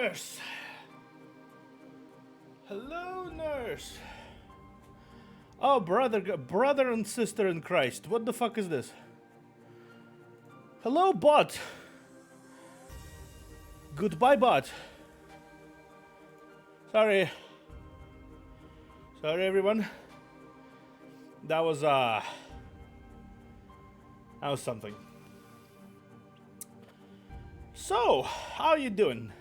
nurse. Hello, nurse. Oh, brother and sister in Christ. What the fuck is this? Hello, bot. Goodbye, bot. Sorry, everyone. That was something. So, how you doing?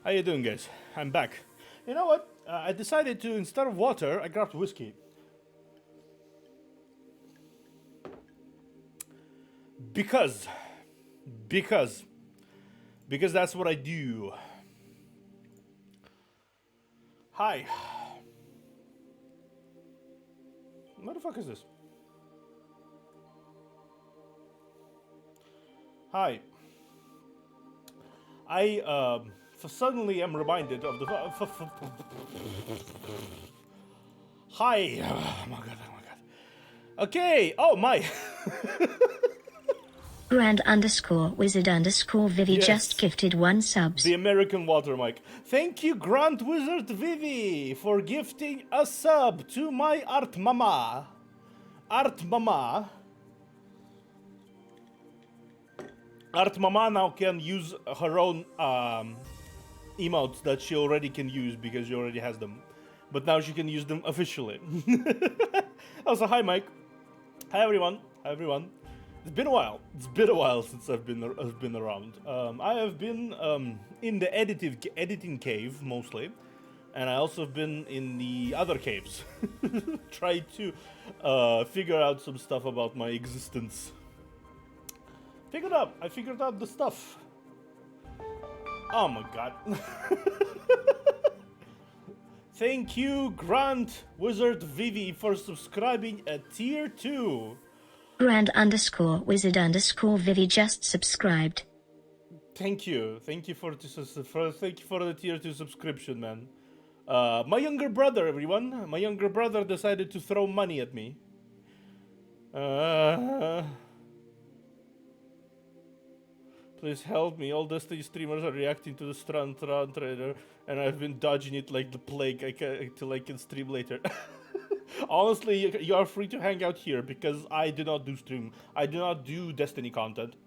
How you doing, guys? I'm back. You know what? I decided to, instead of water, I grabbed whiskey. Because that's what I do. Hi. What the fuck is this? Hi. I suddenly am reminded of the. Hi. Oh my god. Okay. Oh my. Grand_wizard_Vivi Yes. just gifted 1 subs. The American water mic. Thank you, Grand Wizard Vivi, for gifting a sub to my art mama. Art Mama now can use her own emotes that she already can use because she already has them. But now she can use them officially. Also, hi Mike. Hi everyone. It's been a while. Since I've been around. I have been in the editing cave mostly, and I also have been in the other caves, trying to figure out some stuff about my existence. I figured out the stuff. Oh my god. Thank you, Grand Wizard Vivi, for subscribing at tier 2. Grand_wizard_Vivi just subscribed. Thank you for the tier 2 subscription, man. My younger brother, everyone. My younger brother decided to throw money at me. Please help me. All Destiny streamers are reacting to the Strand trailer, and I've been dodging it like the plague till I can stream later. Honestly, you are free to hang out here because I do not do stream. I do not do Destiny content.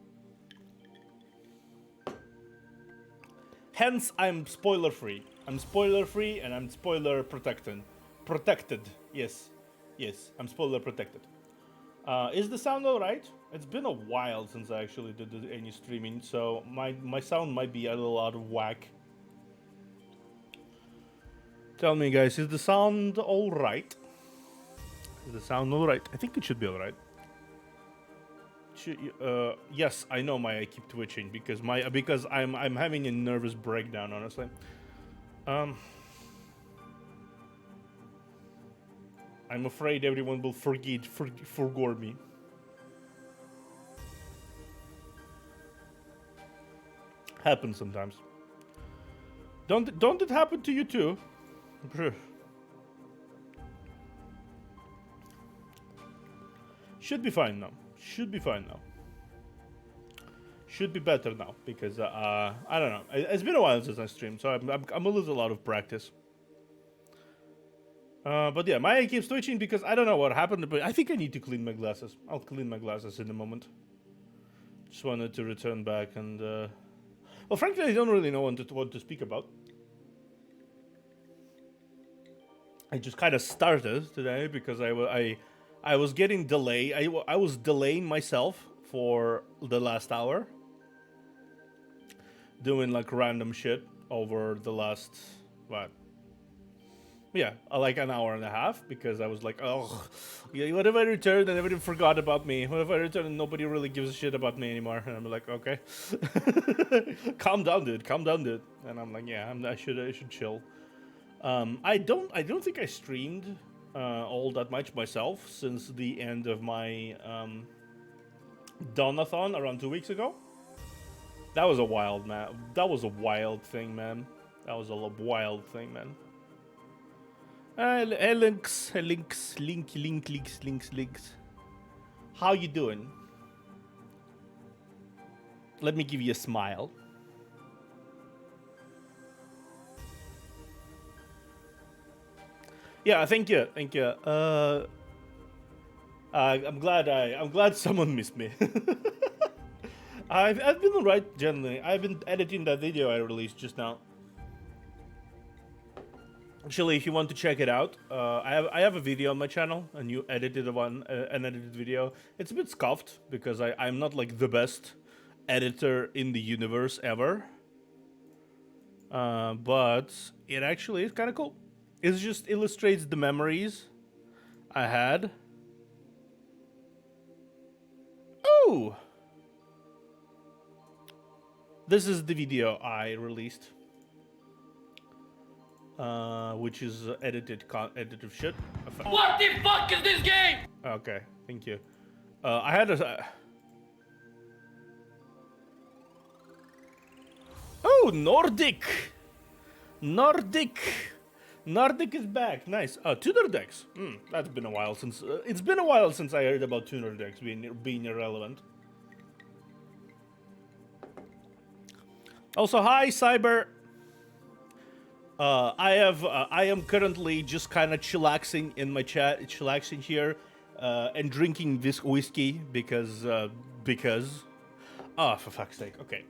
Hence, I'm spoiler free. I'm spoiler free and I'm spoiler protected. Yes, I'm spoiler protected. Is the sound alright? It's been a while since I actually did any streaming, so my sound might be a little out of whack. Tell me, guys, is the sound alright? I think it should be alright. Yes, I know I keep twitching because I'm having a nervous breakdown, honestly. I'm afraid everyone will forgive me. Happens sometimes. Don't it happen to you too? Should be fine now. Should be better now because I don't know. It's been a while since I streamed, so I'm a little out of practice. But yeah, my eye keeps twitching because I don't know what happened, but I think I need to clean my glasses. I'll clean my glasses in a moment. Just wanted to return back and well, frankly, I don't really know what to speak about. I just kind of started today because I was getting delayed. I was delaying myself for the last hour, doing like random shit over the last like an hour and a half because I was like, oh, yeah, what if I returned and everybody forgot about me? What if I returned and nobody really gives a shit about me anymore? And I'm like, okay, calm down, dude. And I'm like, yeah, I should chill. I don't think I streamed all that much myself since the end of my Donathon around 2 weeks ago. That was a wild thing, man. Hey, links. How you doing? Let me give you a smile. Yeah, thank you, thank you. I'm glad someone missed me. I've been alright generally. I've been editing that video I released just now. Actually, if you want to check it out, I have a video on my channel, a new edited one, an edited video. It's a bit scuffed because I'm not like the best editor in the universe ever. But it actually is kind of cool. It just illustrates the memories I had. Oh! This is the video I released. Which is edited shit. What the fuck is this game? Okay, thank you. I had a... Oh, Nordic! Nordic is back. Nice. Tuner decks. That's been a while since... it's been a while since I heard about tuner decks being irrelevant. Also, hi, Cyber. I am currently just kind of chillaxing in my chat, chillaxing here, and drinking this whiskey because. Oh, for fuck's sake. Okay.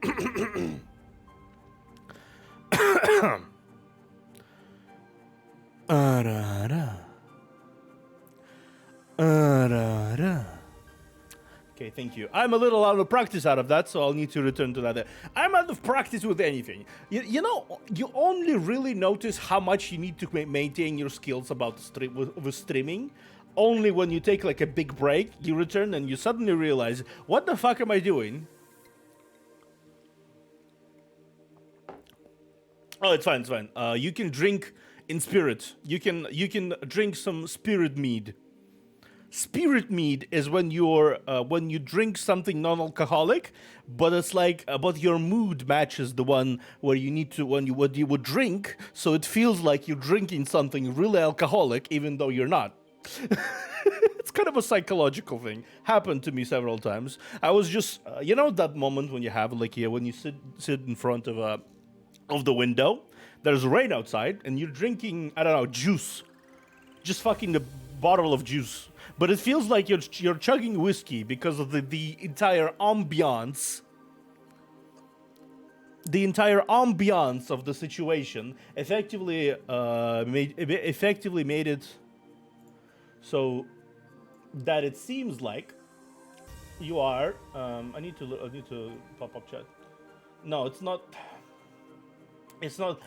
Okay, thank you. I'm a little out of practice out of that, so I'll need to return to that. I'm out of practice with anything. You know, you only really notice how much you need to maintain your skills about with streaming. Only when you take like a big break, you return and you suddenly realize, what the fuck am I doing? Oh, it's fine, it's fine. You can drink in spirit. You can drink some spirit mead. Spirit mead is when you drink something non-alcoholic, but it's like but your mood matches the one where you need to what you would drink, so it feels like you're drinking something really alcoholic even though you're not. It's kind of a psychological thing. Happened to me several times. I was just you know that moment when you have like when you sit in front of the window, there's rain outside and you're drinking, I don't know, juice. Just fucking the bottle of juice. But it feels like you're chugging whiskey because of the entire ambiance. The entire ambiance of the situation effectively made it so that it seems like you are. I need to pop up chat. No, it's not. It's not.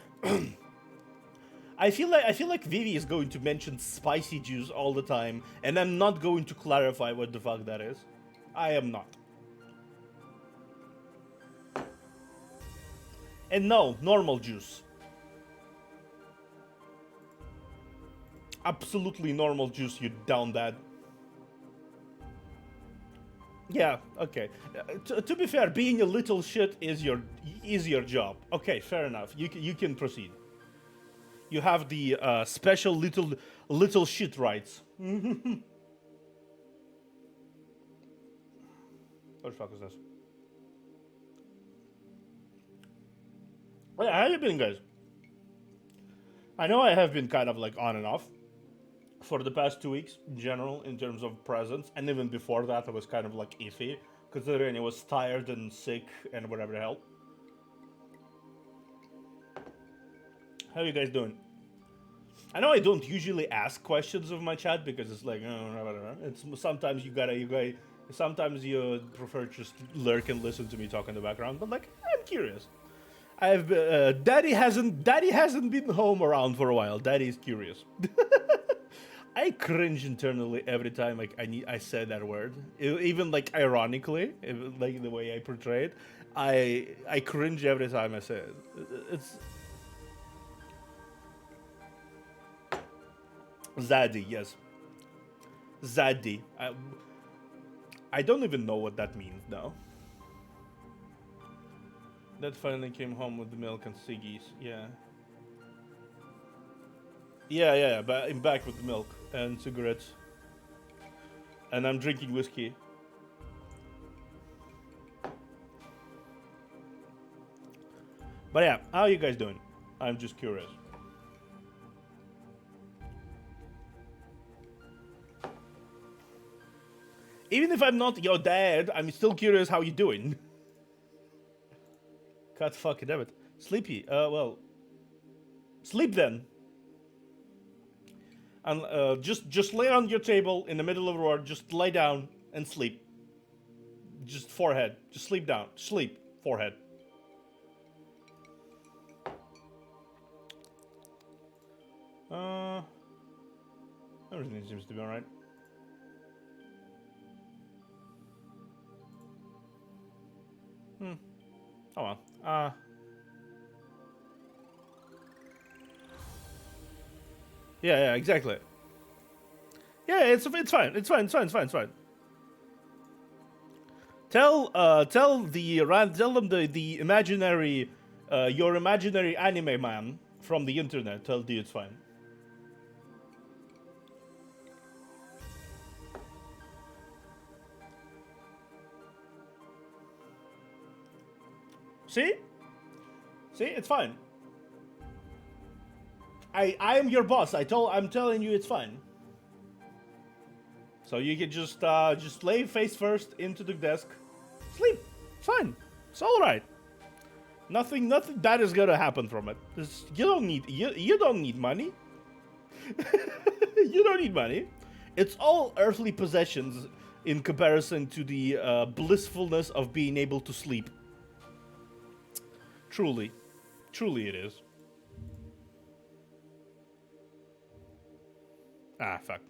I feel like Vivi is going to mention spicy juice all the time, and I'm not going to clarify what the fuck that is. I am not. And no, normal juice. Absolutely normal juice, you down that. Yeah, okay. To be fair, being a little shit is your job. Okay, fair enough. You can proceed. You have the special little shit rights. What the fuck is this? Yeah, how you been, guys? I know I have been kind of like on and off for the past 2 weeks in general in terms of presence, and even before that I was kind of like iffy considering I was tired and sick and whatever the hell. How are you guys doing? I know I don't usually ask questions of my chat because it's like, it's sometimes sometimes you prefer just lurk and listen to me talk in the background, but like, I'm curious. I've Daddy hasn't been home around for a while. Daddy is curious. I cringe internally every time I say that word, even like ironically, like the way I portray it. I cringe every time I say it. It's Zaddy, yes. Zaddy. I don't even know what that means now. That finally came home with the milk and ciggies, yeah. Yeah, but I'm back with the milk and cigarettes. And I'm drinking whiskey. But yeah, how are you guys doing? I'm just curious. Even if I'm not your dad, I'm still curious how you doing. God fucking damn it. Sleepy. Well, sleep then. And just lay on your table in the middle of the road. Just lay down and sleep. Just forehead. Just sleep down. Sleep. Forehead. Everything seems to be alright. Oh well. Yeah, exactly. Yeah, it's fine. It's fine. Tell them the imaginary your imaginary anime man from the internet. Tell D it's fine. See, it's fine. I am your boss. I'm telling you it's fine. So you can just lay face first into the desk, sleep. It's fine. It's all right. Nothing bad is gonna happen from it. You don't need money. You don't need money. It's all earthly possessions in comparison to the blissfulness of being able to sleep. Truly it is. Ah, fuck.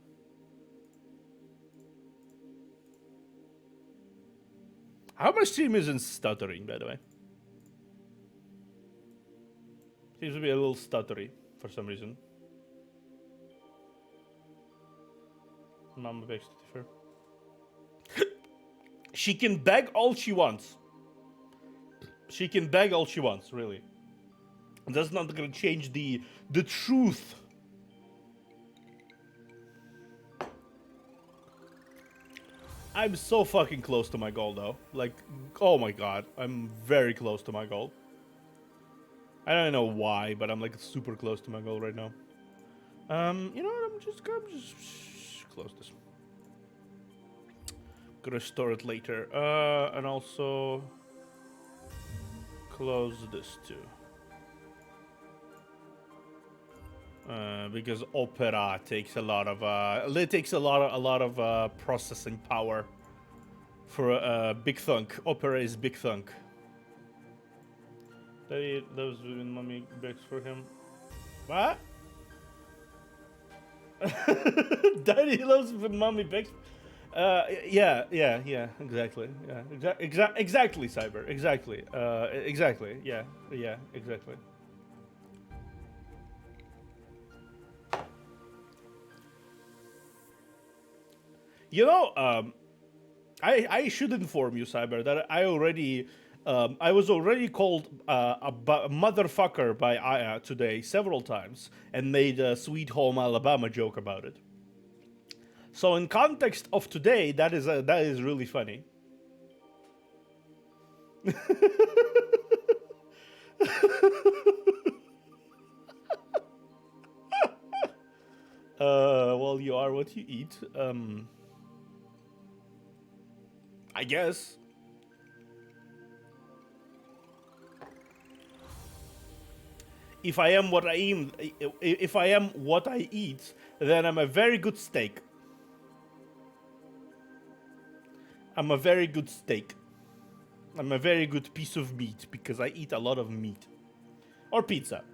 How much stream isn't stuttering, by the way? Seems to be a little stuttery for some reason. Mama begs to differ. She can beg all she wants. She can beg all she wants, really. That's not gonna change the truth. I'm so fucking close to my goal, though. Like, oh my god, I'm very close to my goal. I don't know why, but I'm like super close to my goal right now. You know what? I'm just close this. Gonna store it later. And also close this too. Because Opera takes a lot of processing power for Big Thunk. Opera is Big Thunk. Daddy loves when mommy begs for him. What? Daddy loves when mommy begs. Yeah, exactly. Yeah, exactly, Cyber. Exactly. Exactly. Yeah, exactly. You know, I should inform you, Cyber, that I was already called a motherfucker by Aya today several times and made a Sweet Home Alabama joke about it. So in context of today, that is really funny. Well, you are what you eat. I guess. If I am what I eat, then I'm a very good steak. I'm a very good steak. I'm a very good piece of meat because I eat a lot of meat. Or pizza.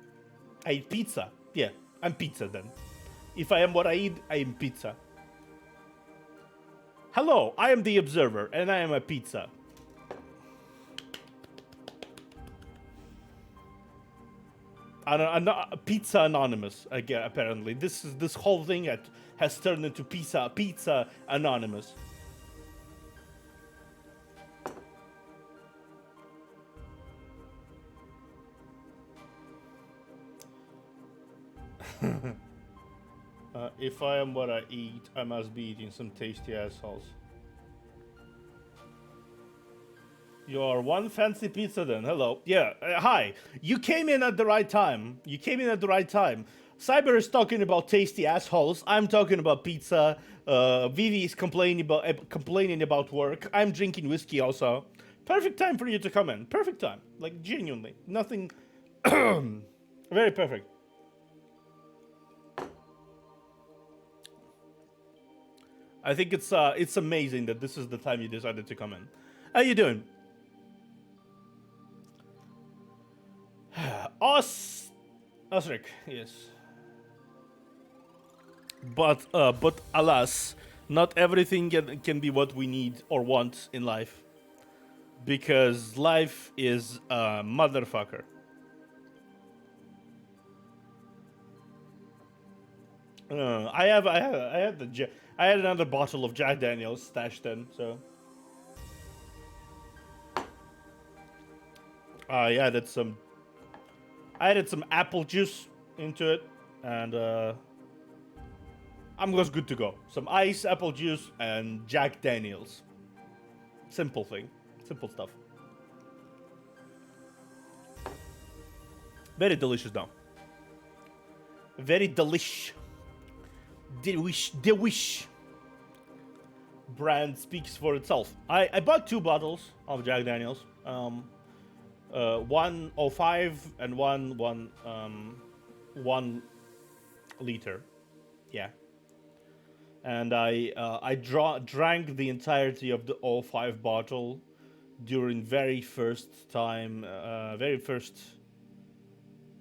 I eat pizza. Yeah, I'm pizza then. If I am what I eat, I am pizza. Hello, I am the observer, and I am a pizza. Pizza Anonymous again. Apparently, this whole thing has turned into Pizza Anonymous. If I am what I eat, I must be eating some tasty assholes. You are one fancy pizza then. Hello. Yeah. Hi. You came in at the right time. Cyber is talking about tasty assholes. I'm talking about pizza. Vivi is complaining about work. I'm drinking whiskey also. Perfect time for you to come in. Perfect time. Like, genuinely. Nothing... Very perfect. I think it's amazing that this is the time you decided to come in. How you doing? Osric, yes. But alas, not everything can be what we need or want in life. Because life is a motherfucker. I had another bottle of Jack Daniels stashed in, so I added some apple juice into it, and I'm just good to go. Some ice, apple juice, and Jack Daniels. Simple thing, simple stuff. Very delicious now. Very delish. Delish. Brand speaks for itself. I bought 2 bottles of Jack Daniels. 105 and 1 liter. Yeah. And I drank the entirety of the 05 bottle during very first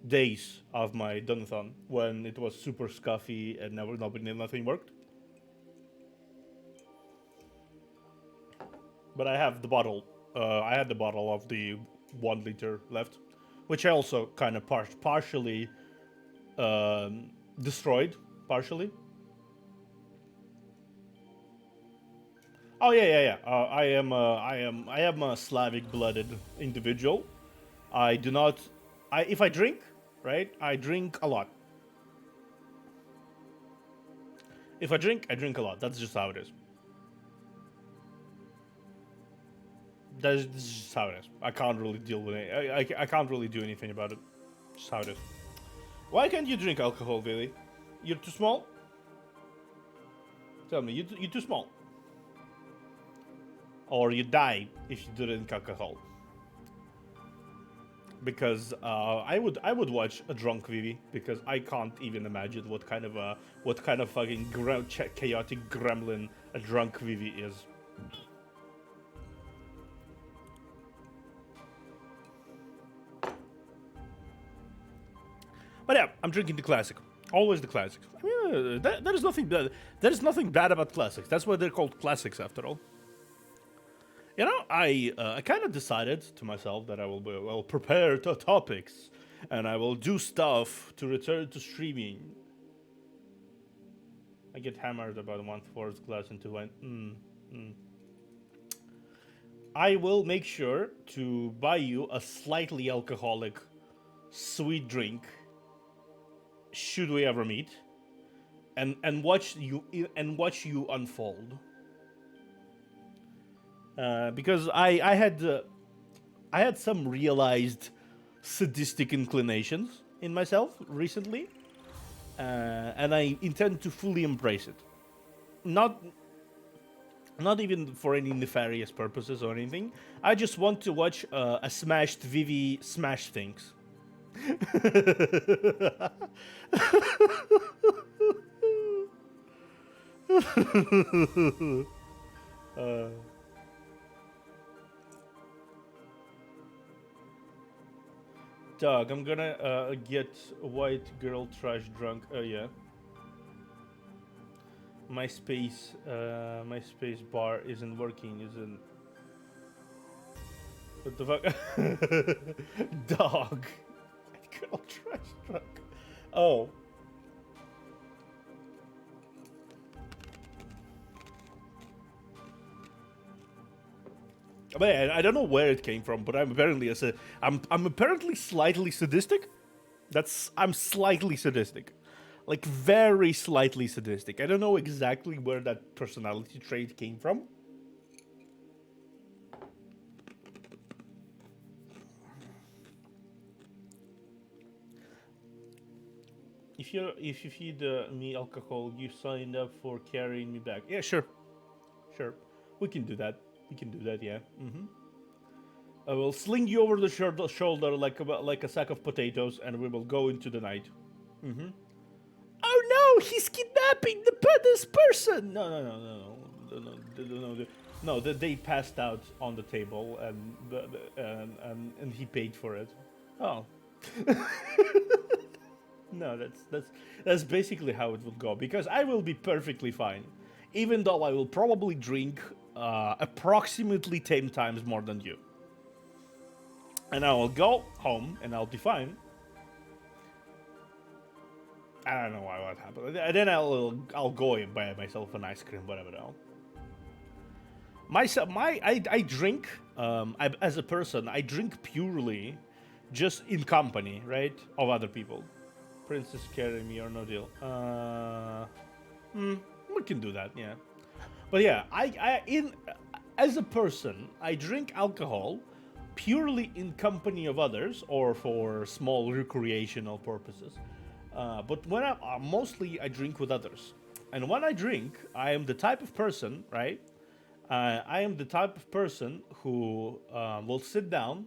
days of my donathon, when it was super scuffy and nothing worked. But I have the bottle. I had the bottle of the 1 liter left, which I also kind of partially destroyed. Partially. Oh yeah. I am a Slavic-blooded individual. I do not. If I drink, right? I drink a lot. If I drink a lot. That's just how it is. This is just how it is. I can't really deal with it. I can't really do anything about it. Just how it is. Why can't you drink alcohol, Billy? You're too small? Tell me, you're too small. Or you die if you drink alcohol. Because I would watch a drunk Vivi, because I can't even imagine what kind of fucking chaotic gremlin a drunk Vivi is. But yeah, I'm drinking the classic. Always the classics. I mean, there is nothing bad. There is nothing bad about classics. That's why they're called classics, after all. You know, I kind of decided to myself that I will prepare topics, and I will do stuff to return to streaming. I get hammered about 1/4 glass into wine. I will make sure to buy you a slightly alcoholic sweet drink, should we ever meet, and watch you unfold. Because I had some realized sadistic inclinations in myself recently, and I intend to fully embrace it. Not even for any nefarious purposes or anything. I just want to watch a smashed Vivi smash things. Doug, I'm gonna get a white girl trash drunk. Oh yeah. My space bar isn't working. Isn't. What the fuck? Dog. White girl trash drunk. Oh. Man, I don't know where it came from, but I'm apparently slightly sadistic. I'm slightly sadistic. Like, very slightly sadistic. I don't know exactly where that personality trait came from. if you feed me alcohol, you signed up for carrying me back. Yeah, sure, sure. We can do that. We can do that. Yeah. I will sling you over the shoulder like a sack of potatoes, and we will go into the night. Oh no, he's kidnapping this person. No. They passed out on the table, and he paid for it. Oh. No, that's basically how it will go, because I will be perfectly fine, even though I will probably drink approximately 10 times more than you. And I will go home and I'll be fine. I don't know what happened. And then I'll go and buy myself an ice cream, whatever the hell. I drink as a person. I drink purely just in company, right, of other people. Princess carry me or no deal. We can do that, yeah. But yeah, as a person, I drink alcohol purely in company of others or for small recreational purposes. But when mostly I drink with others, and when I drink, I am the type of person, right? I am the type of person who will sit down,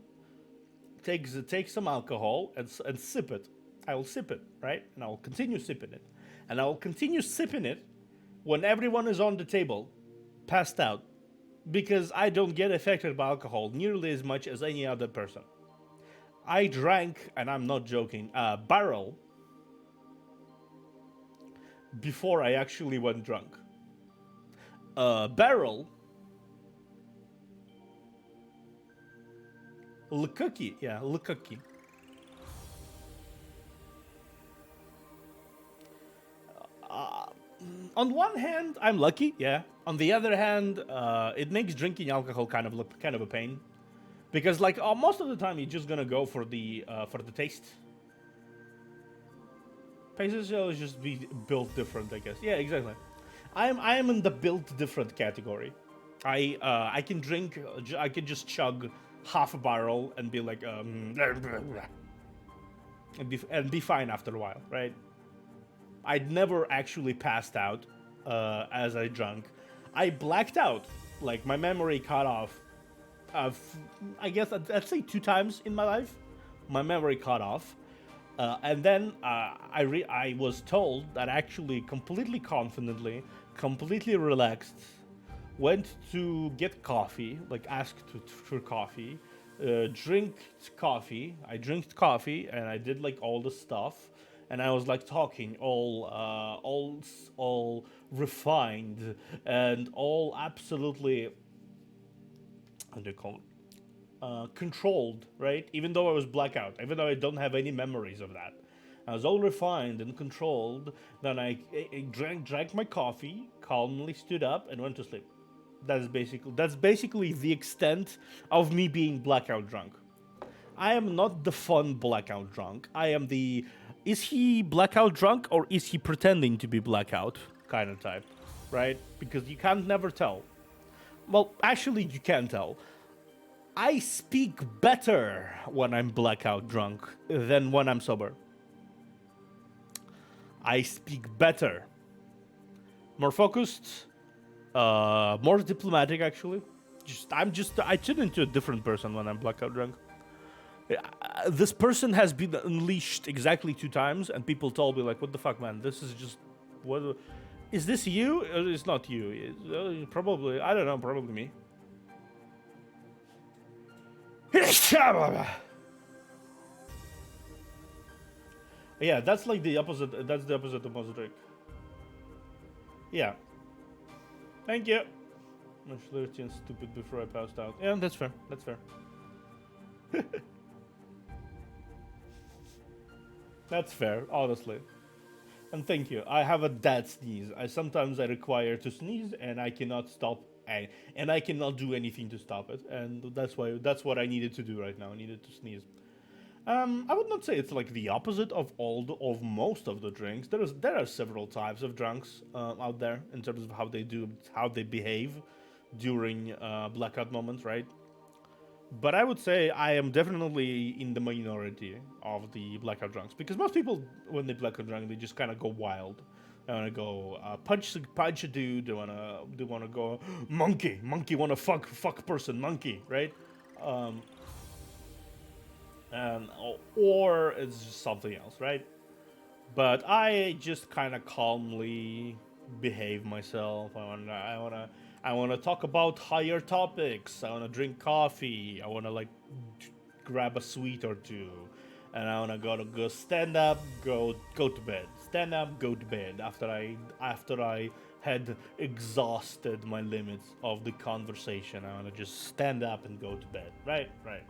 take some alcohol and sip it. I will sip it, right? And I will continue sipping it. And I will continue sipping it when everyone is on the table, passed out, because I don't get affected by alcohol nearly as much as any other person. I drank, and I'm not joking, a barrel before I actually went drunk. A barrel. Lukuki, yeah, Lukuki. On one hand, I'm lucky, yeah. On the other hand, it makes drinking alcohol kind of a pain, because like most of the time you're just gonna go for the taste. Paces will just be built different, I guess. Yeah, exactly. I am in the built different category. I can drink. I can just chug half a barrel and be like and be fine after a while, right? I'd never actually passed out as I drank. I blacked out, like my memory cut off. I guess I'd say 2 times in my life, my memory cut off, and then I was told that actually completely confidently, completely relaxed, went to get coffee, like asked for coffee, drink coffee. I drank coffee and I did like all the stuff. And I was like talking all refined and all absolutely, how do you call it, controlled, right? Even though I was blackout, even though I don't have any memories of that, I was all refined and controlled. Then I drank my coffee, calmly stood up, and went to sleep. That's basically the extent of me being blackout drunk. I am not the fun blackout drunk. I am the is he blackout drunk or is he pretending to be blackout kind of type, right? Because you can't never tell. Well, actually, you can tell. I speak better when I'm blackout drunk than when I'm sober. I speak better. More focused, more diplomatic, actually. I turn into a different person when I'm blackout drunk. This person has been unleashed exactly 2 times, and people told me like, "What the fuck, man? This is just what? Is this you? Or it's not you? Probably, I don't know. Probably me." Yeah, that's like the opposite. That's the opposite of Mosaic. Yeah. Thank you. I'm flirty and stupid before I passed out. Yeah, that's fair. That's fair. That's fair, honestly. And thank you. I have a dad sneeze. Sometimes I require to sneeze, and I cannot stop, and I cannot do anything to stop it. And that's what I needed to do right now. I needed to sneeze. I would not say it's like the opposite of most of the drinks. There are several types of drunks out there in terms of how they behave during blackout moments, right? But I would say I am definitely in the minority of the blackout drunks because most people, when they blackout drunk, they just kind of go wild. They want to go punch a dude. They wanna go monkey want to fuck person monkey, right? Um, and or it's just something else, right? But I just kind of calmly behave myself. I wanna talk about higher topics. I wanna drink coffee. I wanna like grab a sweet or two, and I wanna go stand up, go to bed. Stand up, go to bed. After I had exhausted my limits of the conversation, I wanna just stand up and go to bed. Right, right.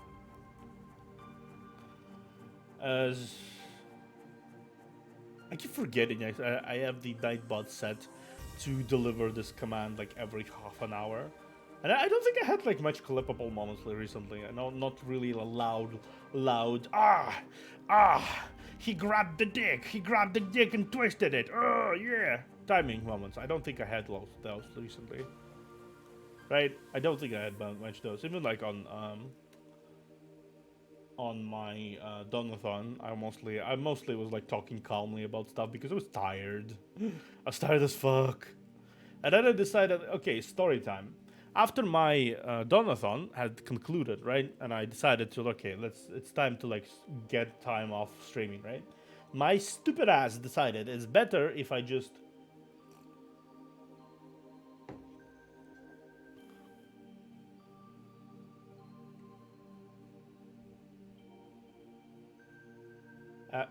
As I keep forgetting I have the Nightbot set to deliver this command like every half an hour. And I don't think I had like much clippable moments recently. I know, not really a loud, he grabbed the dick and twisted it. Oh yeah, timing moments. I don't think I had those recently. Right? I don't think I had much of those. Even like on my donathon, I mostly was like talking calmly about stuff because I was tired. I was tired as fuck. And then I decided, okay, story time. After my donathon had concluded, right, and I decided to, okay, it's time to like get time off streaming, right? My stupid ass decided it's better if I just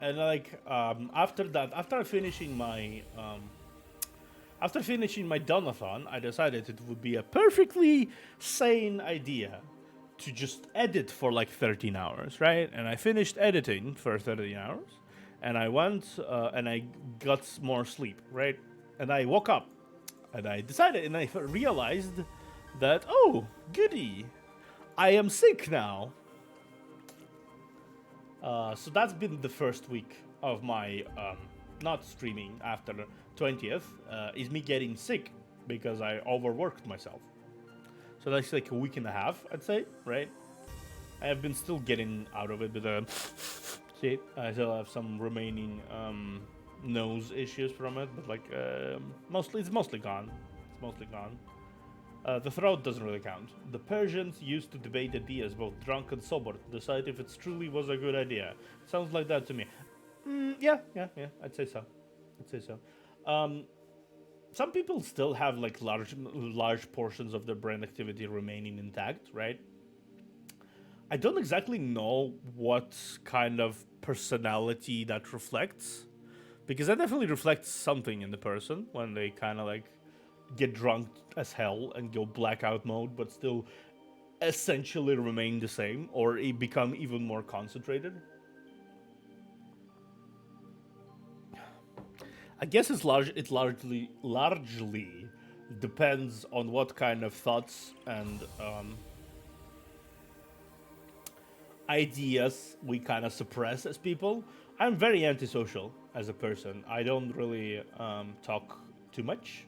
and like after that, after finishing my donathon, I decided it would be a perfectly sane idea to just edit for like 13 hours, right? And I finished editing for 13 hours, and I went and I got more sleep, right? And I woke up, and I decided, and I realized that, oh, goody, I am sick now. So that's been the first week of my not streaming after the 20th, is me getting sick because I overworked myself. So that's like a week and a half, I'd say, right? I have been still getting out of it, but see, I still have some remaining nose issues from it, but like it's mostly gone. It's mostly gone. The throat doesn't really count. The Persians used to debate ideas, both drunk and sober, to decide if it truly was a good idea. Sounds like that to me. Yeah. I'd say so. Some people still have like large portions of their brain activity remaining intact, right? I don't exactly know what kind of personality that reflects, because that definitely reflects something in the person when they kind of like get drunk as hell and go blackout mode, but still essentially remain the same or become even more concentrated. I guess it largely depends on what kind of thoughts and ideas we kind of suppress as people. I'm very antisocial as a person. I don't really talk too much.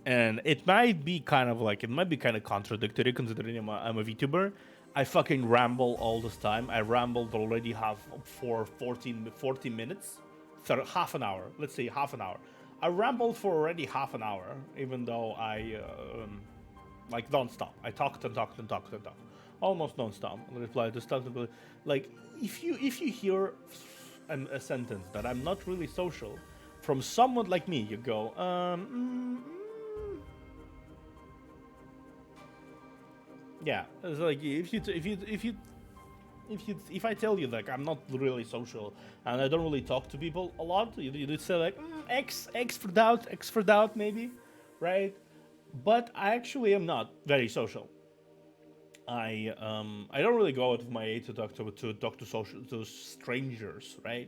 And it might be kind of contradictory considering I'm a VTuber. I fucking ramble all this time. I rambled already for 40 minutes, half an hour. Let's say half an hour. I rambled for already half an hour, even though I like non-stop. I talked and talked and talked and talked, almost non-stop. I replied to stuff. Like if you hear a sentence that I'm not really social from someone like me, you go yeah, it's like if I tell you like I'm not really social and I don't really talk to people a lot, you say like X for doubt maybe, right? But I actually am not very social. I don't really go out of my way to talk to strangers, right?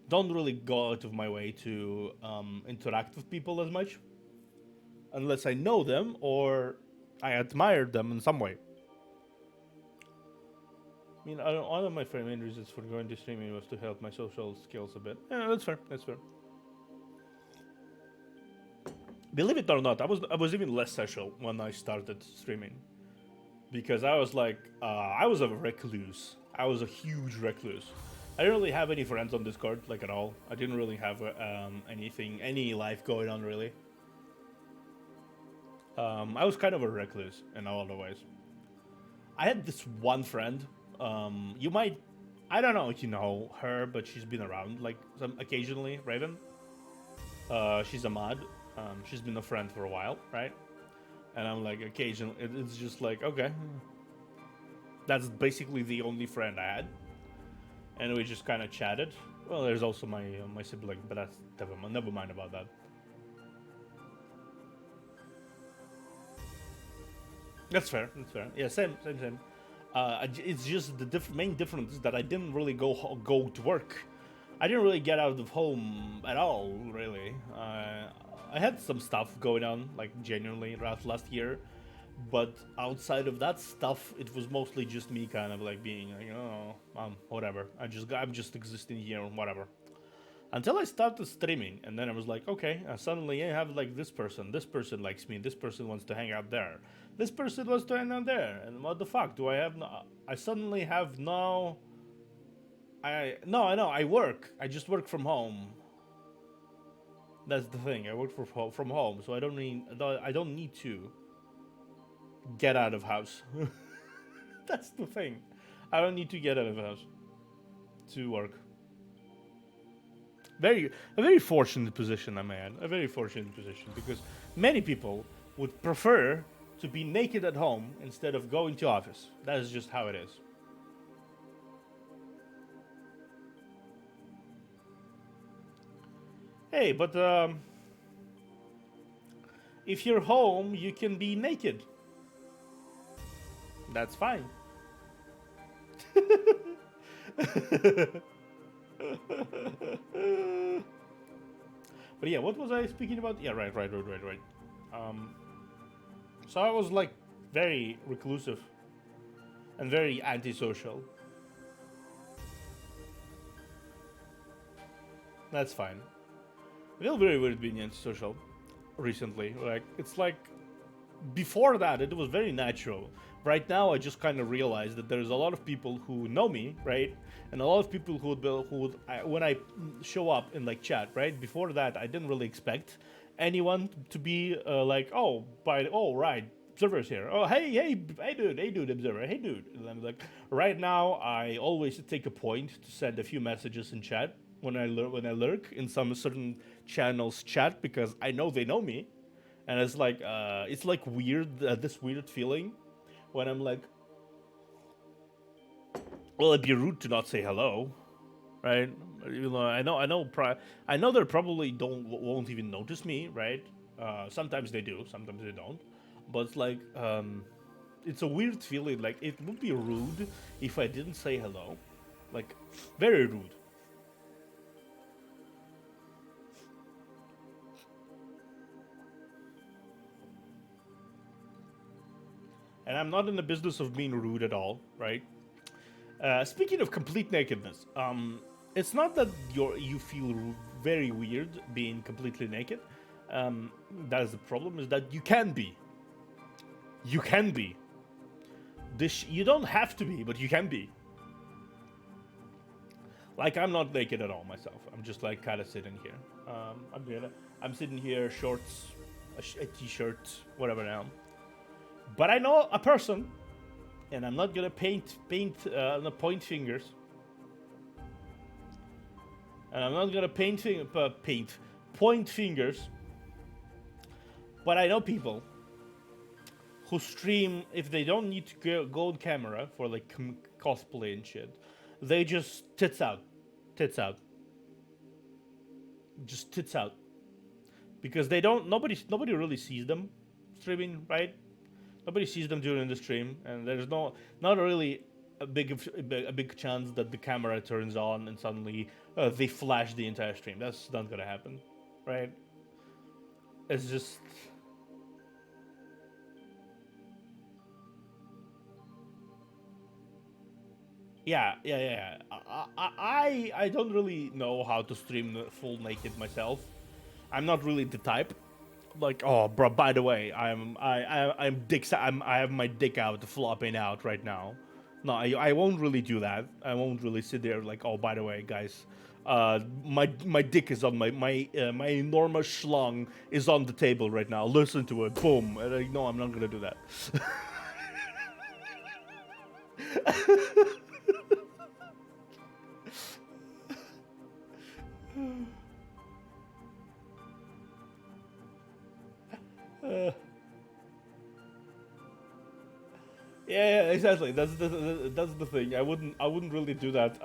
Don't really go out of my way to interact with people as much, unless I know them or I admire them in some way. I mean, one of my main reasons for going to streaming was to help my social skills a bit. Yeah, that's fair. That's fair. Believe it or not, I was even less social when I started streaming. because I was like, I was a recluse. I was a huge recluse. I didn't really have any friends on Discord, like at all. I didn't really have any life going on really. I was kind of a recluse in a lot of ways. I had this one friend. You might, I don't know if you know her, but she's been around like some occasionally. Raven. She's a mod. She's been a friend for a while, right? And I'm like, occasionally, it's just like, okay, that's basically the only friend I had, and we just kind of chatted. Well, there's also my sibling, but that's never mind about that. That's fair. That's fair. Yeah, same. It's just the main difference is that I didn't really go to work. I didn't really get out of home at all, really. I had some stuff going on, like genuinely, last year, but outside of that stuff, it was mostly just me, kind of like being like, oh, whatever. I'm just existing here, whatever. Until I started streaming, and then I was like, okay, suddenly I have like this person likes me, this person wants to hang out there, this person wants to hang out there, and what the fuck do I have? I suddenly have no. I know. I work. I just work from home. That's the thing. I work from home, so I don't need to get out of house. That's the thing. I don't need to get out of house to work. A very fortunate position I'm in. A very fortunate position because many people would prefer to be naked at home instead of going to office. That is just how it is. Hey, but if you're home, you can be naked. That's fine. But yeah, what was I speaking about? Yeah, right. So I was like very reclusive and very antisocial. That's fine. I feel very weird being antisocial recently. Like, it's like before that, it was very natural. Right now, I just kind of realized that there's a lot of people who know me, right? And a lot of people who would when I show up in like chat, right? Before that, I didn't really expect anyone to be like, oh, right, observer's here. Oh, hey, dude, observer, hey, dude. And I'm like, right now, I always take a point to send a few messages in chat when I lurk in some certain channels chat because I know they know me, and it's like weird, this weird feeling when I'm like, well, it'd be rude to not say hello, right? You know, I know they probably won't even notice me, right? Sometimes they do, sometimes they don't, but it's like, it's a weird feeling. Like, it would be rude if I didn't say hello, like very rude. And I'm not in the business of being rude at all, right? Speaking of complete nakedness, it's not that you feel very weird being completely naked. That is the problem. Is that you can be. You can be. You don't have to be, but you can be. Like, I'm not naked at all myself. I'm just like kind of sitting here. I'm sitting here, shorts, a t-shirt, whatever now. But I know a person, and I'm not gonna point fingers, and I'm not gonna point fingers. But I know people who stream if they don't need to go on camera for like cosplay and shit. They just tits out, just tits out, because they don't. Nobody really sees them streaming, right? Nobody sees them during the stream, and there's not really a big chance that the camera turns on and suddenly they flash the entire stream. That's not gonna happen, right? It's just. Yeah. I don't really know how to stream full naked myself. I'm not really the type. like, oh, bro. By the way, I have my dick out, flopping out right now. No, I won't really do that. I won't really sit there like, oh, by the way, guys, my dick is on my enormous schlong is on the table right now. Listen to it, boom. And no, I'm not gonna do that. Yeah, exactly. That's the thing. I wouldn't really do that.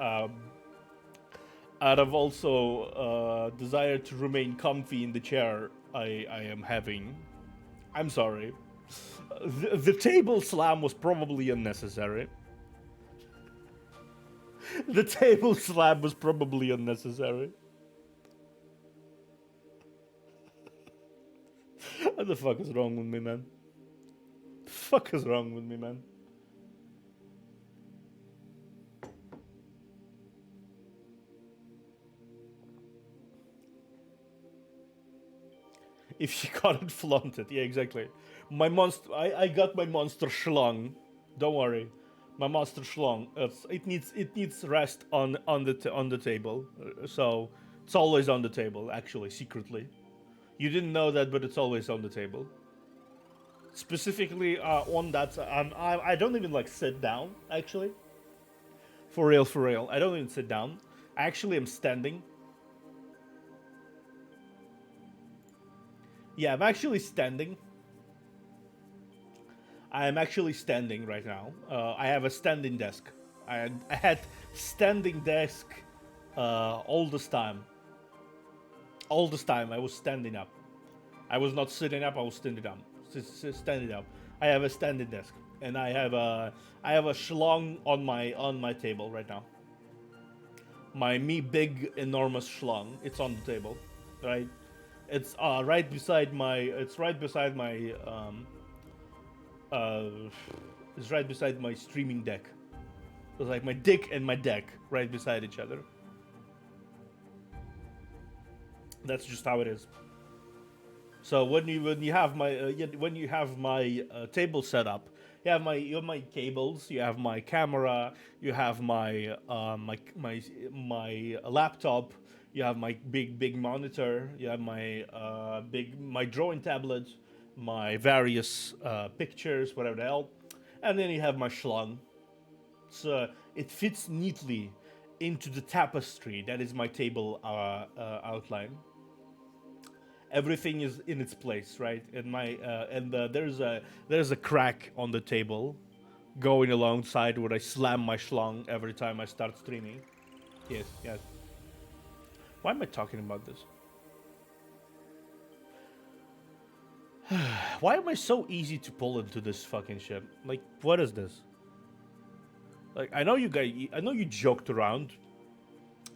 Out of also desire to remain comfy in the chair I am having. I'm sorry. The table slam was probably unnecessary. The table slam was probably unnecessary. What the fuck is wrong with me, man? The fuck is wrong with me, man? If she got it flaunted, yeah, exactly. My monster, I got my monster schlong. Don't worry, my monster schlong. It needs rest on the table, so it's always on the table. Actually, secretly, you didn't know that, but it's always on the table. Specifically on that, I don't even like sit down. Actually, for real, I don't even sit down. I actually am standing. Yeah, I'm actually standing. I am actually standing right now. I have a standing desk. I had standing desk all this time. All this time I was standing up. I was not sitting up. I was standing up. Standing up. I have a standing desk, and I have a schlong on my table right now. My me big enormous schlong. It's on the table, right? It's right beside my. It's right beside my. Uh, it's right beside my streaming deck. It's like my dick and my deck right beside each other. That's just how it is. So when you have my table set up, you have my cables, you have my camera, you have my laptop, you have my big monitor, you have my drawing tablet, my various pictures, whatever the hell, and then you have my schlong. So it fits neatly into the tapestry that is my table outline. Everything is in its place, right? And there's a crack on the table, going alongside where I slam my schlong every time I start streaming. Yes, yes. Why am I talking about this? Why am I so easy to pull into this fucking shit? Like, what is this? Like, I know you joked around,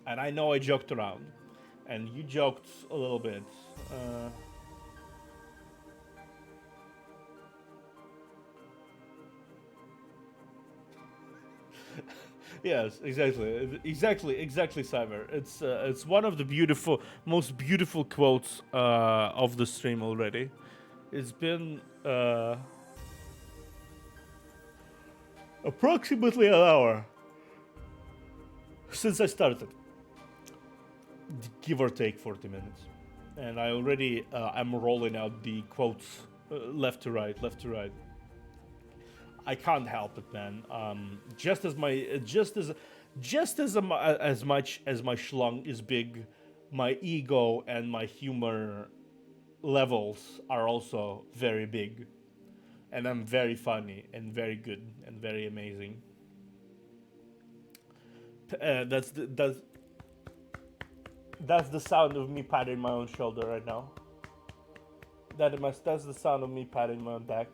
and I know I joked around, and you joked a little bit. Yes, exactly, Cyber. It's one of the most beautiful quotes of the stream already. It's been approximately an hour since I started, give or take 40 minutes, and I already I'm rolling out the quotes left to right, left to right. I can't help it, man. As much as my schlong is big, my ego and my humor levels are also very big, and I'm very funny and very good and very amazing. That's the sound of me patting my own shoulder right now. That's the sound of me patting my own back.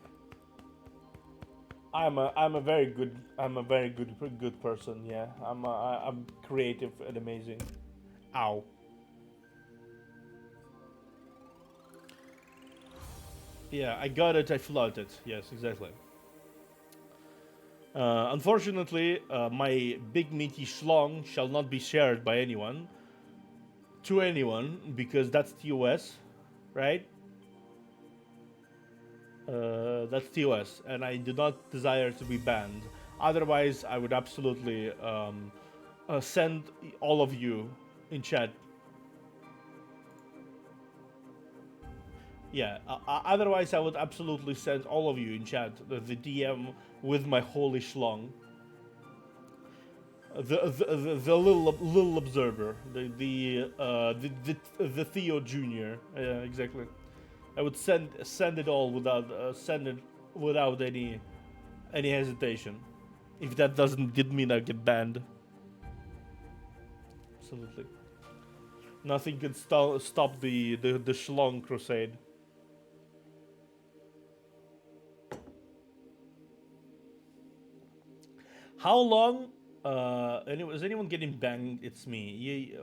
I'm a very good person. Yeah, I'm creative and amazing. Ow. Yeah, I got it. I floated. Yes, exactly. Unfortunately, my big meaty schlong shall not be shared by anyone to anyone because that's TOS, right? That's TOS, and I do not desire to be banned. Otherwise, I would absolutely send all of you in chat. Yeah. Otherwise, I would absolutely send all of you in chat the DM with my holy schlong. The little observer, the Theo Junior. Yeah, exactly. I would send it all without any hesitation. If that didn't mean I get banned. Absolutely. Nothing can stop the schlong crusade. How long? Is anyone getting banged? It's me. Yeah.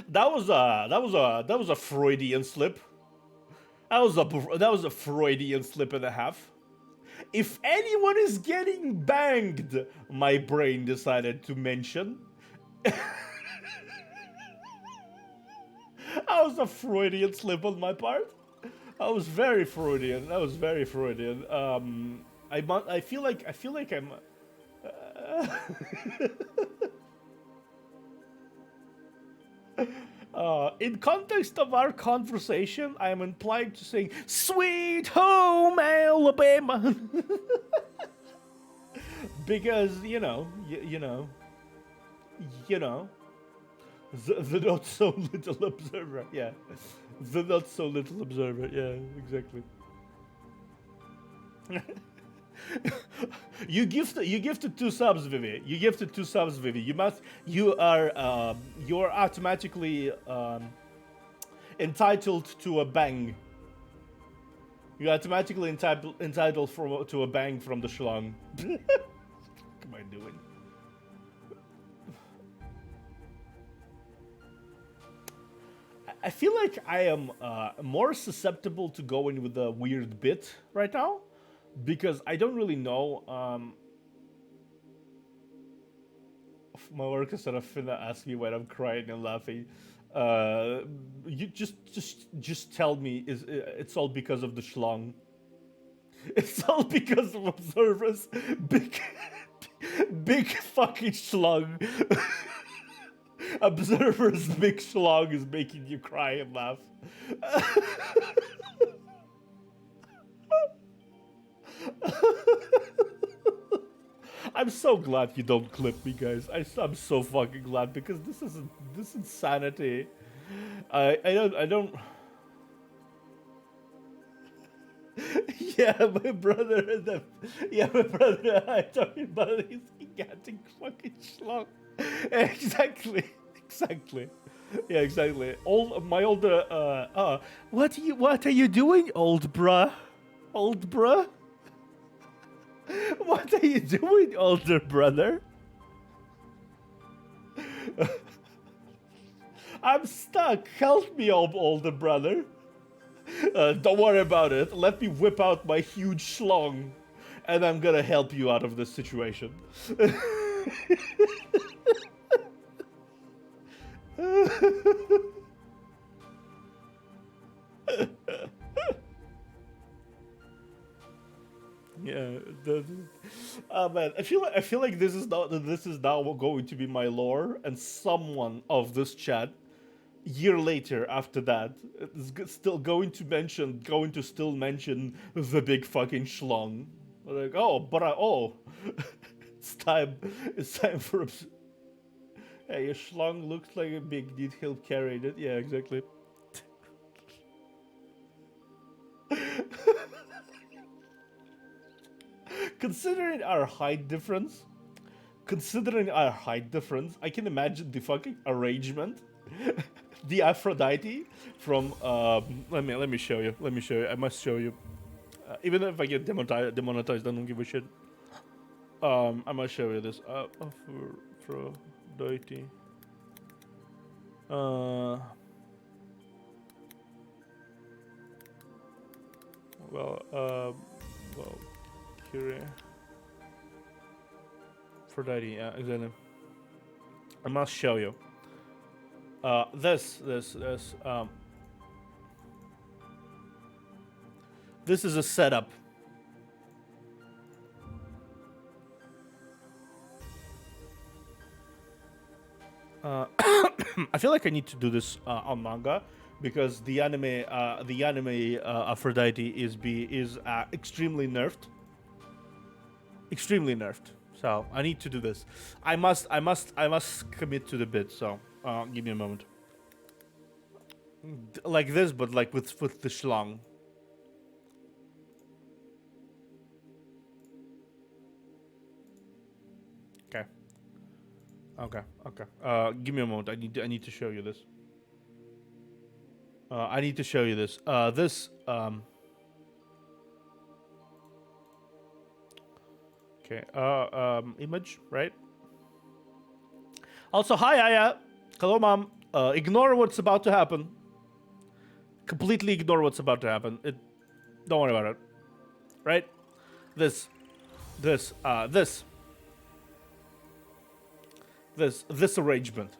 That was a Freudian slip. That was a Freudian slip and a half. If anyone is getting banged, my brain decided to mention. That was a Freudian slip on my part. That was very Freudian. That was very Freudian. I feel like I'm. In context of our conversation, I am implied to sing "Sweet Home Alabama," because you know, the not so little observer. Yeah, the not so little observer. Yeah, exactly. You gifted 2 subs, Vivi. You gifted 2 subs, Vivi. You are automatically entitled to a bang. You're automatically entitled to a bang from the schlong. What am I doing? I feel like I am more susceptible to going with a weird bit right now, because I don't really know. My orchestra finna ask me when I'm crying and laughing. You just tell me it's all because of the schlong. It's all because of observers. Big fucking schlong. Observers' big schlong is making you cry and laugh. I'm so glad you don't clip me, guys. I'm so fucking glad, because this insanity. I don't. Yeah, my brother. My brother. I talking about his gigantic fucking schlong. Exactly. Yeah, exactly. My older. What are you doing, old bruh? Old bruh? What are you doing, older brother? I'm stuck. Help me, older brother. Don't worry about it. Let me whip out my huge schlong, and I'm gonna help you out of this situation. Yeah, man, I feel like this is now going to be my lore, and someone of this chat, year later after that, is still going to still mention the big fucking schlong. Like, it's time for. Yeah, your schlong looks like a big. Need help carrying it? Yeah, exactly. Considering our height difference, I can imagine the fucking arrangement. The Aphrodite from let me show you. I must show you. Even if I get demonetized, I don't give a shit. I must show you this. Aphrodite. Curie. Aphrodite, yeah, exactly. I must show you. This is a setup. I feel like I need to do this on manga because the anime Aphrodite is extremely nerfed. Extremely nerfed. So I need to do this. I must commit to the bit. So give me a moment. Like this, but like with the schlong. Okay. Okay. Give me a moment. I need to show you this. I need to show you this. Okay. Image, right? Also, hi, Aya. Hello, mom. Ignore what's about to happen. Completely ignore what's about to happen. Don't worry about it. Right? This arrangement,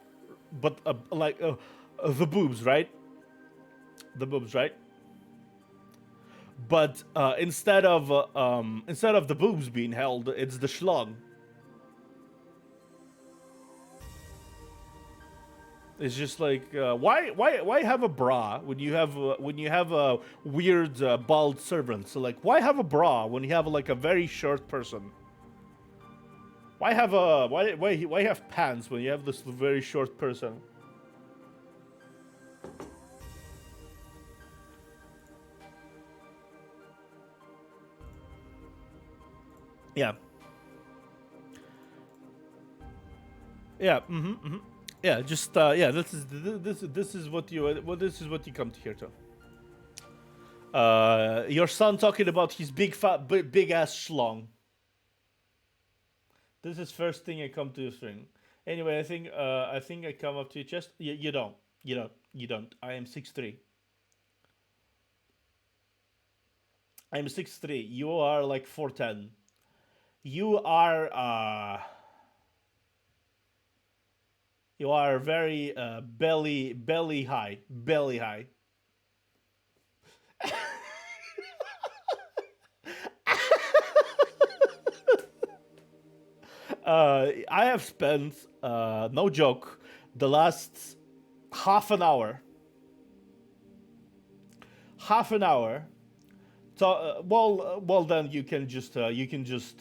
but the boobs, right? The boobs, right? But instead of the boobs being held, it's the schlong. It's just like why have a bra when you have a weird bald servant? So like why have a bra when you have like a very short person? Why have pants when you have this very short person? Yeah. Yeah. Yeah. Just yeah. This is what you come to here to. Your son talking about his big ass schlong. This is first thing I come to your thing. Anyway, I think I come up to your chest. You don't. You don't. I am 6'3". I am 6'3". You are like 4'10". You are very belly high. I have spent no joke the last half an hour well then you can just you can just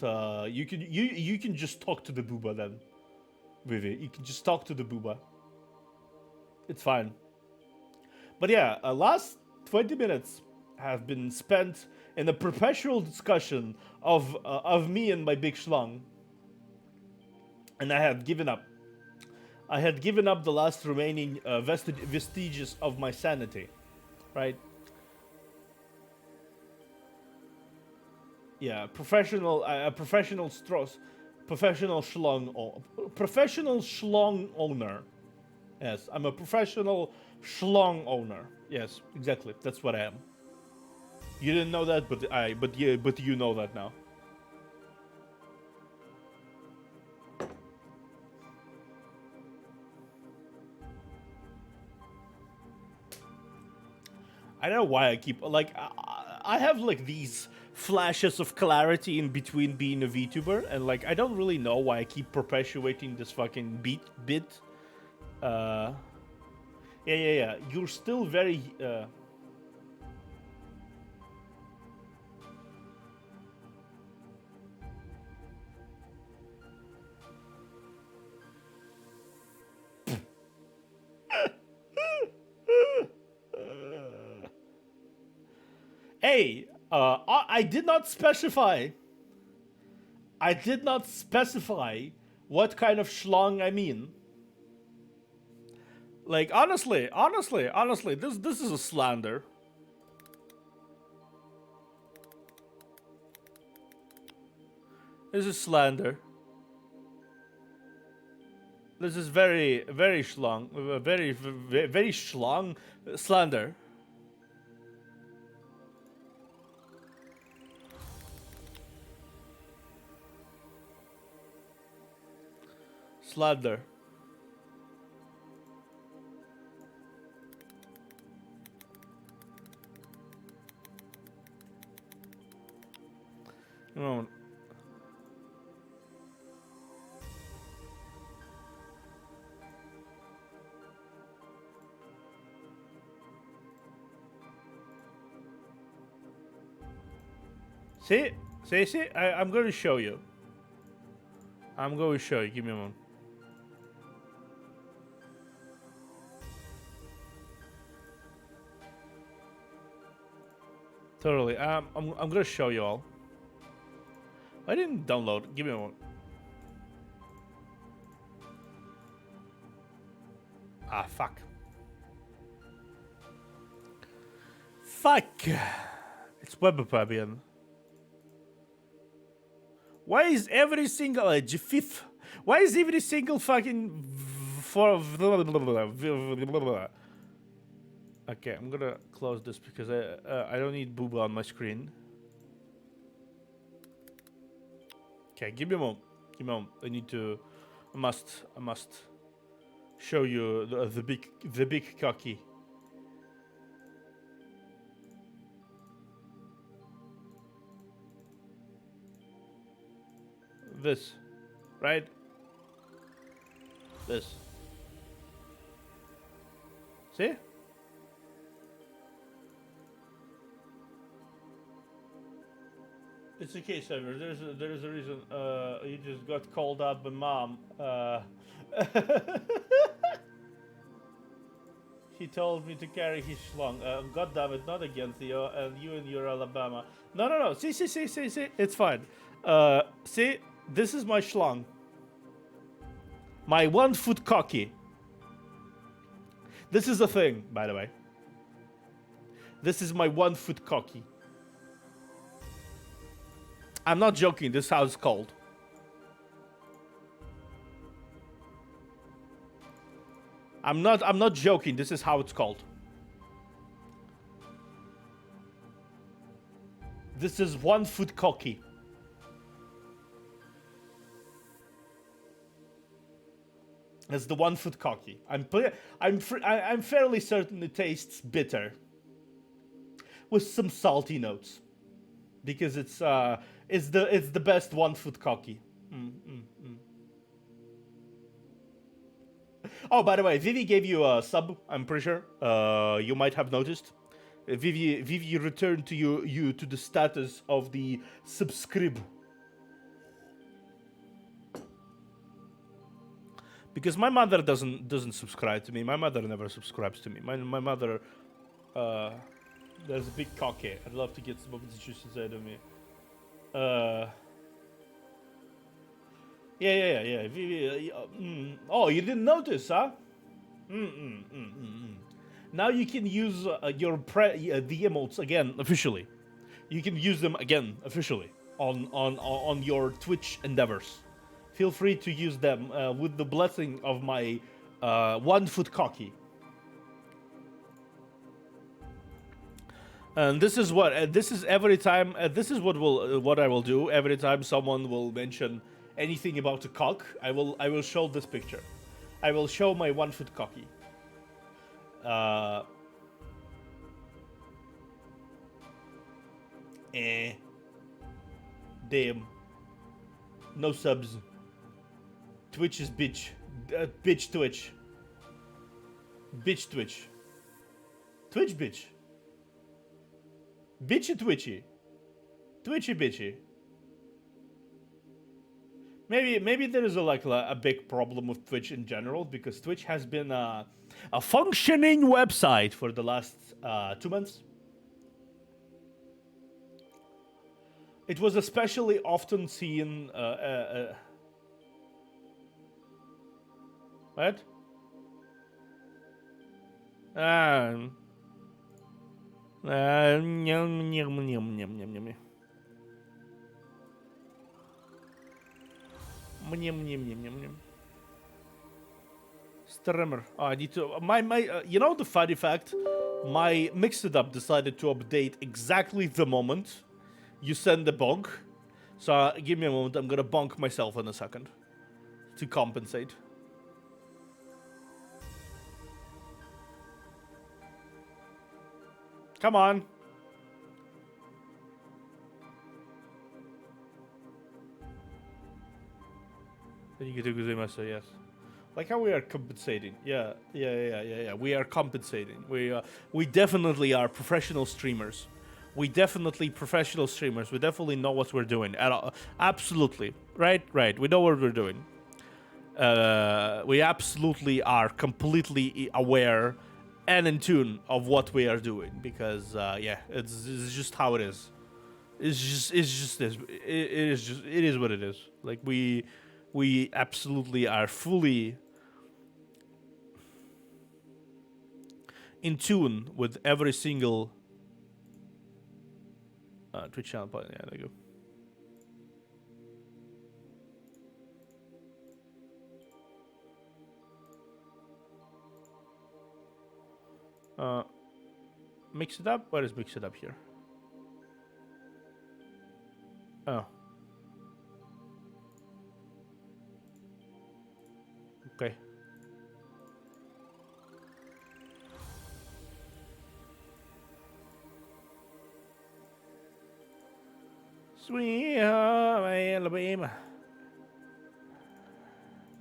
talk to the booba then, Vivi. You can just talk to the booba. It's fine. But yeah, last 20 minutes have been spent in a perpetual discussion of me and my big schlong, and I had given up. I had given up the last remaining vestiges of my sanity, right? Yeah, professional schlong owner. Yes, I'm a professional schlong owner. Yes, exactly. That's what I am. You didn't know that, but you know that now. I don't know why I keep like I have like these flashes of clarity in between being a VTuber, and like I don't really know why I keep perpetuating this fucking bit. Yeah. You're still very. Hey, I did not specify. I did not specify what kind of schlong I mean. Like honestly, this is a slander. This is slander. This is very schlong, very schlong slander. Slander. Give me a moment. See? See? I'm going to show you. I'm going to show you. Give me a moment. Totally. I'm going to show you all. I didn't download. Give me a moment. Ah, fuck. Fuck. It's WebPabian. Why is every single why is every single fucking Okay, I'm gonna close this because I don't need booba on my screen. Okay, give me a moment. Give me a moment. I must show you the big cocky. This, right? This. See? It's okay, Sever. There's a reason. You just got called out by mom. He told me to carry his schlong. God damn it, not against you and you and your Alabama. No. See. It's fine. See, this is my schlong. My 1 foot cocky. This is a thing, by the way. This is my 1 foot cocky. I'm not joking. This is how it's called. I'm not joking. This is how it's called. This is 1 foot cocky. It's the 1 foot cocky. I'm fairly certain it tastes bitter, with some salty notes, because it's the best 1 foot cocky. Oh, by the way, Vivi gave you a sub. I'm pretty sure. You might have noticed. Vivi returned to you to the status of the subscribe. Because my mother doesn't subscribe to me. My mother never subscribes to me. My mother, there's a big cocky. I'd love to get some of the juice inside of me. Yeah. Oh, you didn't notice, huh? Now you can use the emotes again officially. You can use them again officially on your Twitch endeavors. Feel free to use them with the blessing of my 1 foot cocky. And this is what this is every time. This is what I will do every time someone will mention anything about a cock. I will show this picture. I will show my 1 foot cocky. Damn. No subs. Twitch is bitch. Bitch Twitch. Bitch Twitch. Twitch bitch. Bitchy Twitchy. Twitchy bitchy. Maybe there is a big problem with Twitch in general, because Twitch has been a functioning website for the last 2 months. It was especially often seen. What? Streamer. Oh, I need to. You know the funny fact? My Mixed Up decided to update exactly the moment you send the bonk. So give me a moment. I'm gonna bonk myself in a second to compensate. Come on. Yes. Like how we are compensating. Yeah. We are compensating. We definitely are professional streamers. We definitely know what we're doing. Absolutely. Right. We know what we're doing. We absolutely are completely aware and in tune of what we are doing because it's just how it is. It is what it is. Like we absolutely are fully in tune with every single Twitch channel. Yeah, there you go. Mix it up. Where is mix it up here? Oh, okay. Sweet Alabama.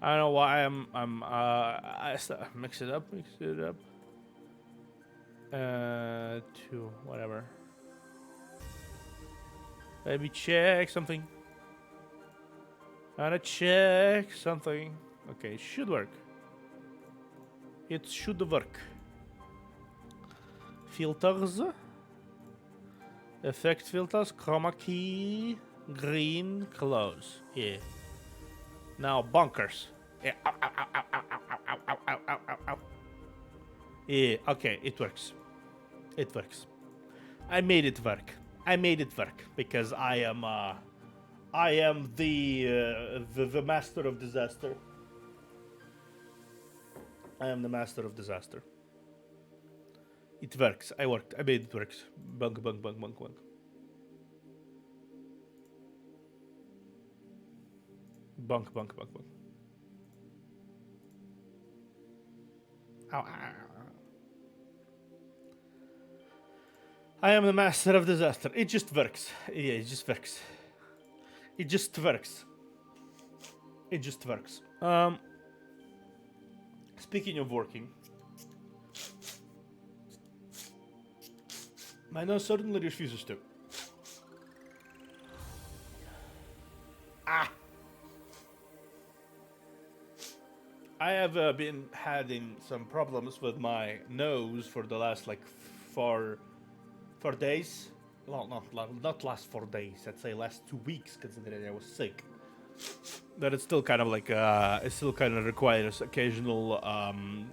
I don't know why mix it up. To whatever. Let me check something. Gotta check something. Okay, it should work. It should work. Filters. Effect filters. Chroma key. Green. Close. Yeah. Now bunkers. Yeah. Ow, ow, ow, ow, ow, ow, ow, ow, ow, ow, ow, ow. Yeah. Okay, it works. It works. I made it work. Because I am the master of disaster. I am the master of disaster. It works. I made it works. Bunk. Bunk. Ow. I am the master of disaster. It just works. Yeah, it just works. It just works. Speaking of working, my nose certainly refuses to. I have been having some problems with my nose for the last like 4 days. Well, not last 4 days. I'd say last 2 weeks, considering I was sick. But it's still kind of like it still kind of requires occasional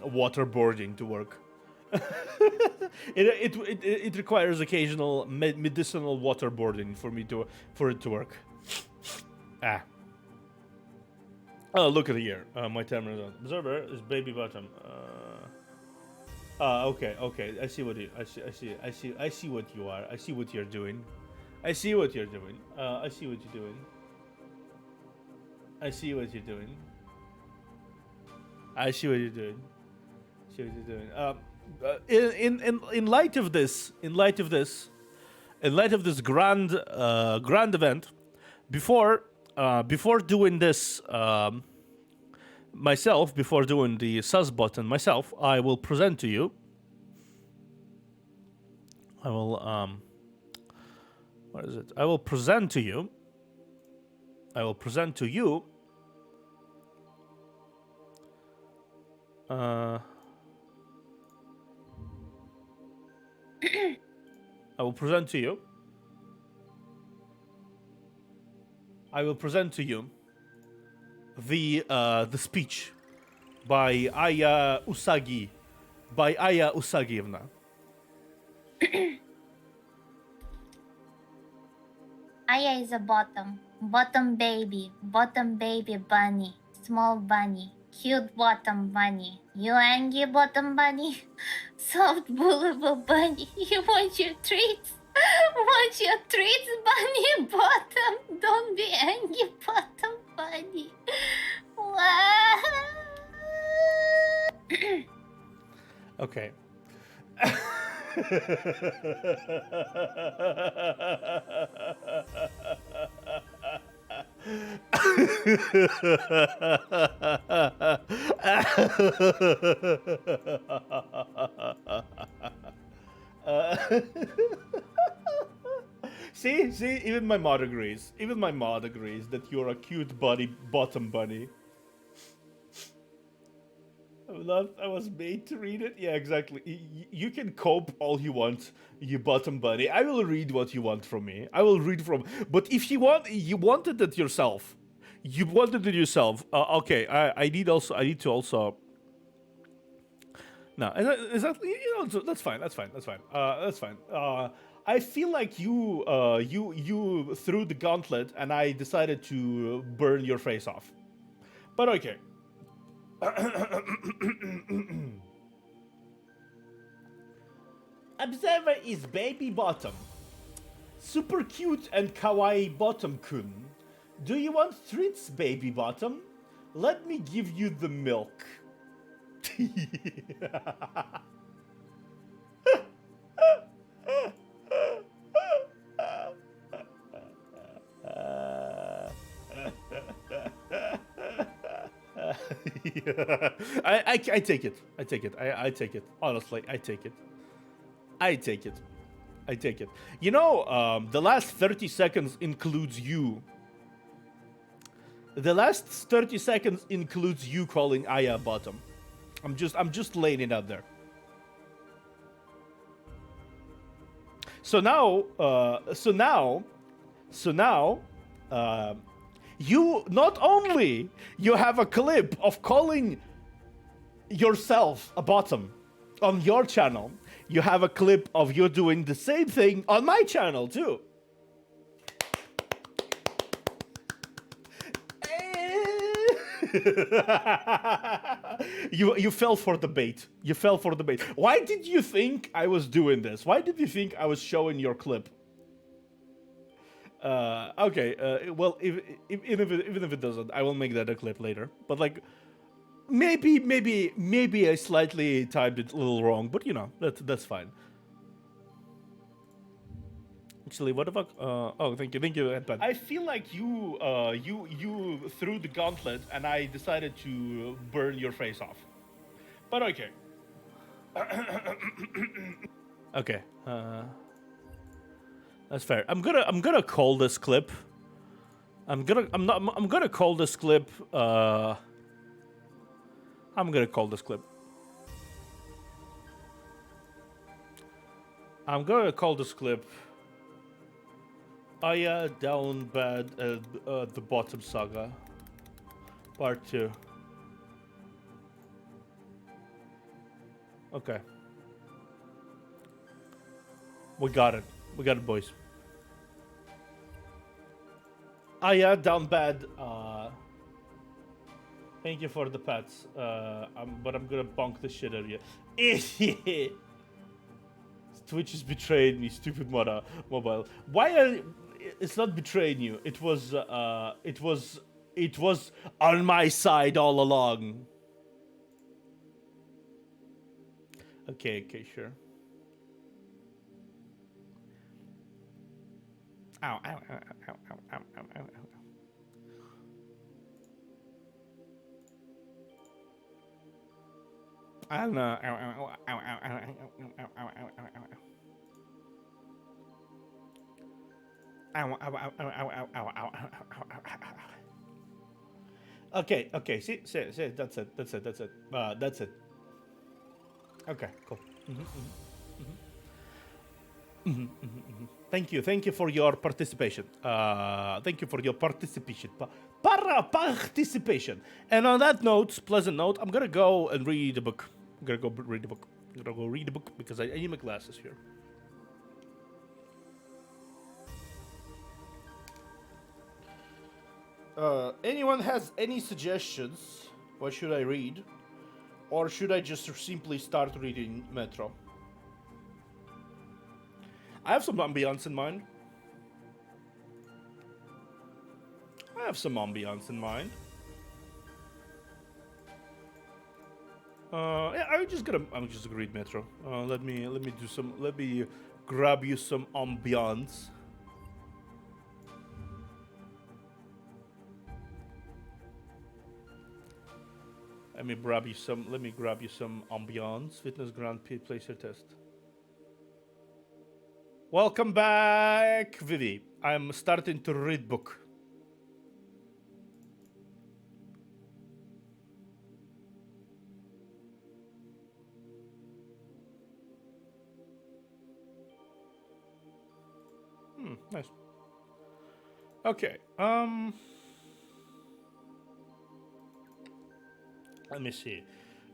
waterboarding to work. it requires occasional medicinal waterboarding for it to work. Oh, look at here. My timer is on. Observer is baby bottom. Okay. I see what what you are. I see what you're doing. I see what you're doing. I see what you're doing. In light of this grand event, before doing this myself, before doing the sus button myself, I will present to you. I will what is it? I will present to you. I will present to you the speech by Aya Usagievna. Aya is a bottom baby bunny, small bunny, cute bottom bunny. You angry bottom bunny? Soft bullable bunny. You want your treats? Bunny bottom? Don't be angry, bottom bunny. Okay. See, even my mod agrees. Even my mod agrees that you're a cute bottom bunny. I was made to read it. Yeah, exactly. You can cope all you want, you bottom bunny. I will read what you want from me. I will read from. But if you wanted it yourself. You wanted it yourself. Okay, I need to also. No, is that that's fine. That's fine. That's fine. That's fine. I feel like you threw the gauntlet, and I decided to burn your face off. But okay. Observer is baby bottom. Super cute and kawaii bottom-kun. Do you want treats, baby bottom? Let me give you the milk. I take it. I take it. I take it. Honestly, I take it. I take it. I take it. You know, the last 30 seconds includes you. The last 30 seconds includes you calling Aya bottom. I'm just laying it out there. So now, you not only you have a clip of calling yourself a bottom on your channel, you have a clip of you doing the same thing on my channel too. You fell for the bait. You fell for the bait. Why did you think I was doing this? Why did you think I was showing your clip? Okay. Well, even if it doesn't, I will make that a clip later. But like, maybe I slightly timed it a little wrong. But you know, that's fine. Actually, what the fuck? Oh, thank you, Headpad. I feel like you threw the gauntlet, and I decided to burn your face off. But okay. Okay. That's fair. I'm gonna call this clip. I'm gonna call this clip. I'm gonna call this clip. I'm gonna call this clip. Aya down bad the bottom saga, part 2. Okay. We got it, boys. Aya down bad. Thank you for the pets. But I'm gonna bonk the shit out of you. Twitch has betrayed me, stupid mobile. Why are? It's not betraying you. It was on my side all along. Okay, sure. Ow, ow, ow, ow, ow, ow, ow, ow, ow. I don't know. Ow, ow, ow, ow, ow, ow, ow, ow, ow, ow, ow, ow. Okay. See, that's it. That's it. Okay, cool. Thank you for your participation. Participation. And on that note, pleasant note, I'm gonna go and read the book. I'm gonna go read the book because I need my glasses here. Anyone has any suggestions? What should I read? Or should I just simply start reading Metro? I have some ambience in mind. Yeah, I'm just gonna read Metro. Let me grab you some ambience. Let me grab you some. Let me grab you some ambiance. Fitness Grand Prix Placer test. Welcome back, Vivi. I'm starting to read book. Nice. Okay. Let me see.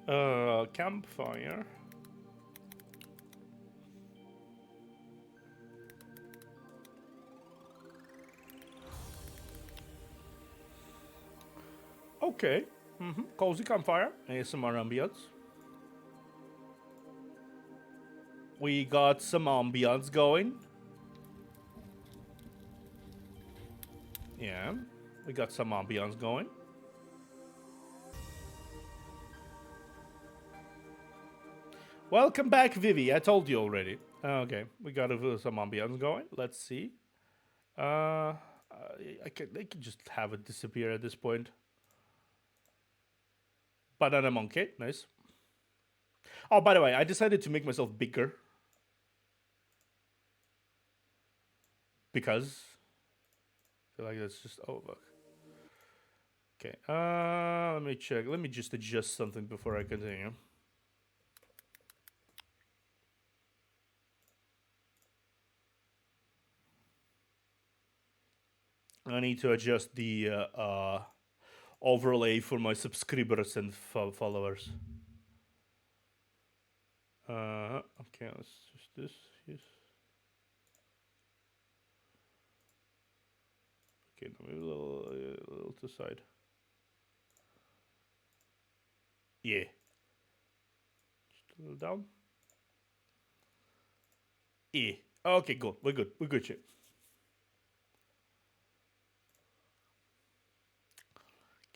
Campfire. Okay. Cozy campfire. ASMR ambience. We got some ambience going. Yeah. We got some ambience going. Welcome back, Vivi. I told you already. Okay. We got some ambience going. Let's see. I could just have it disappear at this point. Banana monkey. Nice. Oh, by the way, I decided to make myself bigger. Because I feel like that's just look. Okay. Let me check. Let me just adjust something before I continue. I need to adjust the overlay for my subscribers and followers. Okay, let's just this. Yes. Okay, maybe a little to the side. Yeah. Just a little down. Yeah. Okay, good. We're good. We're good, shit.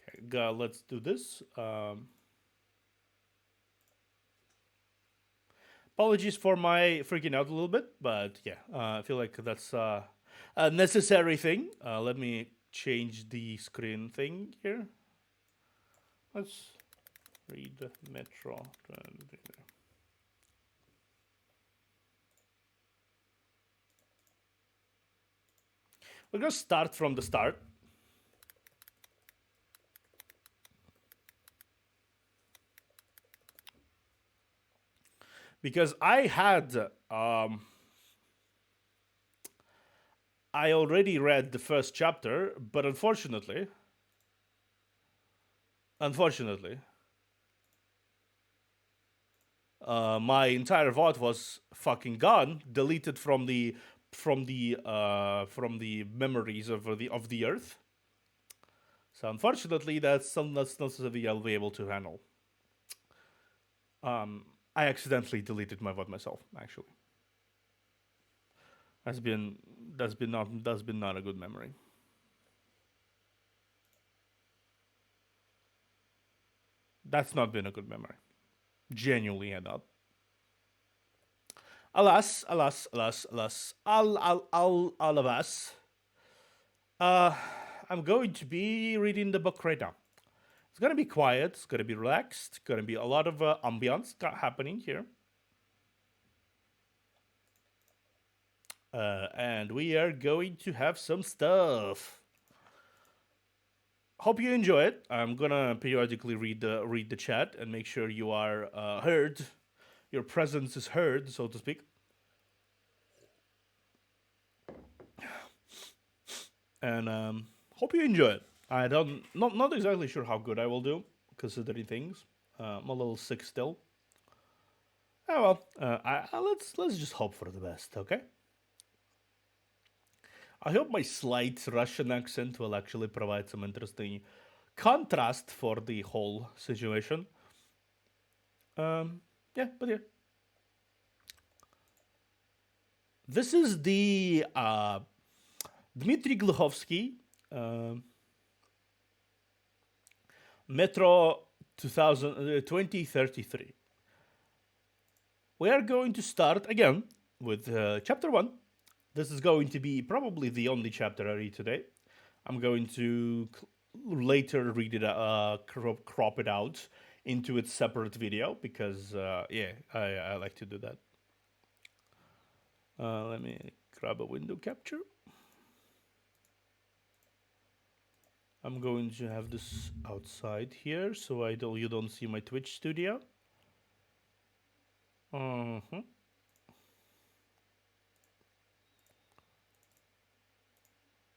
Okay, let's do this. Apologies for my freaking out a little bit, but yeah, I feel like that's a necessary thing. Let me change the screen thing here. Let's read the Metro. We're gonna start from the start. Because I already read the first chapter, but unfortunately, my entire VOD was fucking gone, deleted from the memories of the Earth. So unfortunately, that's not something I'll be able to handle. I accidentally deleted my VOD myself. Actually, that's been not a good memory. That's not been a good memory. Genuinely had not. Alas, all of us. I'm going to be reading the book right now. It's gonna be quiet. It's gonna be relaxed. Gonna be a lot of ambience happening here. And we are going to have some stuff. Hope you enjoy it. I'm gonna periodically read the chat and make sure you are heard. Your presence is heard, so to speak. And hope you enjoy it. I not exactly sure how good I will do, considering things. I'm a little sick still. Oh well, let's just hope for the best, okay? I hope my slight Russian accent will actually provide some interesting contrast for the whole situation. Yeah, but yeah. This is the Dmitry Gluhovsky Metro 2033. We are going to start again with chapter 1. This is going to be probably the only chapter I read today. I'm going to later read it, crop it out into its separate video because yeah, I like to do that. Let me grab a window capture. I'm going to have this outside here so you don't see my Twitch studio.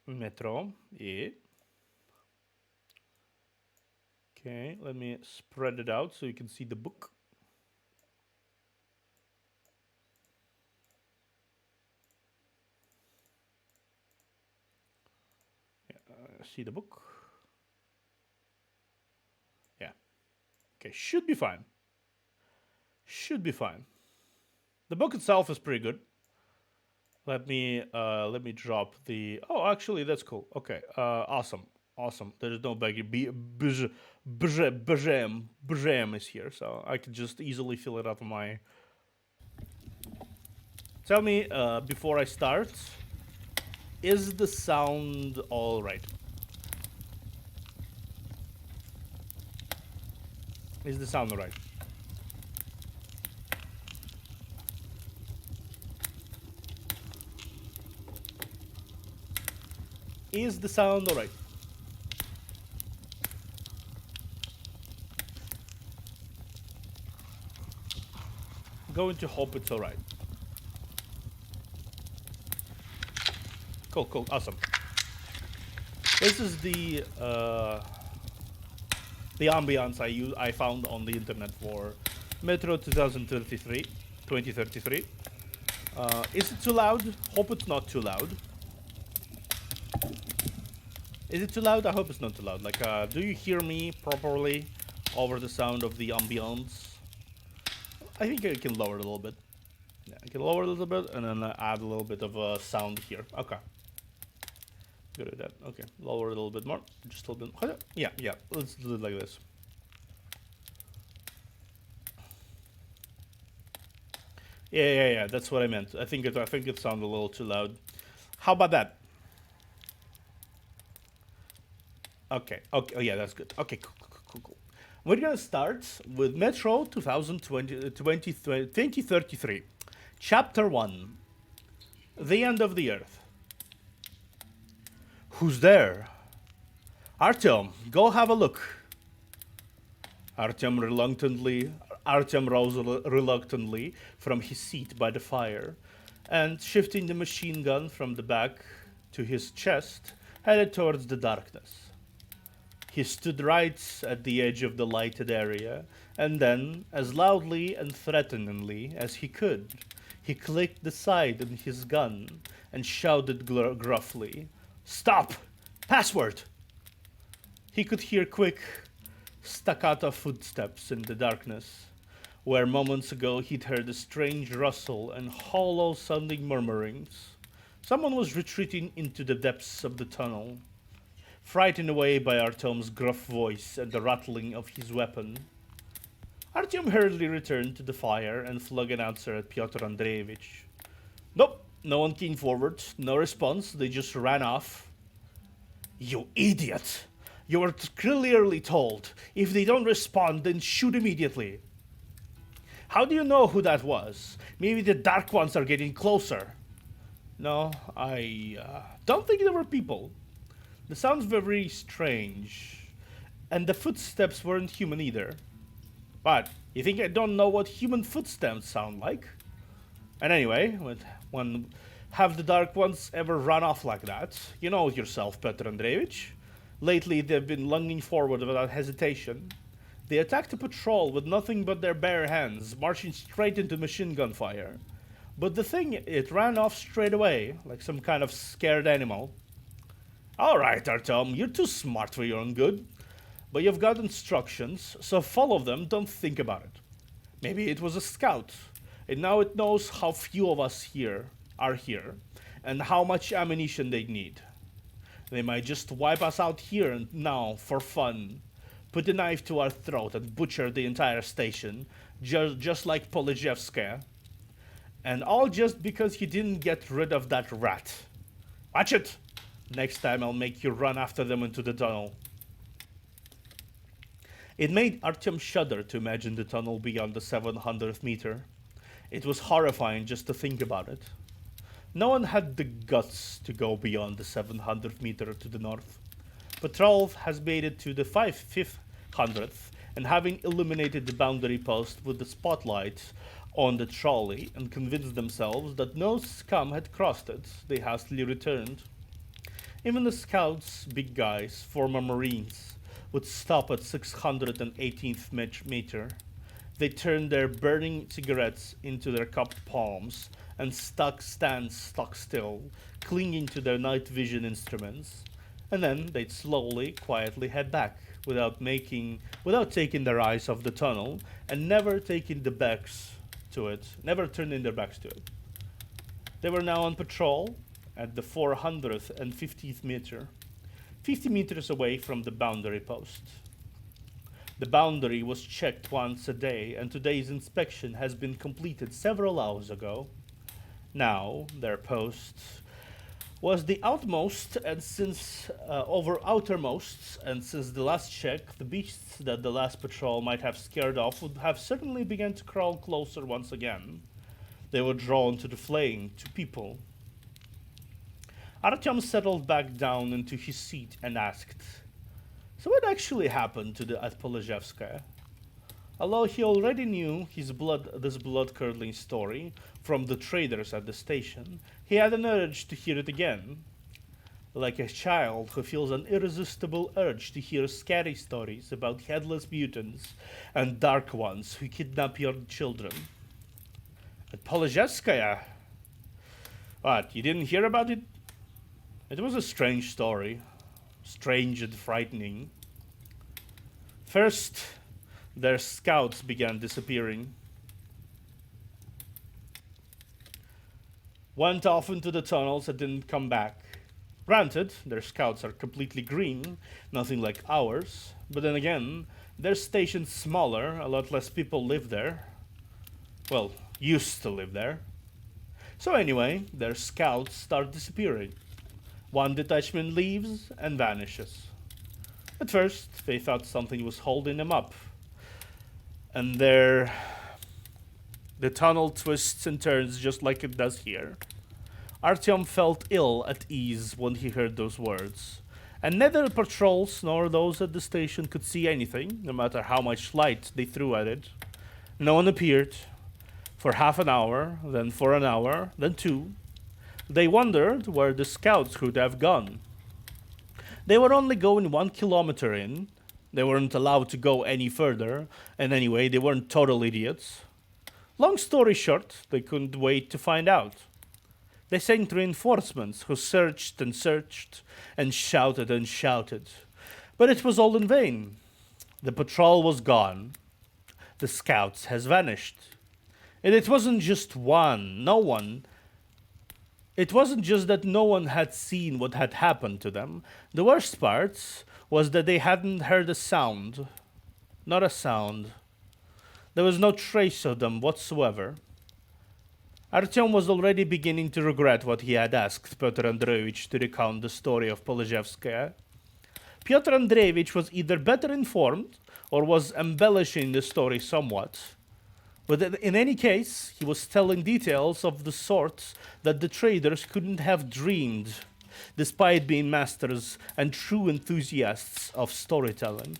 Metro, yeah. Okay, let me spread it out so you can see the book. See the book. Yeah. Okay, should be fine. Should be fine. The book itself is pretty good. Let me drop the. Oh, actually, that's cool. Okay, awesome. There's no baggy. Bjam is here, so I can just easily fill it out of my. Tell me before I start. Is the sound all right? Is the sound all right? Is the sound all right? Going to hope it's all right. Cool, awesome. This is the ambiance I found on the internet for Metro 2033. Is it too loud? Hope it's not too loud. Is it too loud? I hope it's not too loud. Like, do you hear me properly over the sound of the ambience? I think I can lower it a little bit. Yeah, I can lower it a little bit and then add a little bit of sound here. Okay. Good at that. Okay, lower it a little bit more. Just a little bit. Yeah. Let's do it like this. Yeah. That's what I meant. I think it sounded a little too loud. How about that? Okay. Oh, yeah, that's good. Okay, cool. We're gonna start with Metro 2033, Chapter 1, The End of the Earth. Who's there? Artyom, go have a look. Artyom rose reluctantly from his seat by the fire, and shifting the machine gun from the back to his chest, headed towards the darkness. He stood right at the edge of the lighted area, and then, as loudly and threateningly as he could, he clicked the sight on his gun and shouted gruffly, "Stop! Password!" He could hear quick, staccato footsteps in the darkness, where moments ago he'd heard a strange rustle and hollow-sounding murmurings. Someone was retreating into the depths of the tunnel. Frightened away by Artyom's gruff voice and the rattling of his weapon, Artyom hurriedly returned to the fire and flung an answer at Pyotr Andreevich. Nope, no one came forward, no response, they just ran off. You idiot! You were clearly told, if they don't respond, then shoot immediately. How do you know who that was? Maybe the Dark Ones are getting closer. No, I don't think they were people. The sounds were very strange, and the footsteps weren't human either. But, you think I don't know what human footsteps sound like? And anyway, when have the Dark Ones ever run off like that? You know yourself, Petr Andreevich. Lately, they've been lunging forward without hesitation. They attacked a patrol with nothing but their bare hands, marching straight into machine gun fire. But the thing, it ran off straight away, like some kind of scared animal. Alright, Artyom, you're too smart for your own good. But you've got instructions, so follow them, don't think about it. Maybe it was a scout, and now it knows how few of us are here, and how much ammunition they need. They might just wipe us out here and now, for fun. Put a knife to our throat and butcher the entire station, just like Polizhevskaya. And all just because he didn't get rid of that rat. Watch it! Next time I'll make you run after them into the tunnel. It made Artyom shudder to imagine the tunnel beyond the 700th meter. It was horrifying just to think about it. No one had the guts to go beyond the 700th meter to the north. Patrol has made it to the 500th, and having illuminated the boundary post with the spotlight on the trolley and convinced themselves that no scum had crossed it, they hastily returned. Even the scouts, big guys, former Marines, would stop at 618th meter. They turned their burning cigarettes into their cupped palms and stand stock still, clinging to their night vision instruments. And then they'd slowly, quietly head back, without taking their eyes off the tunnel, and never turning their backs to it. They were now on patrol at the 450th meter, 50 meters away from the boundary post. The boundary was checked once a day, and today's inspection has been completed several hours ago. Now, their post was the outermost, and since the last check, the beasts that the last patrol might have scared off would have certainly begun to crawl closer once again. They were drawn to the flaying, to people. Artyom settled back down into his seat and asked, "So what actually happened at Polozhevskaya?" Although he already knew this blood-curdling story from the traders at the station, he had an urge to hear it again. Like a child who feels an irresistible urge to hear scary stories about headless mutants and dark ones who kidnap your children. At Polozhevskaya? What, you didn't hear about it? It was a strange story. Strange and frightening. First, their scouts began disappearing. Went off into the tunnels and didn't come back. Granted, their scouts are completely green, nothing like ours, but then again, their station's smaller, a lot less people live there. Well, used to live there. So anyway, their scouts start disappearing. One detachment leaves and vanishes. At first, they thought something was holding them up. And the tunnel twists and turns just like it does here. Artyom felt ill at ease when he heard those words. And neither the patrols nor those at the station could see anything, no matter how much light they threw at it. No one appeared. For half an hour, then for an hour, then two. They wondered where the scouts could have gone. They were only going 1 kilometer in. They weren't allowed to go any further, and anyway, they weren't total idiots. Long story short, they couldn't wait to find out. They sent reinforcements who searched and searched and shouted. But it was all in vain. The patrol was gone. The scouts has vanished. And it wasn't just It wasn't just that no one had seen what had happened to them. The worst part was that they hadn't heard a sound. Not a sound. There was no trace of them whatsoever. Artyom was already beginning to regret what he had asked Pyotr Andreevich to recount the story of Polozhevskaya. Pyotr Andreevich was either better informed or was embellishing the story somewhat. But in any case, he was telling details of the sort that the traders couldn't have dreamed, despite being masters and true enthusiasts of storytelling.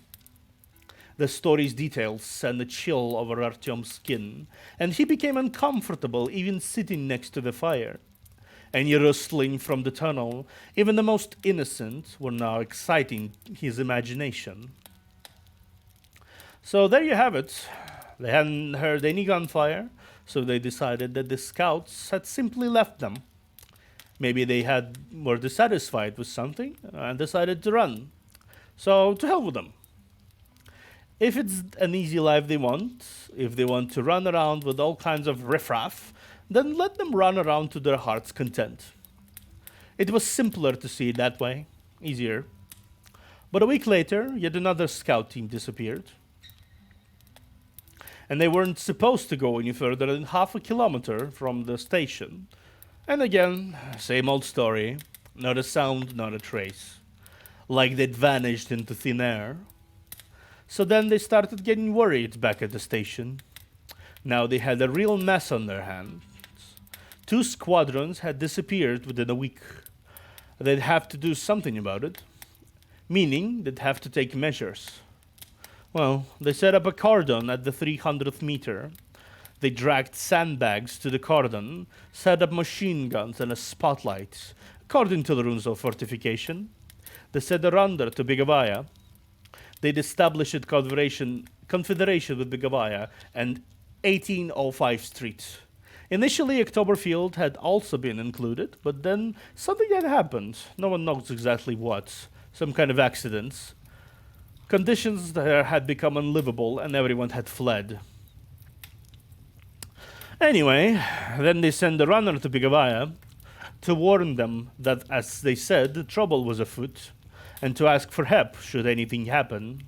The story's details sent a chill over Artyom's skin, and he became uncomfortable even sitting next to the fire. Any rustling from the tunnel, even the most innocent, were now exciting his imagination. So there you have it. They hadn't heard any gunfire, so they decided that the scouts had simply left them. Maybe they were dissatisfied with something and decided to run. So to hell with them. If it's an easy life they want, if they want to run around with all kinds of riffraff, then let them run around to their heart's content. It was simpler to see it that way, easier. But a week later, yet another scout team disappeared. And they weren't supposed to go any further than half a kilometer from the station. And again, same old story. Not a sound, not a trace. Like they'd vanished into thin air. So then they started getting worried back at the station. Now they had a real mess on their hands. 2 squadrons had disappeared within a week. They'd have to do something about it, meaning they'd have to take measures. Well, they set up a cordon at the 300th meter. They dragged sandbags to the cordon, set up machine guns and a spotlight, according to the rules of fortification. They set a rounder to Bigavaya. They'd established a confederation with Bigavaya and 1805 Street. Initially, Oktoberfield had also been included, but then something had happened. No one knows exactly what. Some kind of accidents. Conditions there had become unlivable and everyone had fled. Anyway, then they sent the runner to Bigavaya to warn them that, as they said, trouble was afoot, and to ask for help should anything happen.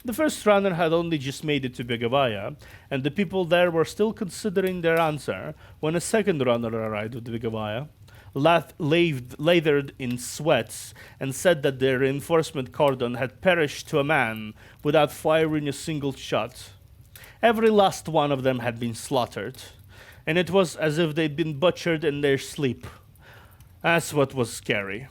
The first runner had only just made it to Bigavaya, and the people there were still considering their answer when a second runner arrived with Bigavaya, lathered in sweats, and said that their reinforcement cordon had perished to a man without firing a single shot. Every last one of them had been slaughtered, and it was as if they'd been butchered in their sleep. That's what was scary.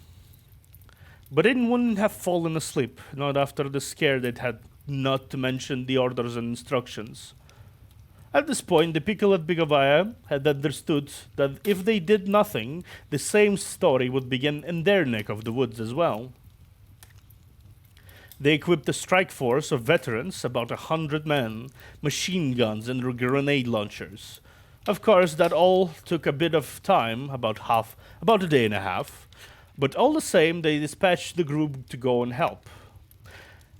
But they wouldn't have fallen asleep, not after the scare they'd had, not to mention the orders and instructions. At this point, the people at Bigavaya had understood that if they did nothing, the same story would begin in their neck of the woods as well. They equipped a strike force of veterans, about 100 men, machine guns and grenade launchers. Of course, that all took a bit of time, about a day and a half, but all the same, they dispatched the group to go and help.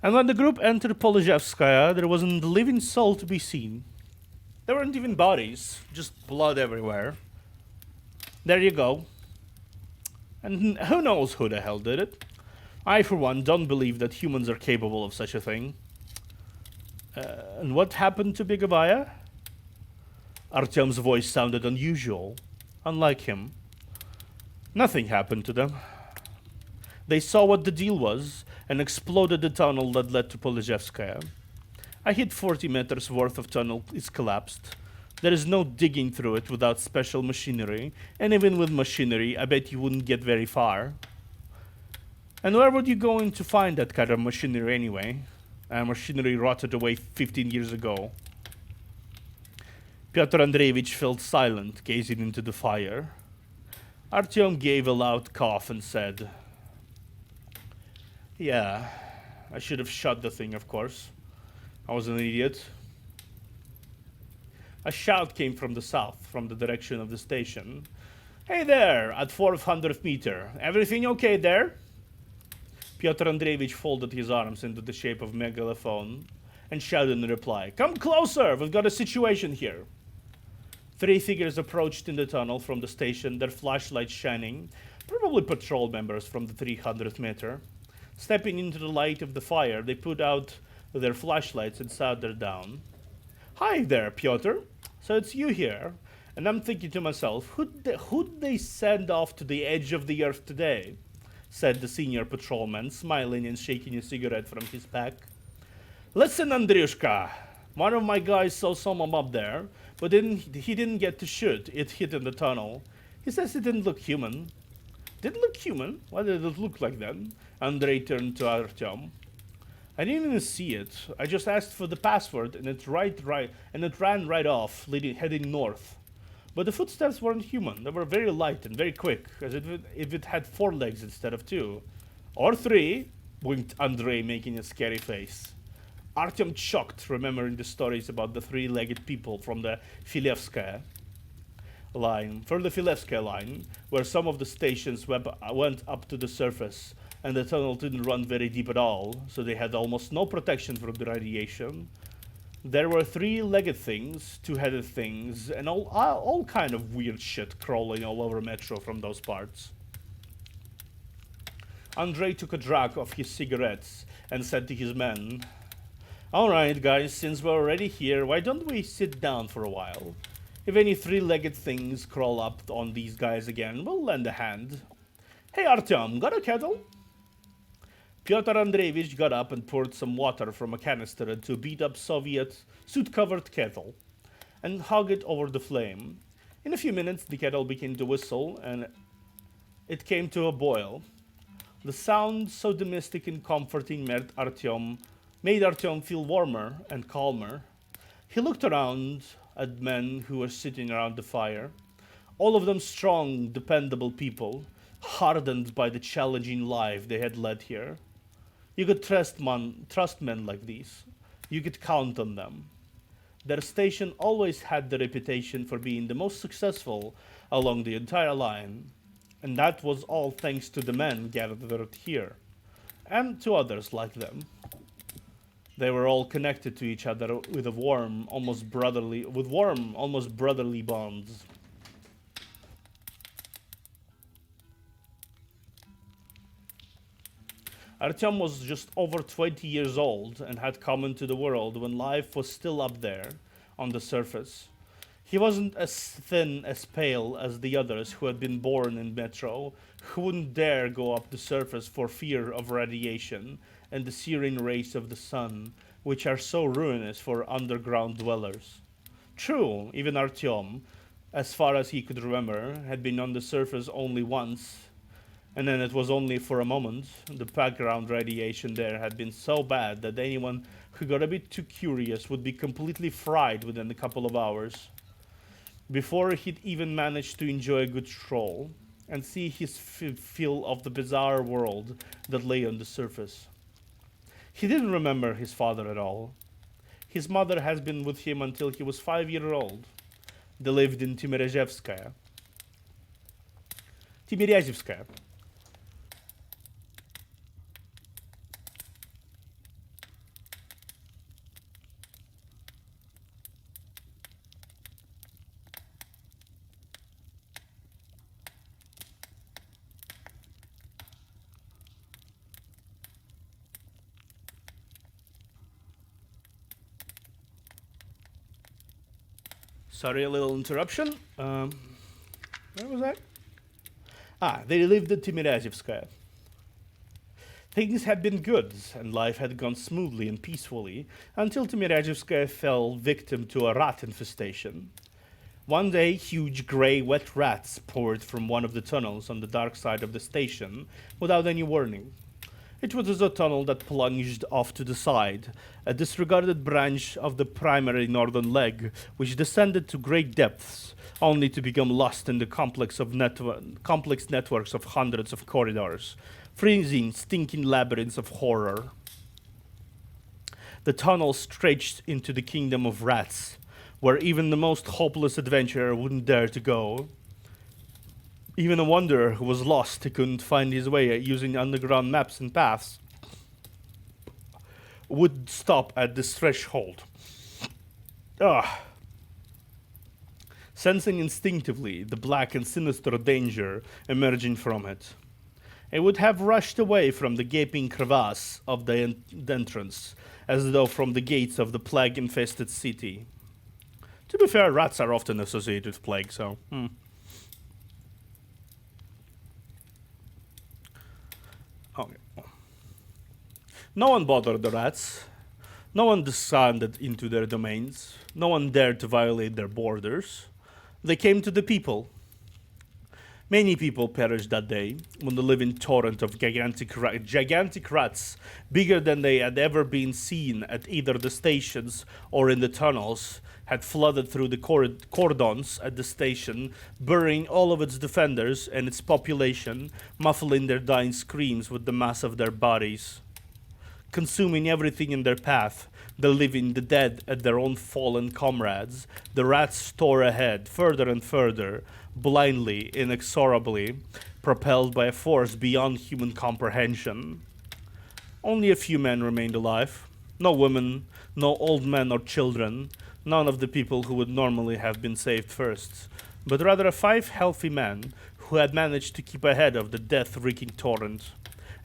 And when the group entered Polozhevskaya, there wasn't a living soul to be seen. There weren't even bodies, just blood everywhere. There you go. And who knows who the hell did it? I, for one, don't believe that humans are capable of such a thing. And what happened to Bigavaya? Artyom's voice sounded unusual, unlike him. Nothing happened to them. They saw what the deal was and exploded the tunnel that led to Polozhevskaya. I hit 40 meters worth of tunnel is collapsed. There is no digging through it without special machinery, and even with machinery, I bet you wouldn't get very far. And where would you go in to find that kind of machinery anyway? Machinery rotted away 15 years ago. Pyotr Andreevich fell silent, gazing into the fire. Artyom gave a loud cough and said, "Yeah, I should have shot the thing, of course. I was an idiot." A shout came from the south, from the direction of the station. "Hey there, at 400th meter. Everything okay there?" Pyotr Andreevich folded his arms into the shape of a megaphone and shouted in reply, "Come closer, we've got a situation here." 3 figures approached in the tunnel from the station, their flashlights shining, probably patrol members from the 300th meter. Stepping into the light of the fire, they put out their flashlights and sat there down. "Hi there, Pyotr. So it's you here." And I'm thinking to myself, who'd they send off to the edge of the earth today? Said the senior patrolman, smiling and shaking a cigarette from his pack. "Listen, Andryushka. One of my guys saw someone up there, but he didn't get to shoot. It hit in the tunnel. He says it didn't look human." "Didn't look human? What did it look like then?" Andrei turned to Artyom. "I didn't even see it. I just asked for the password, and it ran right off, heading north. But the footsteps weren't human. They were very light and very quick, as if it had 4 legs instead of 2. Or 3, winked Andrei, making a scary face. Artyom shocked, remembering the stories about the 3-legged people from the Filevskaya line, where some of the stations went up to the surface, and the tunnel didn't run very deep at all, so they had almost no protection from the radiation. There were 3-legged things, 2-headed things, and all kind of weird shit crawling all over Metro from those parts. Andrei took a drag of his cigarettes and said to his men, "Alright guys, since we're already here, why don't we sit down for a while? If any 3-legged things crawl up on these guys again, we'll lend a hand. Hey Artyom, got a kettle?" Pyotr Andreevich got up and poured some water from a canister into a beat-up Soviet soot-covered kettle and hung it over the flame. In a few minutes, the kettle began to whistle and it came to a boil. The sound, so domestic and comforting, made Artyom feel warmer and calmer. He looked around at men who were sitting around the fire, all of them strong, dependable people, hardened by the challenging life they had led here. You could trust men like these. You could count on them. Their station always had the reputation for being the most successful along the entire line, and that was all thanks to the men gathered here, and to others like them. They were all connected to each other with warm, almost brotherly bonds. Artyom was just over 20 years old and had come into the world when life was still up there on the surface. He wasn't as thin, as pale as the others who had been born in Metro, who wouldn't dare go up the surface for fear of radiation and the searing rays of the sun, which are so ruinous for underground dwellers. True, even Artyom, as far as he could remember, had been on the surface only once, and then it was only for a moment. The background radiation there had been so bad that anyone who got a bit too curious would be completely fried within a couple of hours, before he'd even managed to enjoy a good stroll and see his feel of the bizarre world that lay on the surface. He didn't remember his father at all. His mother had been with him until he was 5 years old. They lived in Timirazhevskaya. Sorry, a little interruption. Where was that? They lived in Timirazhevskaya. Things had been good, and life had gone smoothly and peacefully, until Timirazhevskaya fell victim to a rat infestation. One day, huge grey wet rats poured from one of the tunnels on the dark side of the station without any warning. It was a tunnel that plunged off to the side, a disregarded branch of the primary northern leg, which descended to great depths, only to become lost in the complex networks of hundreds of corridors, freezing, stinking labyrinths of horror. The tunnel stretched into the kingdom of rats, where even the most hopeless adventurer wouldn't dare to go. Even a wanderer who was lost, couldn't find his way using underground maps and paths, would stop at this threshold. Sensing instinctively the black and sinister danger emerging from it, it would have rushed away from the gaping crevasse of the entrance, as though from the gates of the plague-infested city. To be fair, rats are often associated with plague, so... Okay. No one bothered the rats. No one descended into their domains. No one dared to violate their borders. They came to the people. Many people perished that day when the living torrent of gigantic rats, bigger than they had ever been seen at either the stations or in the tunnels, had flooded through the cordons at the station, burying all of its defenders and its population, muffling their dying screams with the mass of their bodies. Consuming everything in their path, the living, the dead, and their own fallen comrades, the rats tore ahead, further and further, blindly, inexorably, propelled by a force beyond human comprehension. Only a few men remained alive. No women, no old men or children, none of the people who would normally have been saved first, but rather 5 healthy men who had managed to keep ahead of the death-wreaking torrent.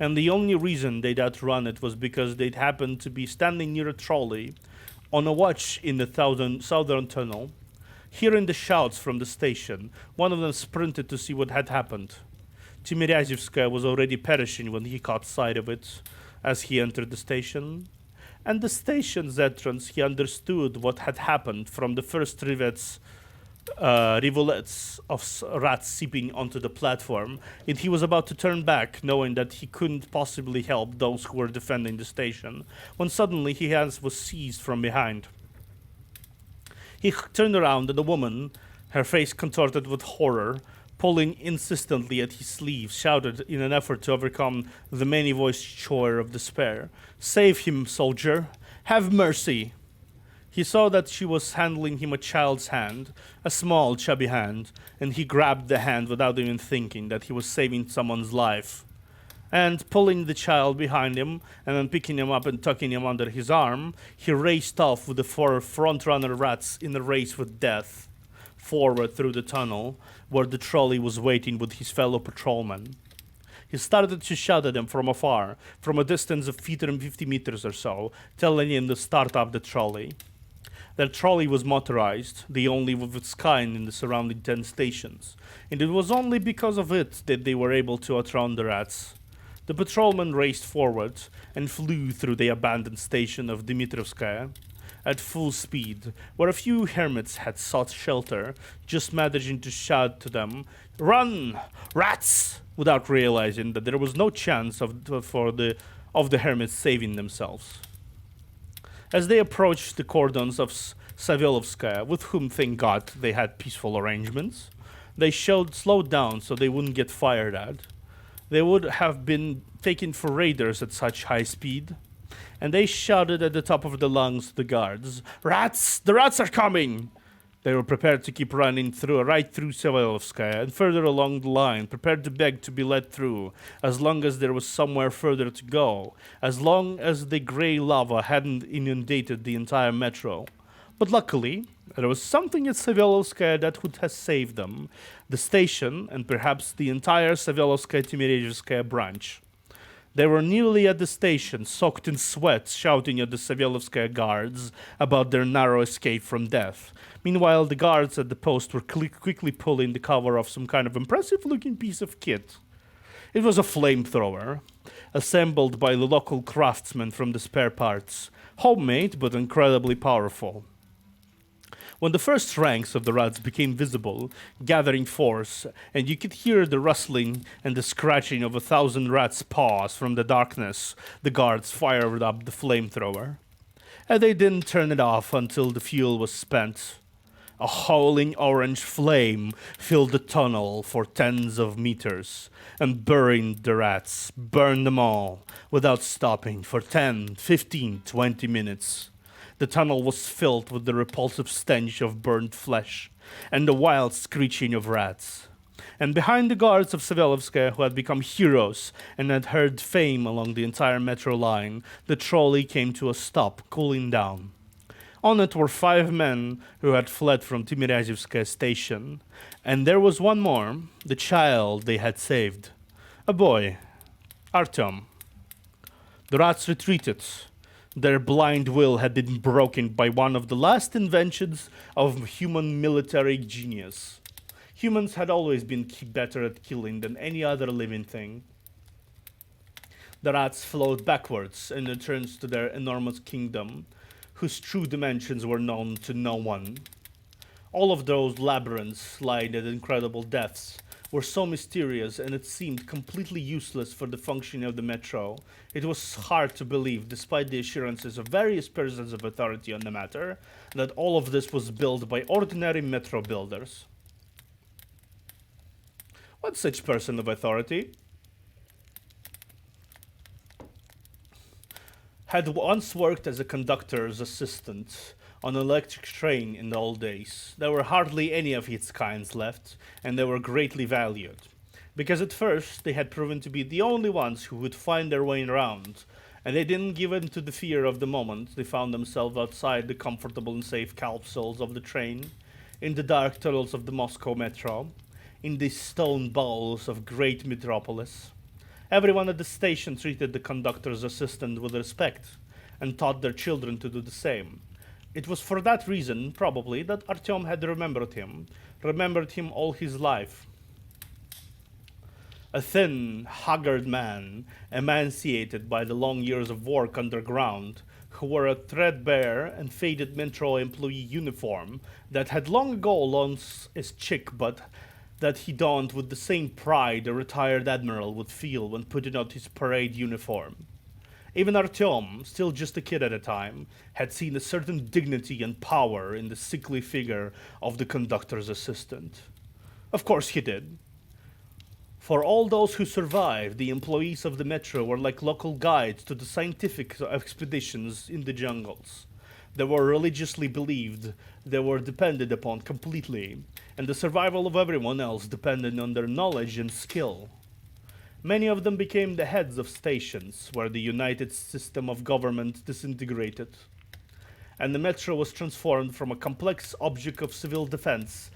And the only reason they'd outrun it was because they'd happened to be standing near a trolley, on a watch in the southern tunnel. Hearing the shouts from the station, one of them sprinted to see what had happened. Timirazhevskaya was already perishing when he caught sight of it, as he entered the station. And the station's entrance, he understood what had happened from the first rivulets of rats seeping onto the platform, and he was about to turn back, knowing that he couldn't possibly help those who were defending the station, when suddenly his hands was seized from behind. He turned around, and a woman, her face contorted with horror, pulling insistently at his sleeve, shouted in an effort to overcome the many-voiced choir of despair, "Save him, soldier! Have mercy!" He saw that she was handling him a child's hand, a small, chubby hand, and he grabbed the hand without even thinking that he was saving someone's life. And pulling the child behind him, and then picking him up and tucking him under his arm, he raced off with the 4 front-runner rats in a race with death, forward through the tunnel, where the trolley was waiting with his fellow patrolmen. He started to shout at them from afar, from a distance of 50 meters or so, telling him to start up the trolley. Their trolley was motorized, the only of its kind in the surrounding 10 stations, and it was only because of it that they were able to outrun the rats. The patrolman raced forward and flew through the abandoned station of Dimitrovskaya at full speed, where a few hermits had sought shelter, just managing to shout to them, "Run, rats!" without realizing that there was no chance of the hermits saving themselves. As they approached the cordons of Savelovskaya, with whom, thank God, they had peaceful arrangements, they slowed down so they wouldn't get fired at. They would have been taken for raiders at such high speed, and they shouted at the top of their lungs to the guards, "Rats! The rats are coming!" They were prepared to keep running right through Savelovskaya and further along the line, prepared to beg to be let through, as long as there was somewhere further to go, as long as the grey lava hadn't inundated the entire metro. But luckily, there was something at Savelovskaya that would have saved them, the station, and perhaps the entire Savelovskaya-Timirezhevskaya branch. They were nearly at the station, soaked in sweat, shouting at the Savelovskaya guards about their narrow escape from death. Meanwhile, the guards at the post were quickly pulling the cover off some kind of impressive-looking piece of kit. It was a flamethrower, assembled by the local craftsmen from the spare parts, homemade but incredibly powerful. When the first ranks of the rats became visible, gathering force, and you could hear the rustling and the scratching of 1,000 rats' paws from the darkness, the guards fired up the flamethrower. And they didn't turn it off until the fuel was spent. A howling orange flame filled the tunnel for tens of meters and burned the rats, burned them all, without stopping for 10, 15, 20 minutes. The tunnel was filled with the repulsive stench of burnt flesh and the wild screeching of rats. And behind the guards of Savelovskaya, who had become heroes and had heard fame along the entire metro line, the trolley came to a stop, cooling down. On it were 5 men who had fled from Timirezhevskaya station, and there was one more, the child they had saved. A boy, Artyom. The rats retreated. Their blind will had been broken by one of the last inventions of human military genius. Humans had always been better at killing than any other living thing. The rats flowed backwards and returned to their enormous kingdom, whose true dimensions were known to no one. All of those labyrinths, lying at incredible depths, were so mysterious, and it seemed completely useless for the functioning of the metro. It was hard to believe, despite the assurances of various persons of authority on the matter, that all of this was built by ordinary metro builders. What such person of authority had once worked as a conductor's assistant on an electric train in the old days. There were hardly any of its kinds left, and they were greatly valued, because at first they had proven to be the only ones who would find their way around, and they didn't give in to the fear of the moment they found themselves outside the comfortable and safe capsules of the train, in the dark tunnels of the Moscow metro, in the stone bowels of great metropolis. Everyone at the station treated the conductor's assistant with respect, and taught their children to do the same. It was for that reason, probably, that Artyom had remembered him all his life. A thin, haggard man, emaciated by the long years of work underground, who wore a threadbare and faded Metro employee uniform that had long ago lost its chic but that he donned with the same pride a retired admiral would feel when putting on his parade uniform. Even Artyom, still just a kid at the time, had seen a certain dignity and power in the sickly figure of the conductor's assistant. Of course he did. For all those who survived, the employees of the metro were like local guides to the scientific expeditions in the jungles. They were religiously believed, they were depended upon completely, and the survival of everyone else depended on their knowledge and skill. Many of them became the heads of stations where the united system of government disintegrated, and the metro was transformed from a complex object of civil defense,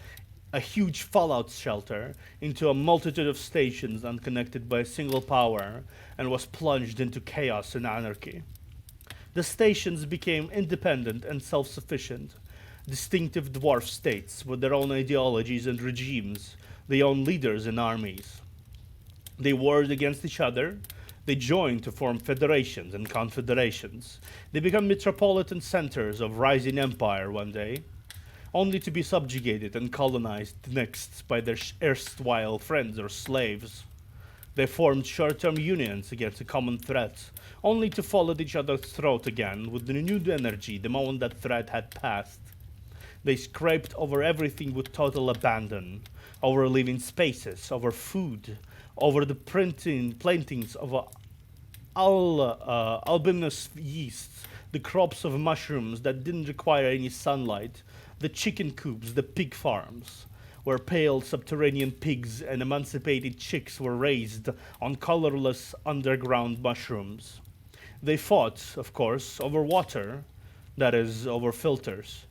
a huge fallout shelter, into a multitude of stations unconnected by a single power, and was plunged into chaos and anarchy. The stations became independent and self-sufficient, distinctive dwarf states with their own ideologies and regimes, their own leaders and armies. They warred against each other, they joined to form federations and confederations. They became metropolitan centers of rising empire one day, only to be subjugated and colonized next by their erstwhile friends or slaves. They formed short-term unions against a common threat, only to fall at each other's throat again with renewed energy the moment that threat had passed. They scraped over everything with total abandon, over living spaces, over food, over the plantings of albinous yeasts, the crops of mushrooms that didn't require any sunlight, the chicken coops, the pig farms, where pale subterranean pigs and emancipated chicks were raised on colorless underground mushrooms. They fought, of course, over water, that is, over filters.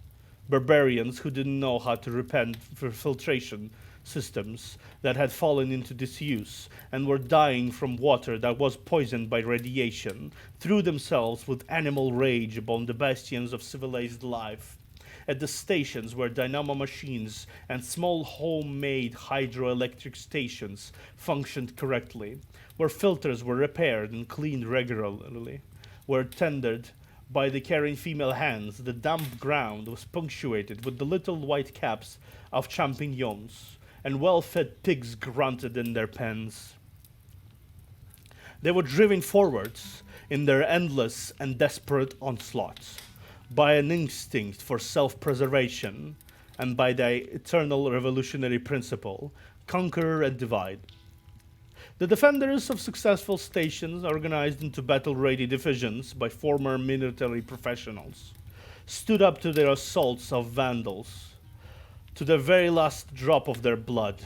Barbarians who didn't know how to repent for filtration systems that had fallen into disuse and were dying from water that was poisoned by radiation, threw themselves with animal rage upon the bastions of civilized life. At the stations where dynamo machines and small homemade hydroelectric stations functioned correctly, where filters were repaired and cleaned regularly, where tended by the caring female hands, the damp ground was punctuated with the little white caps of champignons, and well-fed pigs grunted in their pens. They were driven forwards in their endless and desperate onslaughts by an instinct for self-preservation and by the eternal revolutionary principle, conquer and divide. The defenders of successful stations, organized into battle-ready divisions by former military professionals, stood up to their assaults of vandals, to the very last drop of their blood.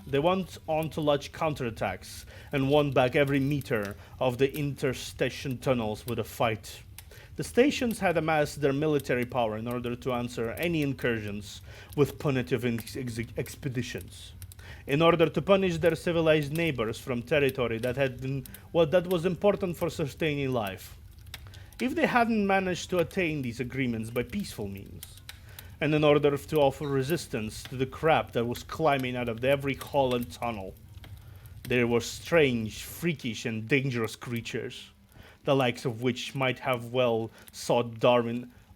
They went on to launch counterattacks and won back every meter of the interstation tunnels with a fight. The stations had amassed their military power in order to answer any incursions with punitive expeditions, in order to punish their civilized neighbors from territory that was important for sustaining life. If they hadn't managed to attain these agreements by peaceful means, and in order to offer resistance to the crap that was climbing out of every hole and tunnel, there were strange, freakish, and dangerous creatures, the likes of which might have well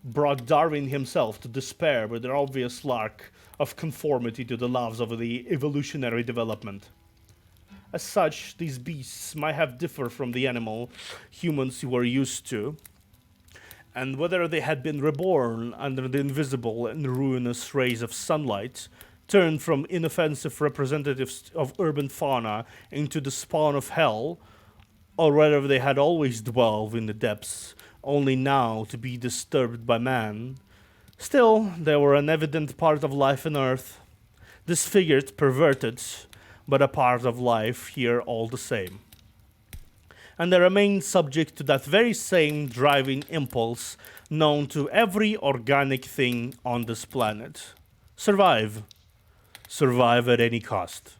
brought Darwin himself to despair with their obvious lack of conformity to the laws of the evolutionary development. As such, these beasts might have differed from the animal humans were used to, and whether they had been reborn under the invisible and ruinous rays of sunlight, turned from inoffensive representatives of urban fauna into the spawn of hell, or whether they had always dwelled in the depths, only now to be disturbed by man, still they were an evident part of life on Earth, disfigured, perverted, but a part of life here all the same. And they remain subject to that very same driving impulse known to every organic thing on this planet. Survive. Survive at any cost.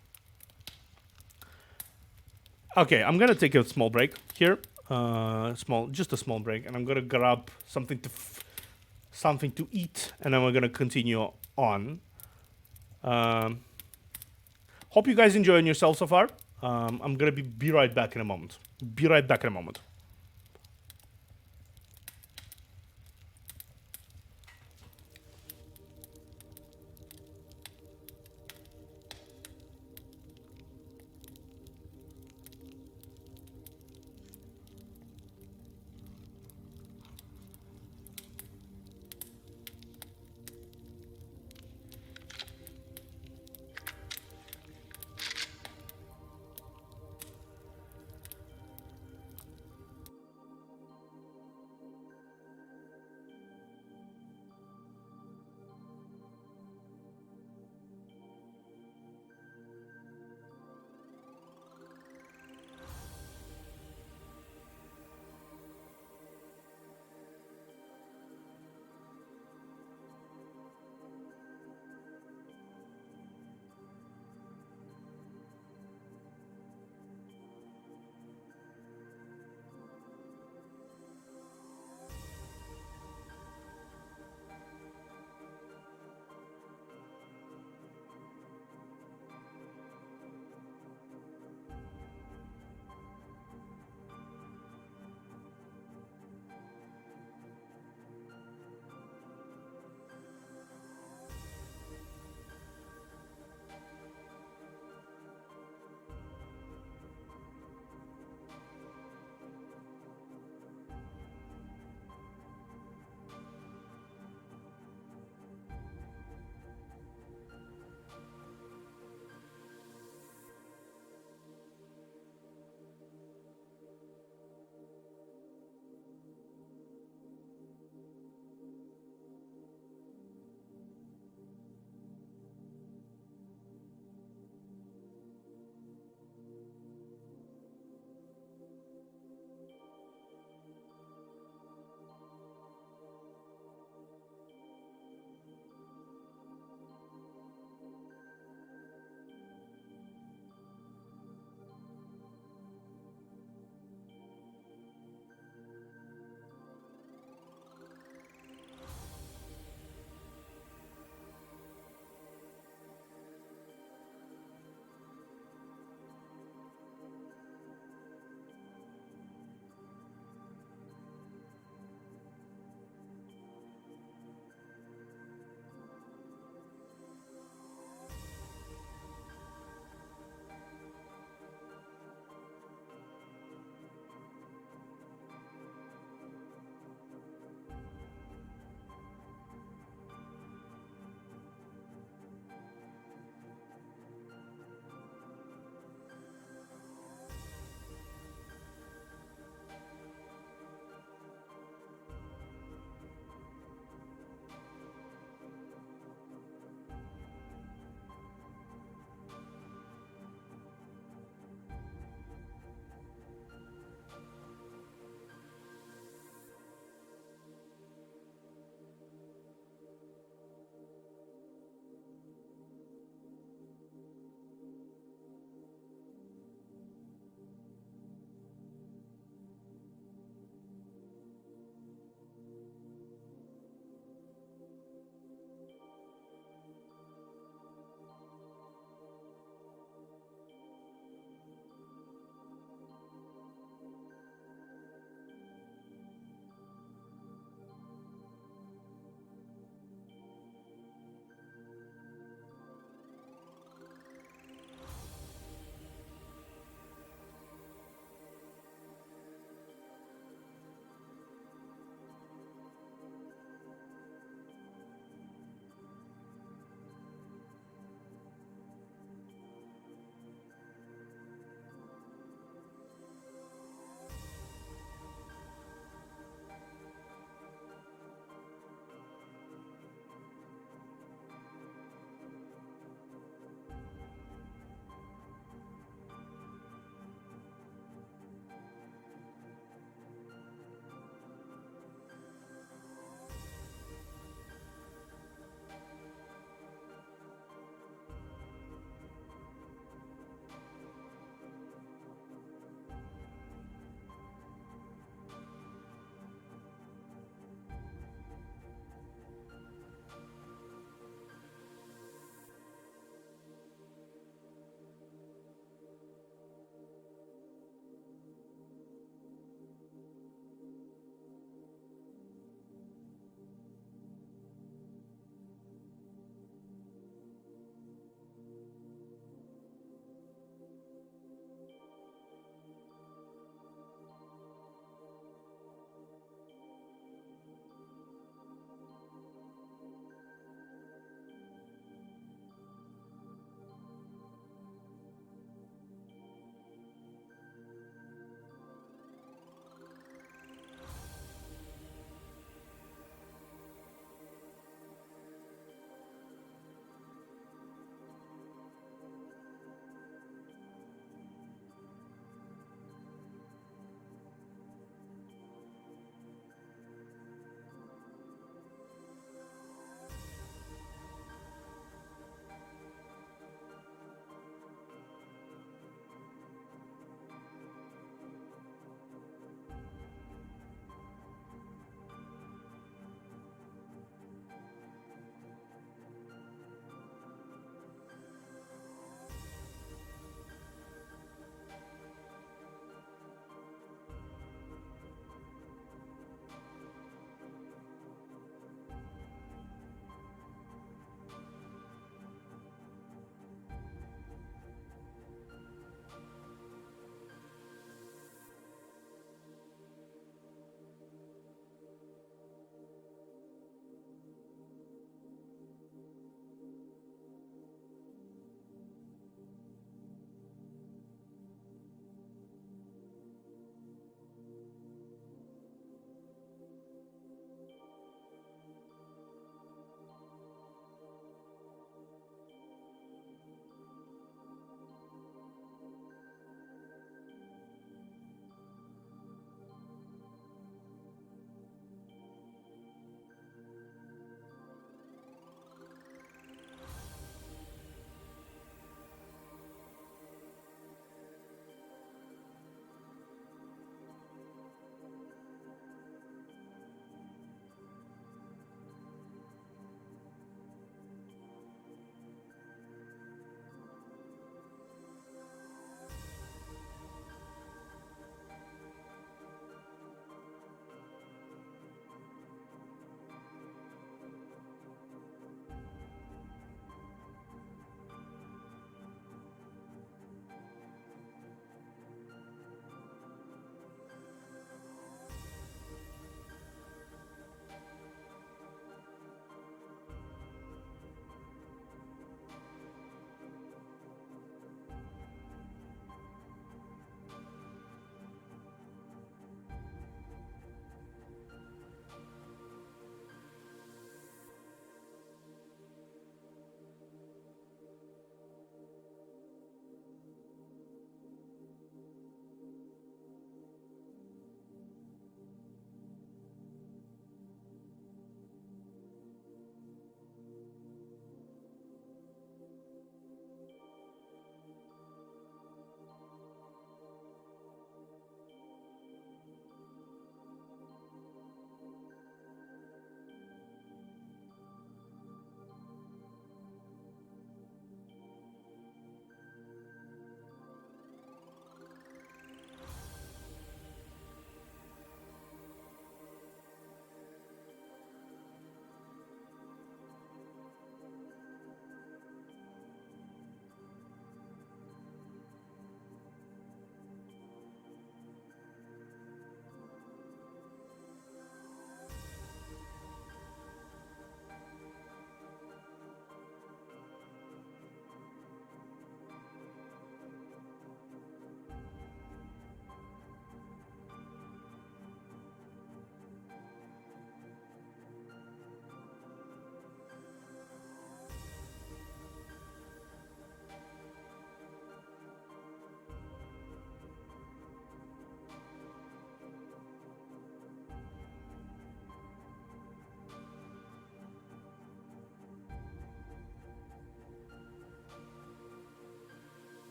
Okay, I'm gonna take a small break here. Just a small break, and I'm gonna grab something to eat, and then we're gonna continue on. Hope you guys enjoying yourself so far. I'm gonna be right back in a moment. Be right back in a moment.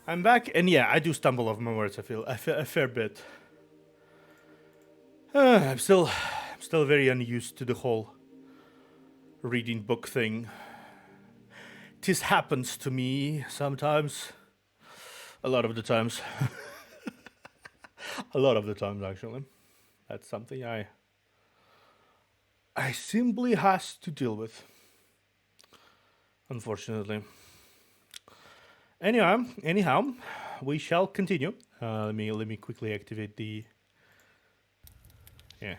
I'm back, and yeah, I do stumble over my words. I feel a fair bit. I'm still very unused to the whole reading book thing. This happens to me sometimes. A lot of the times. A lot of the times, actually. That's something I simply has to deal with. Unfortunately. Anyhow, we shall continue. Let me quickly activate the. Yeah.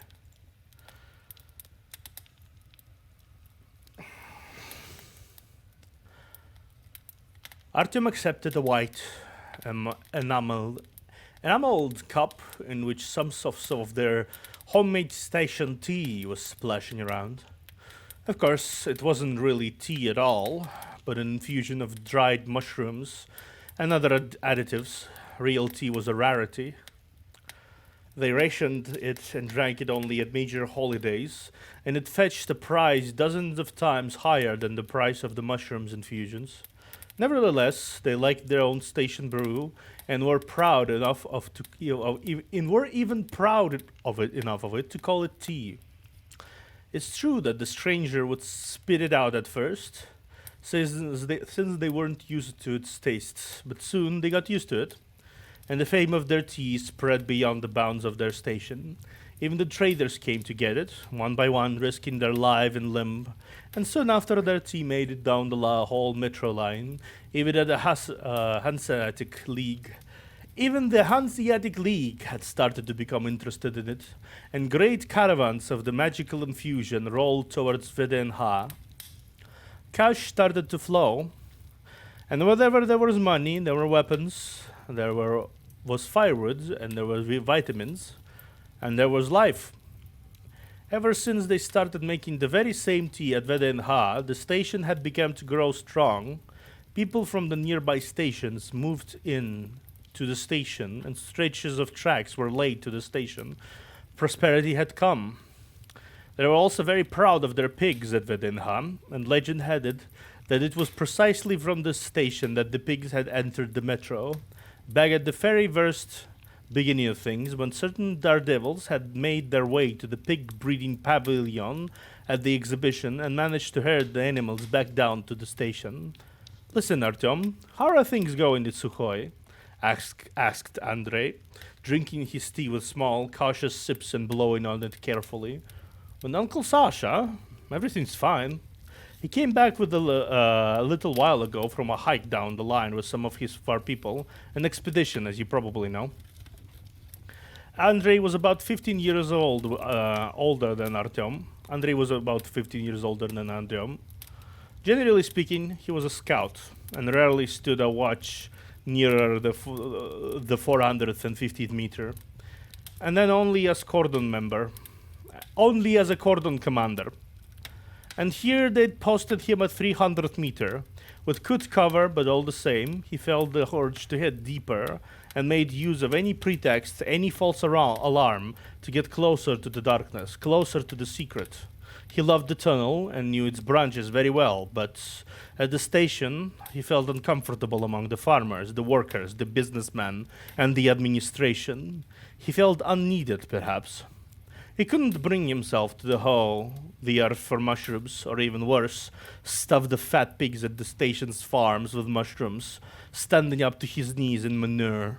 Artyom accepted a white enameled cup in which some of their homemade station tea was splashing around. Of course, it wasn't really tea at all, but an infusion of dried mushrooms and other additives. Real tea was a rarity. They rationed it and drank it only at major holidays, and it fetched a price dozens of times higher than the price of the mushrooms infusions. Nevertheless, they liked their own station brew and were proud enough were even proud of it enough of it to call it tea. It's true that the stranger would spit it out at first, since they weren't used to its tastes, but soon they got used to it, and the fame of their tea spread beyond the bounds of their station. Even the traders came to get it, one by one, risking their life and limb, and soon after their tea made it down the whole metro line, even at the Hanseatic League. Even the Hanseatic League had started to become interested in it, and great caravans of the magical infusion rolled towards VTUBER. Cash started to flow, and wherever there was money, there were weapons, was firewood, and there were vitamins, and there was life. Ever since they started making the very same tea at VTUBER, the station had begun to grow strong. People from the nearby stations moved in to the station, and stretches of tracks were laid to the station. Prosperity had come. They were also very proud of their pigs at VTUBER, and legend had it that it was precisely from this station that the pigs had entered the metro. Back at the very first beginning of things, when certain daredevils had made their way to the pig breeding pavilion at the exhibition and managed to herd the animals back down to the station. Listen, Artyom, how are things going at Sukhoi? Asked Andrei, drinking his tea with small, cautious sips and blowing on it carefully. With Uncle Sasha, everything's fine. He came back with a little while ago from a hike down the line with some of his far people, an expedition, as you probably know. Andrei was about 15 years older than Artyom. Andrei was about 15 years older than Artyom. Generally speaking, he was a scout and rarely stood a watch nearer the 450th meter, and then only as cordon member, only as a cordon commander. And here they'd posted him at 300th meter, with good cover, but all the same, he felt the urge to hit deeper and made use of any pretext, any false alarm to get closer to the darkness, closer to the secret. He loved the tunnel and knew its branches very well, but at the station, he felt uncomfortable among the farmers, the workers, the businessmen, and the administration. He felt unneeded, perhaps. He couldn't bring himself to hoe the earth for mushrooms, or even worse, stuff the fat pigs at the station's farms with mushrooms, standing up to his knees in manure.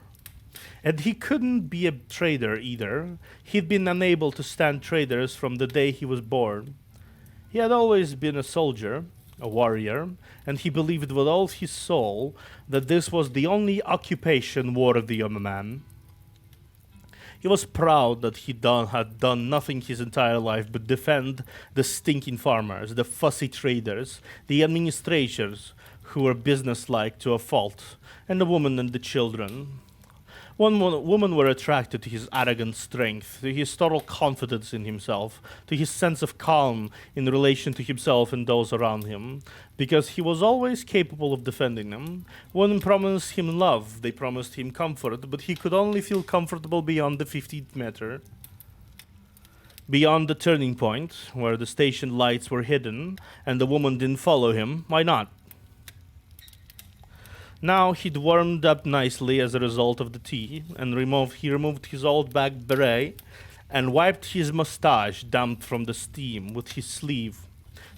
And he couldn't be a trader either. He'd been unable to stand traders from the day he was born. He had always been a soldier, a warrior, and he believed with all his soul that this was the only occupation worthy of a man. He was proud that he had done nothing his entire life but defend the stinking farmers, the fussy traders, the administrators who were businesslike to a fault, and the woman and the children. Women were attracted to his arrogant strength, to his total confidence in himself, to his sense of calm in relation to himself and those around him, because he was always capable of defending them. Women promised him love, they promised him comfort, but he could only feel comfortable beyond the 15th meter. Beyond the turning point, where the station lights were hidden, and the woman didn't follow him, why not? Now he'd warmed up nicely as a result of the tea, and he removed his old black beret and wiped his mustache damp from the steam with his sleeve.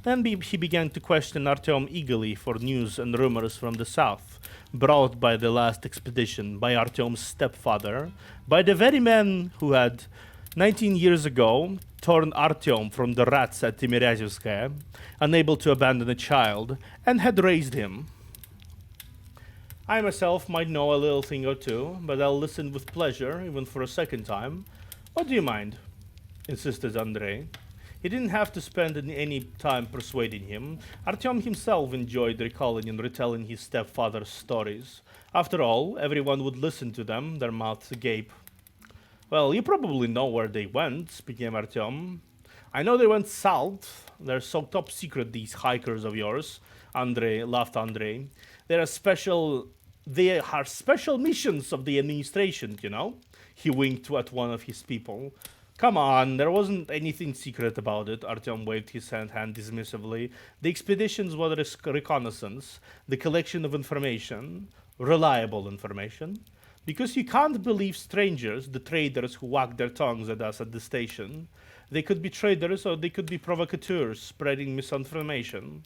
Then he began to question Artyom eagerly for news and rumors from the south, brought by the last expedition, by Artyom's stepfather, by the very man who had, 19 years ago, torn Artyom from the rats at Timiryazevskaya, unable to abandon a child, and had raised him. I myself might know a little thing or two, but I'll listen with pleasure, even for a second time. What do you mind? Insisted Andrei. He didn't have to spend any time persuading him. Artyom himself enjoyed recalling and retelling his stepfather's stories. After all, everyone would listen to them, their mouths agape. Well, you probably know where they went, began Artyom. I know they went south. They're so top secret, these hikers of yours. Laughed Andrei. They are special missions of the administration, you know? He winked at one of his people. Come on, there wasn't anything secret about it, Artyom waved his hand dismissively. The expeditions were reconnaissance, the collection of information, reliable information. Because you can't believe strangers, the traders who wag their tongues at us at the station. They could be traders or they could be provocateurs spreading misinformation.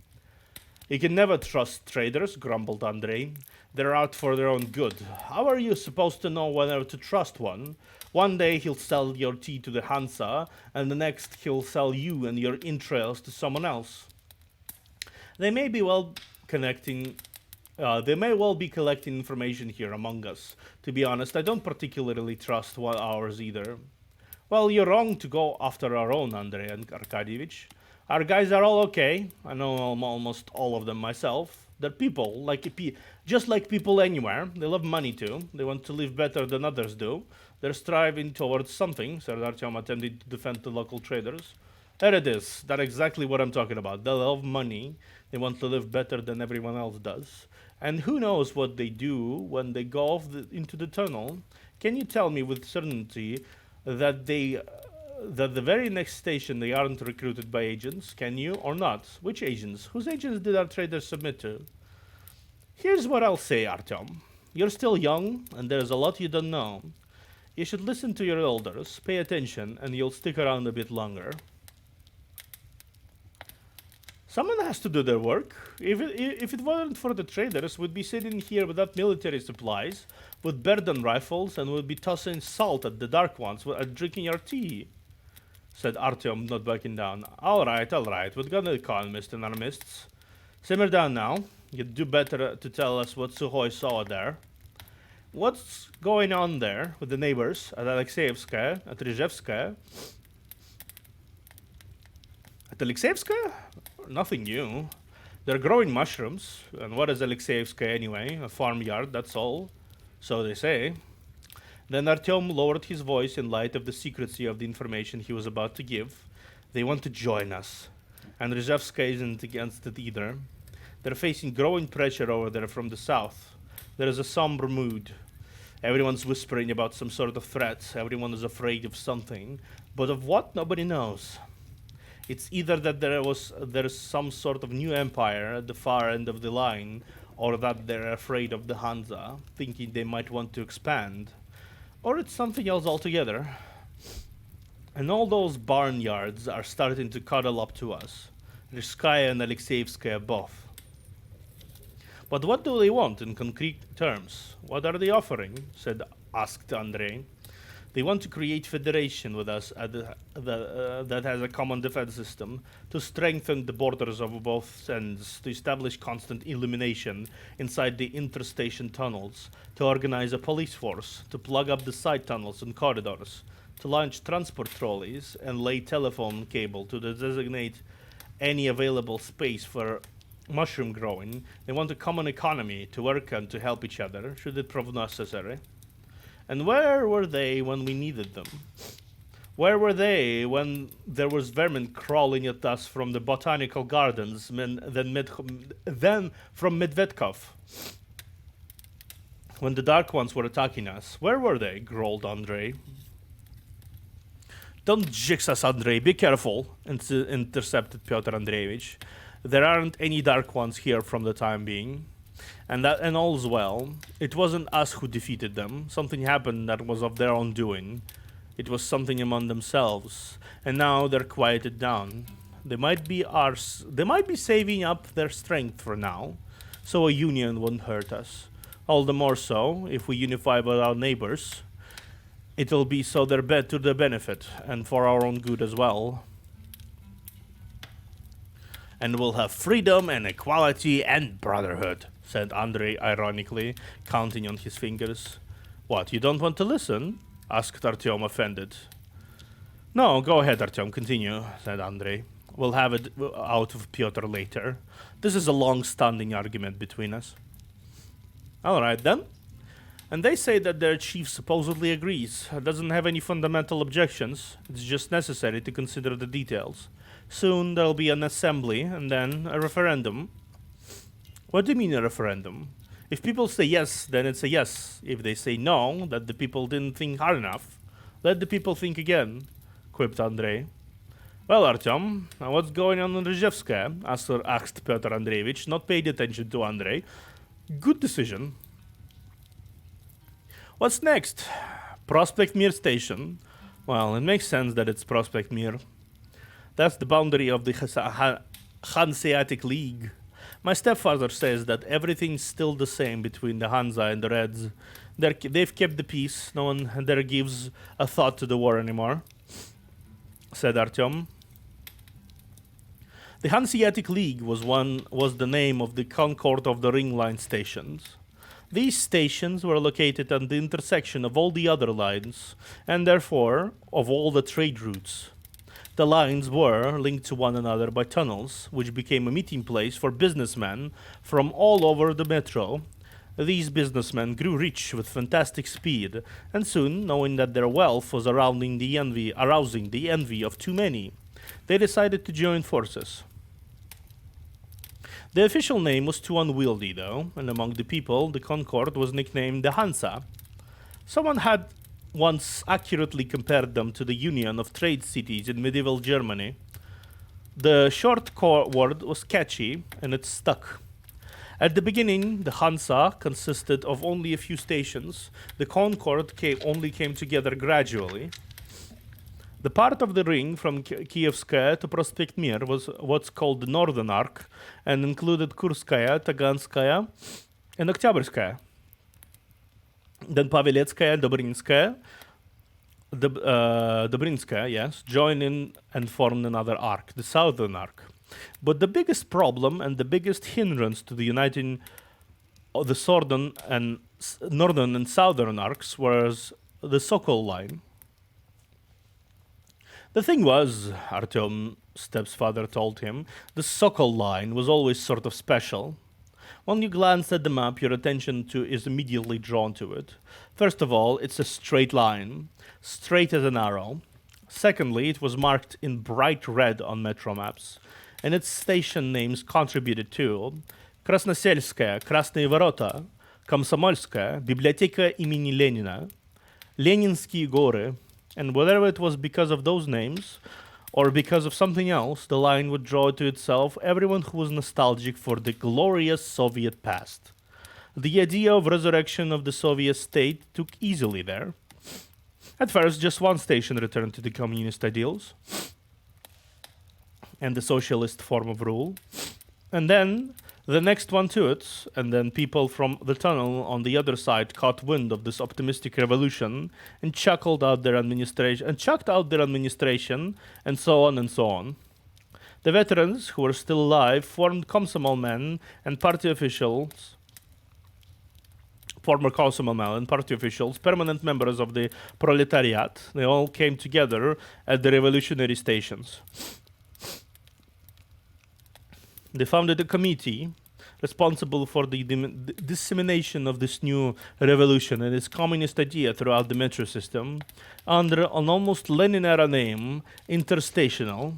You can never trust traders, grumbled Andrei. They're out for their own good. How are you supposed to know whether to trust one? One day he'll sell your tea to the Hansa, and the next he'll sell you and your entrails to someone else. They may well be collecting information here among us. To be honest, I don't particularly trust ours either. Well, you're wrong to go after our own, Andrei Arkadyevich. Our guys are all okay. I know almost all of them myself. They're people, just like people anywhere. They love money too. They want to live better than others do. They're striving towards something, Sir Artyom attempted to defend the local traders. There it is. That's exactly what I'm talking about. They love money. They want to live better than everyone else does. And who knows what they do when they go off into the tunnel? Can you tell me with certainty that the very next station they aren't recruited by agents? Can you or not? Which agents? Whose agents did our traders submit to? Here's what I'll say, Artyom. You're still young, and there's a lot you don't know. You should listen to your elders, pay attention, and you'll stick around a bit longer. Someone has to do their work. If it wasn't for the traders, we'd be sitting here without military supplies, with Berdan rifles, and we'd be tossing salt at the Dark Ones and drinking our tea, said Artyom, not backing down. All right, we've got an economist and armists. Simmer down now. You'd do better to tell us what Sukhoi saw there. What's going on there with the neighbors at Alexeyevskaya, at Rizhevskaya? At Alexeyevskaya? Nothing new. They're growing mushrooms. And what is Alexeyevskaya anyway? A farmyard, that's all. So they say. Then Artyom lowered his voice in light of the secrecy of the information he was about to give. They want to join us. And Rizhevskaya isn't against it either. They're facing growing pressure over there from the south. There is a somber mood. Everyone's whispering about some sort of threat. Everyone is afraid of something. But of what? Nobody knows. It's either that there's some sort of new empire at the far end of the line, or that they're afraid of the Hansa, thinking they might want to expand. Or it's something else altogether. And all those barnyards are starting to cuddle up to us. Rizhskaya and Alexeyevskaya both. But what do they want in concrete terms? What are they offering? Asked Andrei. They want to create federation with us that has a common defense system, to strengthen the borders of both ends, to establish constant illumination inside the interstation tunnels, to organize a police force, to plug up the side tunnels and corridors, to launch transport trolleys and lay telephone cable to designate any available space for mushroom growing. They want a common economy to work and to help each other, should it prove necessary. And where were they when we needed them? Where were they when there was vermin crawling at us from the botanical gardens, then from Medvedkov? When the Dark Ones were attacking us, where were they? Growled Andrei. Don't jinx us, Andrei, be careful, intercepted Pyotr Andreevich. There aren't any Dark Ones here from the time being. And all's well. It wasn't us who defeated them. Something happened that was of their own doing. It was something among themselves, and now they're quieted down. They might be saving up their strength for now, so a union won't hurt us. All the more so if we unify with our neighbors. It'll be so to their benefit and for our own good as well. And we'll have freedom and equality and brotherhood, said Andrei ironically, counting on his fingers. What, you don't want to listen? Asked Artyom, offended. No, go ahead, Artyom, continue, said Andrei. We'll have it out of Pyotr later. This is a long-standing argument between us. All right, then. And they say that their chief supposedly agrees, doesn't have any fundamental objections. It's just necessary to consider the details. Soon there'll be an assembly, and then a referendum. What do you mean a referendum? If people say yes, then it's a yes. If they say no, that the people didn't think hard enough, let the people think again, quipped Andrei. Well, Artyom, what's going on in Rizhevskaya? Asked Pyotr Andreevich, not paying attention to Andrei. Good decision. What's next? Prospect Mir Station. Well, it makes sense that it's Prospect Mir. That's the boundary of the Hanseatic League. My stepfather says that everything's still the same between the Hansa and the Reds. They've kept the peace. No one there gives a thought to the war anymore, said Artyom. The Hanseatic League was the name of the concord of the Ring Line stations. These stations were located at the intersection of all the other lines, and therefore of all the trade routes. The lines were linked to one another by tunnels, which became a meeting place for businessmen from all over the metro. These businessmen grew rich with fantastic speed, and soon, knowing that their wealth was arousing the envy of too many, they decided to join forces. The official name was too unwieldy, though, and among the people, the Concord was nicknamed the Hansa. Someone had once accurately compared them to the union of trade cities in medieval Germany. The short word was catchy, and it stuck. At the beginning, the Hansa consisted of only a few stations. The Concord only came together gradually. The part of the ring from Kievskaya to Prospect Mir was what's called the Northern Arc, and included Kurskaya, Taganskaya, and Oktyabrskaya. Then Paveletskaya, Dobrinskaya, yes, joined in and formed another arc, the Southern Arc. But the biggest problem and the biggest hindrance to the uniting of the Northern and Southern arcs was the Sokol line. The thing was, Artyom, stepfather told him, the Sokol line was always sort of special. When you glance at the map, your attention is immediately drawn to it. First of all, it's a straight line, straight as an arrow. Secondly, it was marked in bright red on metro maps, and its station names contributed to Krasnoselskaya, Krasные Ворота, Комсомольская, Библиотека имени Ленина, Leninskие горы, and whether it was because of those names or because of something else, the line would draw to itself everyone who was nostalgic for the glorious Soviet past. The idea of resurrection of the Soviet state took easily there. At first, just one station returned to the communist ideals and the socialist form of rule, and then the next one to it, and then people from the tunnel on the other side caught wind of this optimistic revolution and chucked out their administration, and so on and so on. The veterans who were still alive formed Komsomol men and party officials, former Komsomol men and party officials, permanent members of the proletariat. They all came together at the revolutionary stations. They founded a committee responsible for the dissemination of this new revolution and its communist idea throughout the metro system under an almost Lenin-era name, Interstational.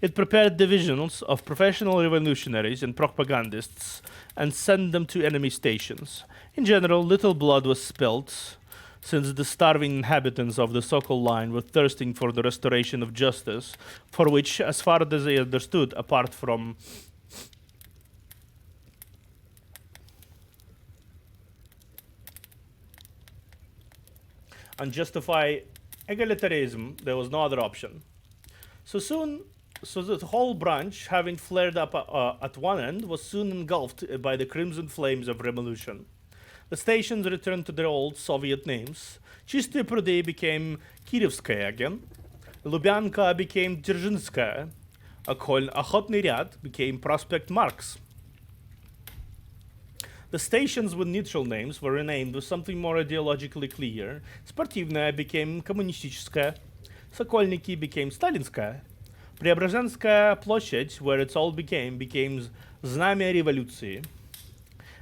It prepared divisions of professional revolutionaries and propagandists and sent them to enemy stations. In general, little blood was spilt, since the starving inhabitants of the Sokol line were thirsting for the restoration of justice, for which, as far as they understood, apart from and justify egalitarianism, there was no other option. So the whole branch, having flared up at one end, was soon engulfed by the crimson flames of revolution. The stations returned to their old Soviet names. Chistaya Prudy became Kirovskaya again. Lubyanka became Dzerzhinskaya. Okhotny Ryad became Prospect Marx. The stations with neutral names were renamed with something more ideologically clear. Sportivnaya became Коммунистическая. Sokolniki became Stalinskaya. Preobrazhenskaya Ploshchad, where it all became Znamya Revoluции.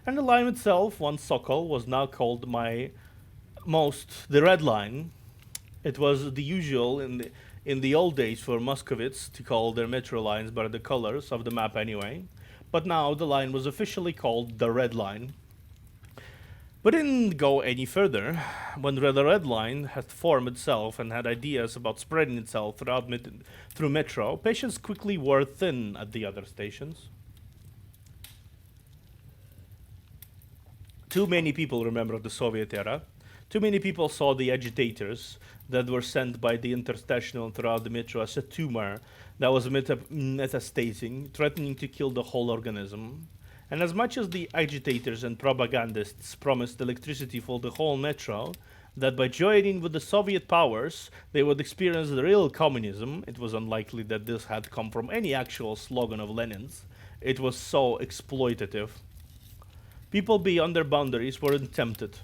And the line itself, once Sokol, was now called the Red Line. It was the usual in the old days for Moscovites to call their metro lines by the colors of the map anyway. But now the line was officially called the Red Line. We didn't go any further. When the Red Line had formed itself and had ideas about spreading itself through metro, patience quickly wore thin at the other stations. Too many people remember the Soviet era. Too many people saw the agitators that were sent by the Interstation throughout the metro as a tumor that was metastating, threatening to kill the whole organism. And as much as the agitators and propagandists promised electricity for the whole metro, that by joining with the Soviet powers, they would experience the real communism, it was unlikely that this had come from any actual slogan of Lenin's. It was so exploitative. People beyond their boundaries weren't tempted.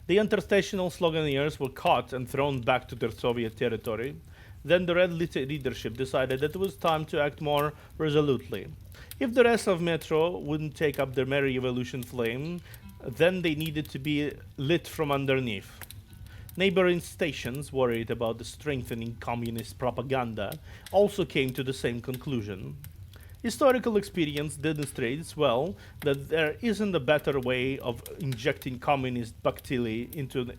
The interstational sloganeers were caught and thrown back to their Soviet territory. Then the Red leadership decided that it was time to act more resolutely. If the rest of Metro wouldn't take up their merry revolution flame, then they needed to be lit from underneath. Neighboring stations, worried about the strengthening communist propaganda, also came to the same conclusion. Historical experience demonstrates well that there isn't a better way of injecting communist bacilli into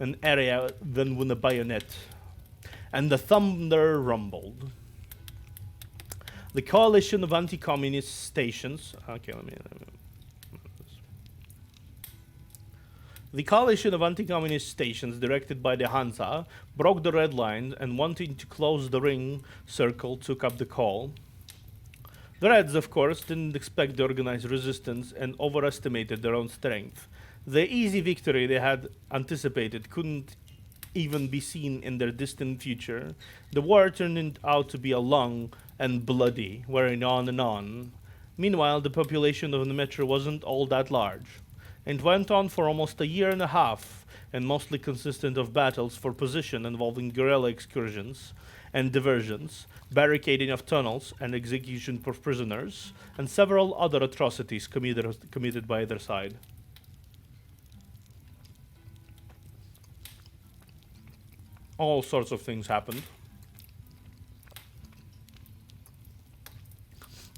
an area than with a bayonet. And the thunder rumbled. The coalition of anti-communist stations. The coalition of anti-communist stations directed by the Hansa broke the red line and, wanting to close the ring circle, took up the call. The Reds, of course, didn't expect the organized resistance and overestimated their own strength. The easy victory they had anticipated couldn't even be seen in their distant future. The war turned out to be a long and bloody, wearing on and on. Meanwhile, the population of the metro wasn't all that large. It went on for almost a year and a half, and mostly consisted of battles for position involving guerrilla excursions and diversions, barricading of tunnels and execution of prisoners, and several other atrocities committed by either side. All sorts of things happened.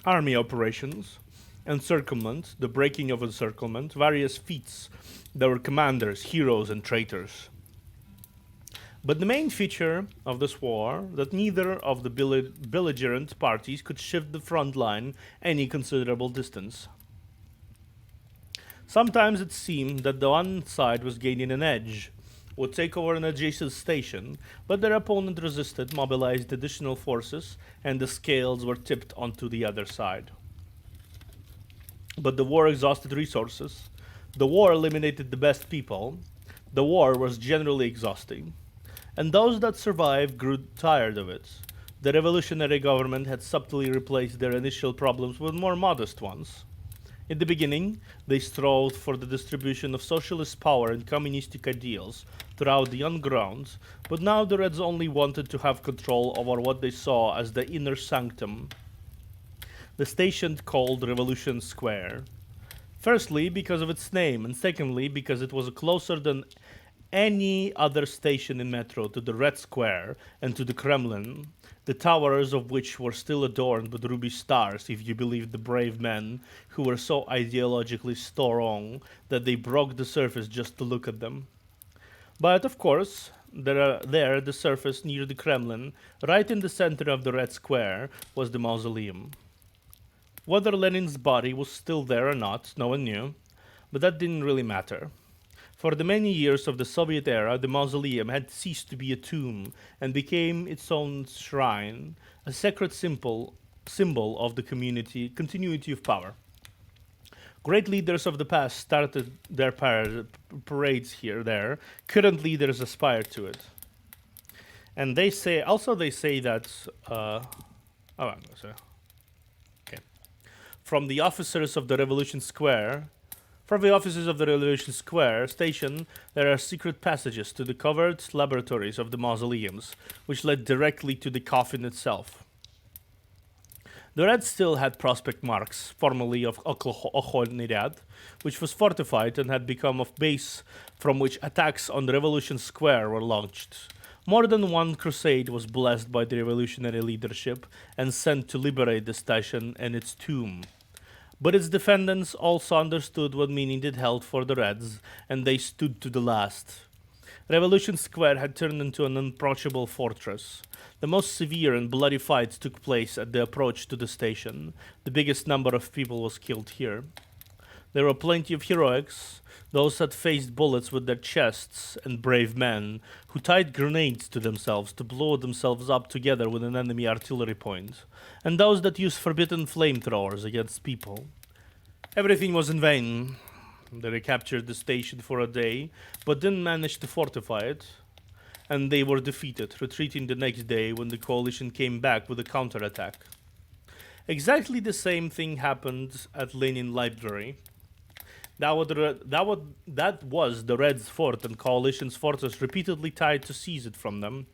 Army operations, encirclement, the breaking of encirclement, various feats. There were commanders, heroes, and traitors. But the main feature of this war, that neither of the belligerent parties could shift the front line any considerable distance. Sometimes it seemed that the one side was gaining an edge, would take over an adjacent station, but their opponent resisted, mobilized additional forces, and the scales were tipped onto the other side. But the war exhausted resources. The war eliminated the best people. The war was generally exhausting. And those that survived grew tired of it. The revolutionary government had subtly replaced their initial problems with more modest ones. In the beginning, they strove for the distribution of socialist power and communistic ideals throughout the underground, but now the Reds only wanted to have control over what they saw as the inner sanctum, the station called Revolution Square. Firstly, because of its name, and secondly, because it was closer than any other station in Metro to the Red Square and to the Kremlin, the towers of which were still adorned with ruby stars, if you believed the brave men who were so ideologically strong that they broke the surface just to look at them. But of course, there, the surface near the Kremlin, right in the center of the Red Square, was the mausoleum. Whether Lenin's body was still there or not, no one knew, but that didn't really matter. For the many years of the Soviet era, the mausoleum had ceased to be a tomb and became its own shrine, a sacred symbol of the continuity of power. Great leaders of the past started their parades here, there. Current leaders aspire to it. And they say that, okay. From the officers of the Revolution Square station, there are secret passages to the covered laboratories of the mausoleums, which led directly to the coffin itself. The Reds still had Prospect Marks, formerly of Okhonirad, which was fortified and had become a base from which attacks on the Revolution Square were launched. More than one crusade was blessed by the revolutionary leadership and sent to liberate the station and its tomb. But its defendants also understood what meaning it held for the Reds, and they stood to the last. Revolution Square had turned into an unapproachable fortress. The most severe and bloody fights took place at the approach to the station. The biggest number of people was killed here. There were plenty of heroics, those that faced bullets with their chests, and brave men who tied grenades to themselves to blow themselves up together with an enemy artillery point, and those that used forbidden flamethrowers against people. Everything was in vain. They recaptured the station for a day, but didn't manage to fortify it, and they were defeated, retreating the next day when the coalition came back with a counterattack. Exactly the same thing happened at Lenin Library. That was the Reds' fort, and coalition's forces repeatedly tried to seize it from them.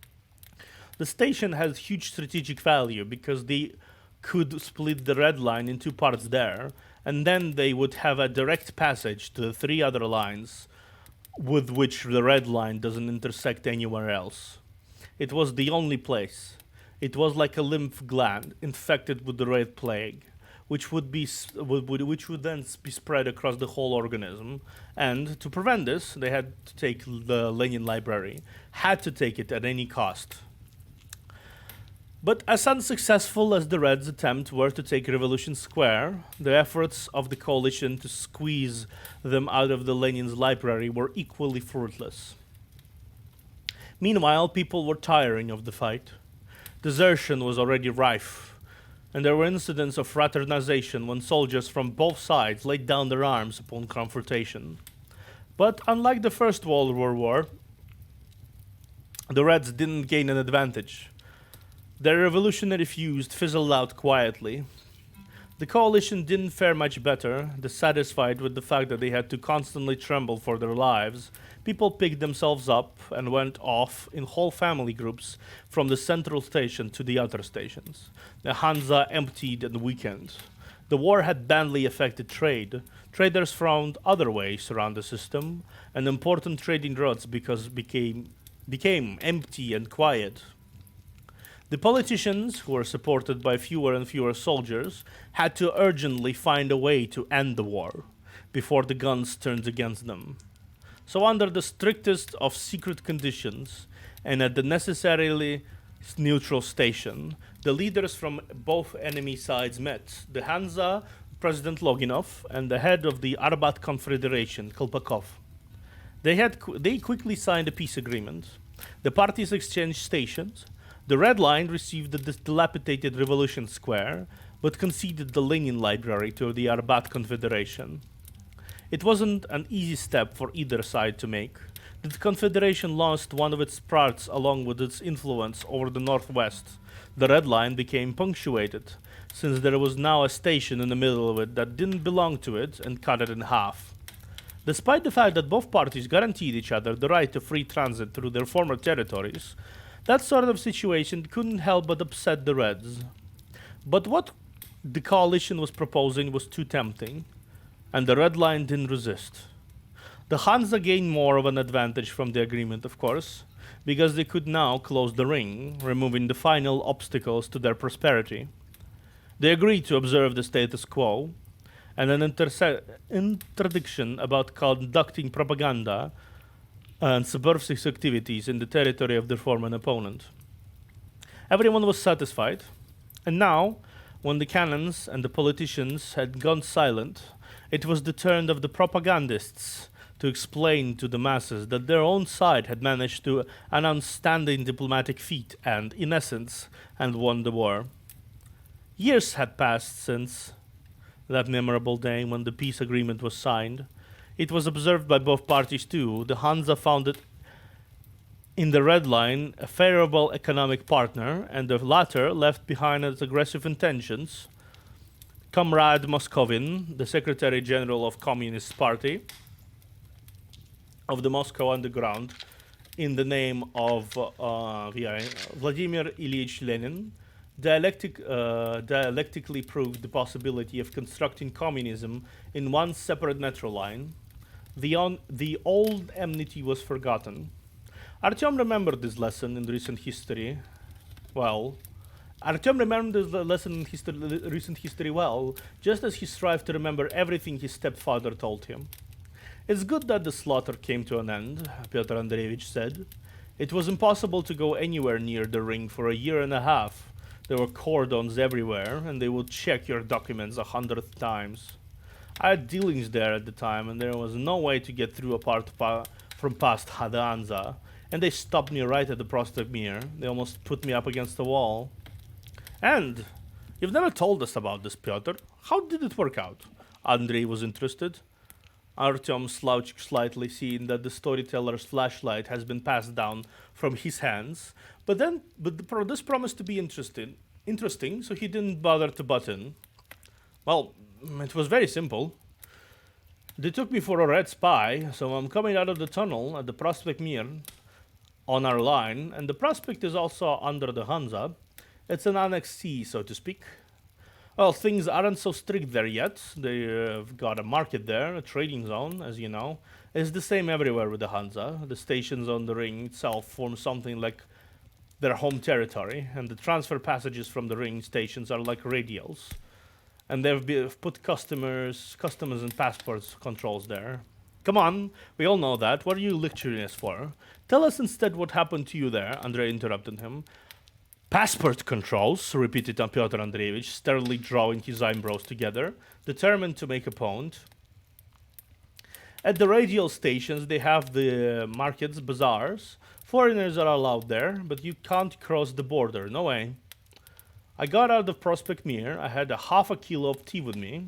The station has huge strategic value because they could split the Red Line in two parts there, and then they would have a direct passage to the three other lines with which the Red Line doesn't intersect anywhere else. It was the only place. It was like a lymph gland infected with the Red Plague, which would then be spread across the whole organism. And to prevent this, they had to take the Lenin Library, had to take it at any cost. But as unsuccessful as the Reds' attempt were to take Revolution Square, the efforts of the coalition to squeeze them out of the Lenin's library were equally fruitless. Meanwhile, people were tiring of the fight. Desertion was already rife, and there were incidents of fraternization when soldiers from both sides laid down their arms upon confrontation. But unlike the First World War, the Reds didn't gain an advantage. Their revolutionary fuse fizzled out quietly. The coalition didn't fare much better. Dissatisfied with the fact that they had to constantly tremble for their lives, people picked themselves up and went off in whole family groups from the central station to the other stations. The Hansa emptied and weakened. The war had badly affected trade. Traders found other ways around the system, and important trading routes became empty and quiet. The politicians, who were supported by fewer and fewer soldiers, had to urgently find a way to end the war before the guns turned against them. So under the strictest of secret conditions and at the necessarily neutral station, the leaders from both enemy sides met. The Hansa, President Loginov, and the head of the Arbat Confederation, Kolpakov. They quickly signed a peace agreement. The parties exchanged stations. The Red Line received the dilapidated Revolution Square, but conceded the Lenin Library to the Arbat Confederation. It wasn't an easy step for either side to make. The Confederation lost one of its parts along with its influence over the Northwest. The Red Line became punctuated, since there was now a station in the middle of it that didn't belong to it, and cut it in half. Despite the fact that both parties guaranteed each other the right to free transit through their former territories, that sort of situation couldn't help but upset the Reds. But what the coalition was proposing was too tempting, and the Red Line didn't resist. The Hansa gained more of an advantage from the agreement, of course, because they could now close the ring, removing the final obstacles to their prosperity. They agreed to observe the status quo, and an interdiction about conducting propaganda and subversive activities in the territory of their former opponent. Everyone was satisfied, and now, when the cannons and the politicians had gone silent, it was the turn of the propagandists to explain to the masses that their own side had managed to an outstanding diplomatic feat and, in essence, had won the war. Years had passed since that memorable day when the peace agreement was signed. It was observed by both parties too. The Hansa found it in the Red Line a favorable economic partner, and the latter left behind its aggressive intentions. Comrade Moscovin, the Secretary General of Communist Party of the Moscow Underground, in the name of Vladimir Ilyich Lenin, dialectically proved the possibility of constructing communism in one separate metro line. The old enmity was forgotten. Artyom remembered this lesson in recent history. Artyom remembered the lesson in recent history well, just as he strived to remember everything his stepfather told him. It's good that the slaughter came to an end, Pyotr Andreevich said. It was impossible to go anywhere near the ring for a year and a half. There were cordons everywhere, and they would check your documents 100 times. I had dealings there at the time, and there was no way to get through apart from past Hadanza, and they stopped me right at the Prospect Mir. They almost put me up against the wall. And you've never told us about this, Pyotr. How did it work out? Andrei was interested. Artyom slouched slightly, seeing that the storyteller's flashlight has been passed down from his hands. But this promised to be interesting, so he didn't bother to butt in. Well, it was very simple. They took me for a red spy, so I'm coming out of the tunnel at the Prospect Mir on our line, and the prospect is also under the Hansa. It's an Annex C, so to speak. Well, things aren't so strict there yet. They've got a market there, a trading zone, as you know. It's the same everywhere with the Hansa. The stations on the ring itself form something like their home territory, and the transfer passages from the ring stations are like radials. And they've put customs and passports controls there. Come on, we all know that. What are you lecturing us for? Tell us instead what happened to you there, Andrei interrupted him. Passport controls, repeated Pyotr Andreevich, sternly drawing his eyebrows together, determined to make a point. At the radial stations, they have the markets, bazaars. Foreigners are allowed there, but you can't cross the border, no way. I got out of Prospect Mir. I had a half a kilo of tea with me.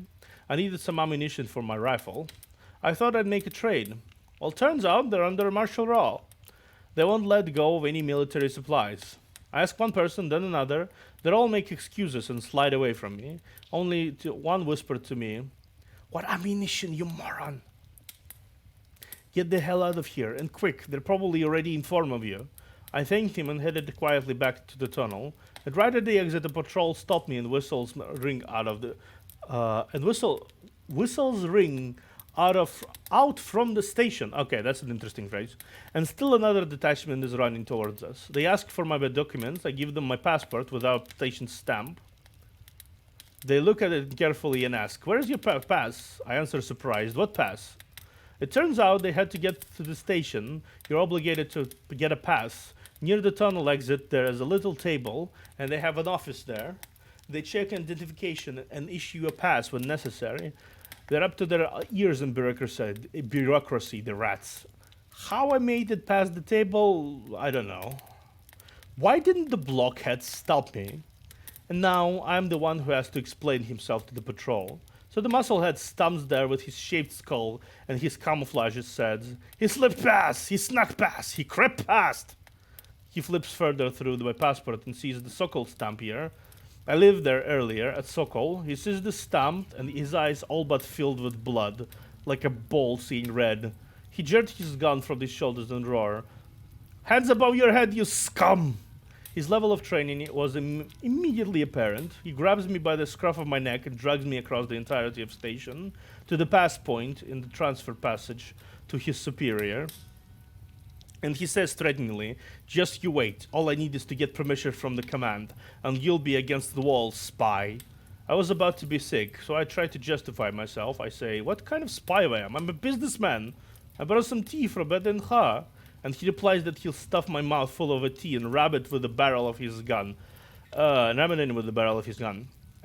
I needed some ammunition for my rifle. I thought I'd make a trade. Well, turns out they're under martial law. They won't let go of any military supplies. I ask one person, then another. They all make excuses and slide away from me. Only one whispered to me, "What ammunition, you moron!" Get the hell out of here, and quick. They're probably already informed of you. I thanked him and headed quietly back to the tunnel. And right at the exit, the patrol stopped me and whistles ring out of the whistles ring out from the station. Okay, that's an interesting phrase. And still another detachment is running towards us. They ask for my documents. I give them my passport without station stamp. They look at it carefully and ask, "Where's your pass?" I answer surprised, "What pass?" It turns out they had to get to the station. You're obligated to get a pass. Near the tunnel exit, there is a little table, and they have an office there. They check identification and issue a pass when necessary. They're up to their ears in bureaucracy, the rats. How I made it past the table, I don't know. Why didn't the blockheads stop me? And now I'm the one who has to explain himself to the patrol. So the musclehead stands there with his shaved skull and his camouflage says, "He slipped past, he snuck past, he crept past." He flips further through my passport and sees the Sokol stamp here. I lived there earlier at Sokol. He sees the stamp and his eyes all but filled with blood, like a bull seeing red. He jerked his gun from his shoulders and roared, "Hands above your head, you scum!" His level of training was immediately apparent. He grabs me by the scruff of my neck and drags me across the entirety of station to the pass point in the transfer passage to his superior. And he says threateningly, "Just you wait. All I need is to get permission from the command, and you'll be against the wall, spy." I was about to be sick, so I tried to justify myself. I say, "What kind of spy I am? I'm a businessman. I brought some tea from Bedenha." And he replies that he'll stuff my mouth full of a tea and ram it with the barrel of his gun.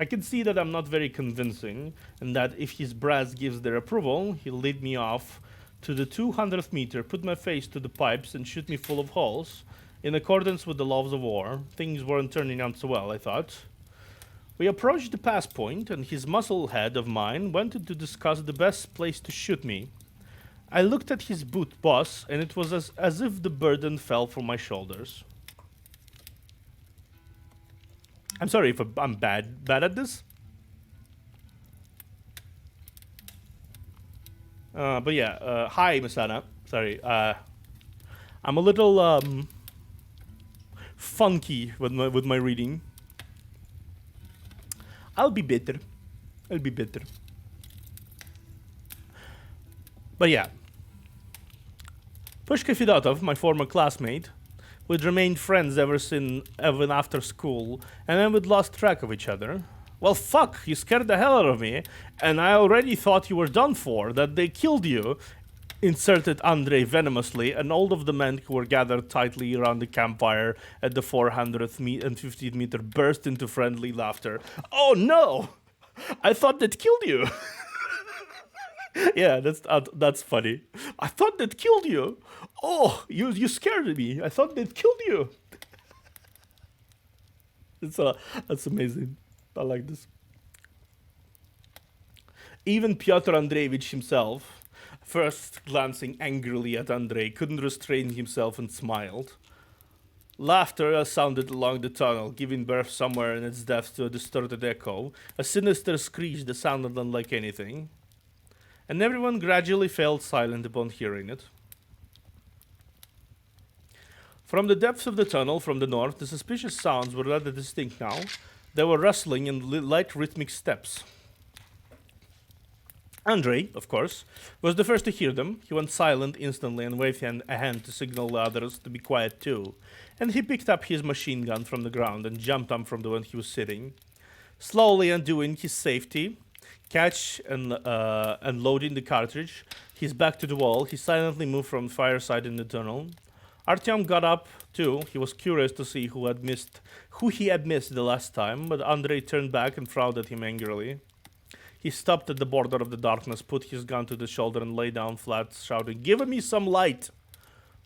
I can see that I'm not very convincing, and that if his brass gives their approval, he'll lead me off to the 200th meter, put my face to the pipes, and shoot me full of holes. In accordance with the laws of war, things weren't turning out so well, I thought. We approached the pass point, and his muscle head of mine wanted to discuss the best place to shoot me. I looked at his boot boss, and it was as if the burden fell from my shoulders. I'm sorry if I'm bad at this. But yeah, hi, Masana. Sorry, I'm a little funky with my reading. I'll be better. But yeah, Pushka Fedotov, my former classmate, we'd remained friends even after school, and then we'd lost track of each other. Well, fuck, you scared the hell out of me, and I already thought you were done for, that they killed you, inserted Andrei venomously, and all of the men who were gathered tightly around the campfire at the 450th meter burst into friendly laughter. Oh no! I thought they'd killed you! Yeah, that's funny. I thought they'd killed you! Oh, you scared me! I thought they'd killed you! That's amazing. I like this. Even Pyotr Andreevich himself, first glancing angrily at Andrei, couldn't restrain himself and smiled. Laughter sounded along the tunnel, giving birth somewhere in its depths to a distorted echo, a sinister screech that sounded unlike anything. And everyone gradually fell silent upon hearing it. From the depths of the tunnel from the north, the suspicious sounds were rather distinct now. There were rustling and light rhythmic steps. Andrei, of course, was the first to hear them. He went silent instantly and waved a hand to signal the others to be quiet too. And he picked up his machine gun from the ground and jumped up from the one he was sitting. Slowly undoing his safety catch and loading the cartridge, his back to the wall, he silently moved from the fireside in the tunnel. Artyom got up too. He was curious to see who he had missed the last time, but Andrei turned back and frowned at him angrily. He stopped at the border of the darkness, put his gun to the shoulder, and lay down flat, shouting, "Give me some light!"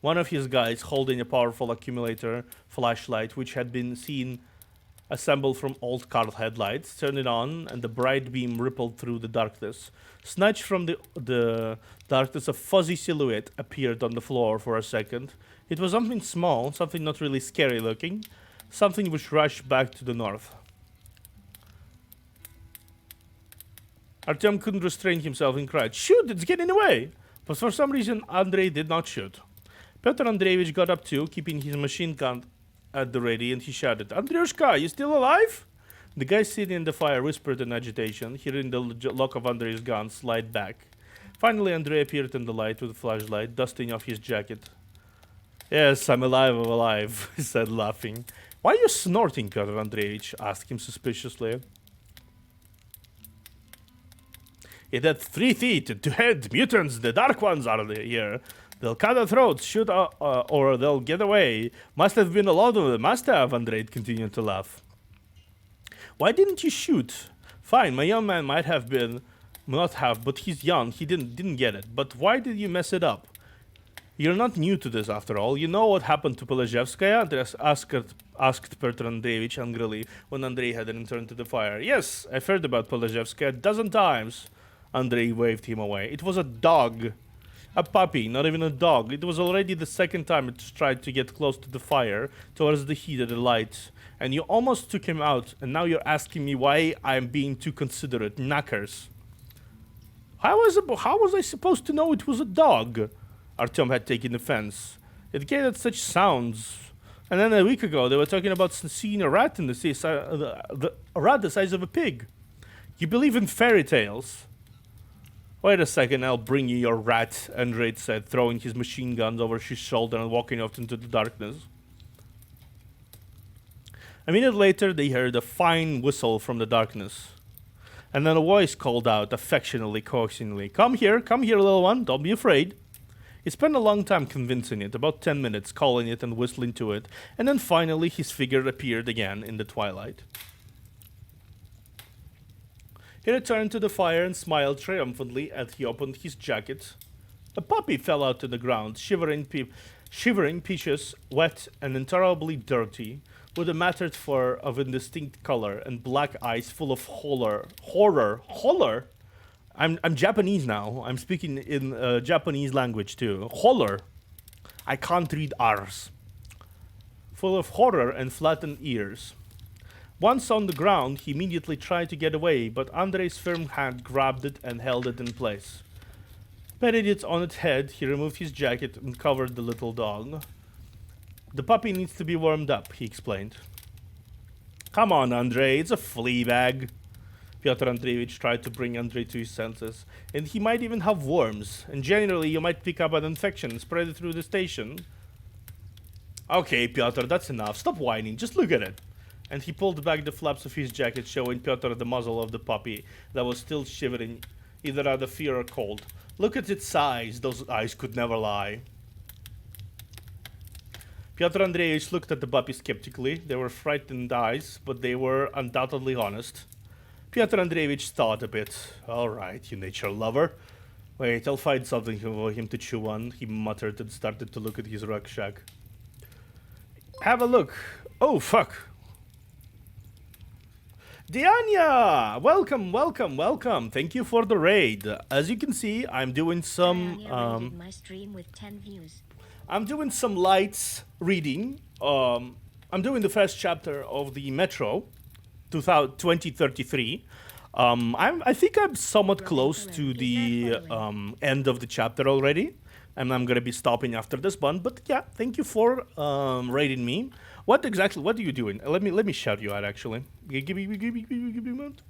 One of his guys, holding a powerful accumulator flashlight, which had been seen assembled from old car headlights, turned it on, and the bright beam rippled through the darkness. Snatched from the darkness, a fuzzy silhouette appeared on the floor for a second. It was something small, something not really scary looking, something which rushed back to the north. Artyom couldn't restrain himself and cried, "Shoot, it's getting away!" But for some reason, Andrei did not shoot. Pyotr Andreevich got up too, keeping his machine gun at the ready, and he shouted, "Andryushka, you still alive?" The guy sitting in the fire whispered in agitation, hearing the lock of Andrei's gun slide back. Finally, Andrei appeared in the light with a flashlight, dusting off his jacket. "Yes, I'm alive, he said, laughing. "Why are you snorting?" Pyotr Andreevich asked him suspiciously. "It had 3 feet to head. Mutants, the dark ones are here. They'll cut our throats, shoot, or they'll get away. Must have been a lot of them, must have," Andrei continued to laugh. "Why didn't you shoot? Fine, my young man might have been, not have, but he's young, he didn't get it. But why did you mess it up? You're not new to this, after all. You know what happened to Polozhevskaya?" asked Pyotr Andreevich angrily when Andrei had returned to the fire. "Yes, I've heard about Polozhevskaya a dozen times." Andrei waved him away. "It was a dog. A puppy, not even a dog. It was already the second time it tried to get close to the fire, towards the heat of the light. And you almost took him out, and now you're asking me why I'm being too considerate. Knackers. How was I supposed to know it was a dog?" Artyom had taken offense. "It gave out such sounds. And then a week ago, they were talking about seeing a rat in a rat the size of a pig. You believe in fairy tales." "Wait a second, I'll bring you your rat," Andrei said, throwing his machine guns over his shoulder and walking off into the darkness. A minute later, they heard a fine whistle from the darkness. And then a voice called out, affectionately, coaxingly, come here, little one, don't be afraid." He spent a long time convincing it, about 10 minutes, calling it and whistling to it, and then finally his figure appeared again in the twilight. He returned to the fire and smiled triumphantly as he opened his jacket A puppy fell out to the ground, shivering, peaches, wet and intolerably dirty, with a matted fur of indistinct color and black eyes full of horror. I'm Japanese now. I'm speaking in Japanese language too. Horror. I can't read R's. Full of horror and flattened ears. Once on the ground, he immediately tried to get away, but Andrei's firm hand grabbed it and held it in place. Petting it on its head, he removed his jacket and covered the little dog. The puppy needs to be warmed up, he explained. Come on, Andrei, it's a flea bag. Pyotr Andreevich tried to bring Andrei to his senses. And he might even have worms, and generally you might pick up an infection and spread it through the station. Okay, Pyotr, that's enough. Stop whining, just look at it. And he pulled back the flaps of his jacket, showing Pyotr the muzzle of the puppy that was still shivering, either out of fear or cold. Look at its size, those eyes could never lie. Pyotr Andreevich looked at the puppy skeptically. They were frightened eyes, but they were undoubtedly honest. Pyotr Andreevich thought a bit. All right, you nature lover. Wait, I'll find something for him to chew on, he muttered and started to look at his rucksack. Have a look. Oh, fuck. Dianya! Welcome. Thank you for the raid. As you can see, I'm doing some my stream with 10 views. I'm doing some lights reading. I'm doing the first chapter of the Metro 2033. I think I'm somewhat close to the end of the chapter already, and I'm gonna be stopping after this one. But yeah, thank you for raiding me. What are you doing? Let me shout you out actually. Give me a moment.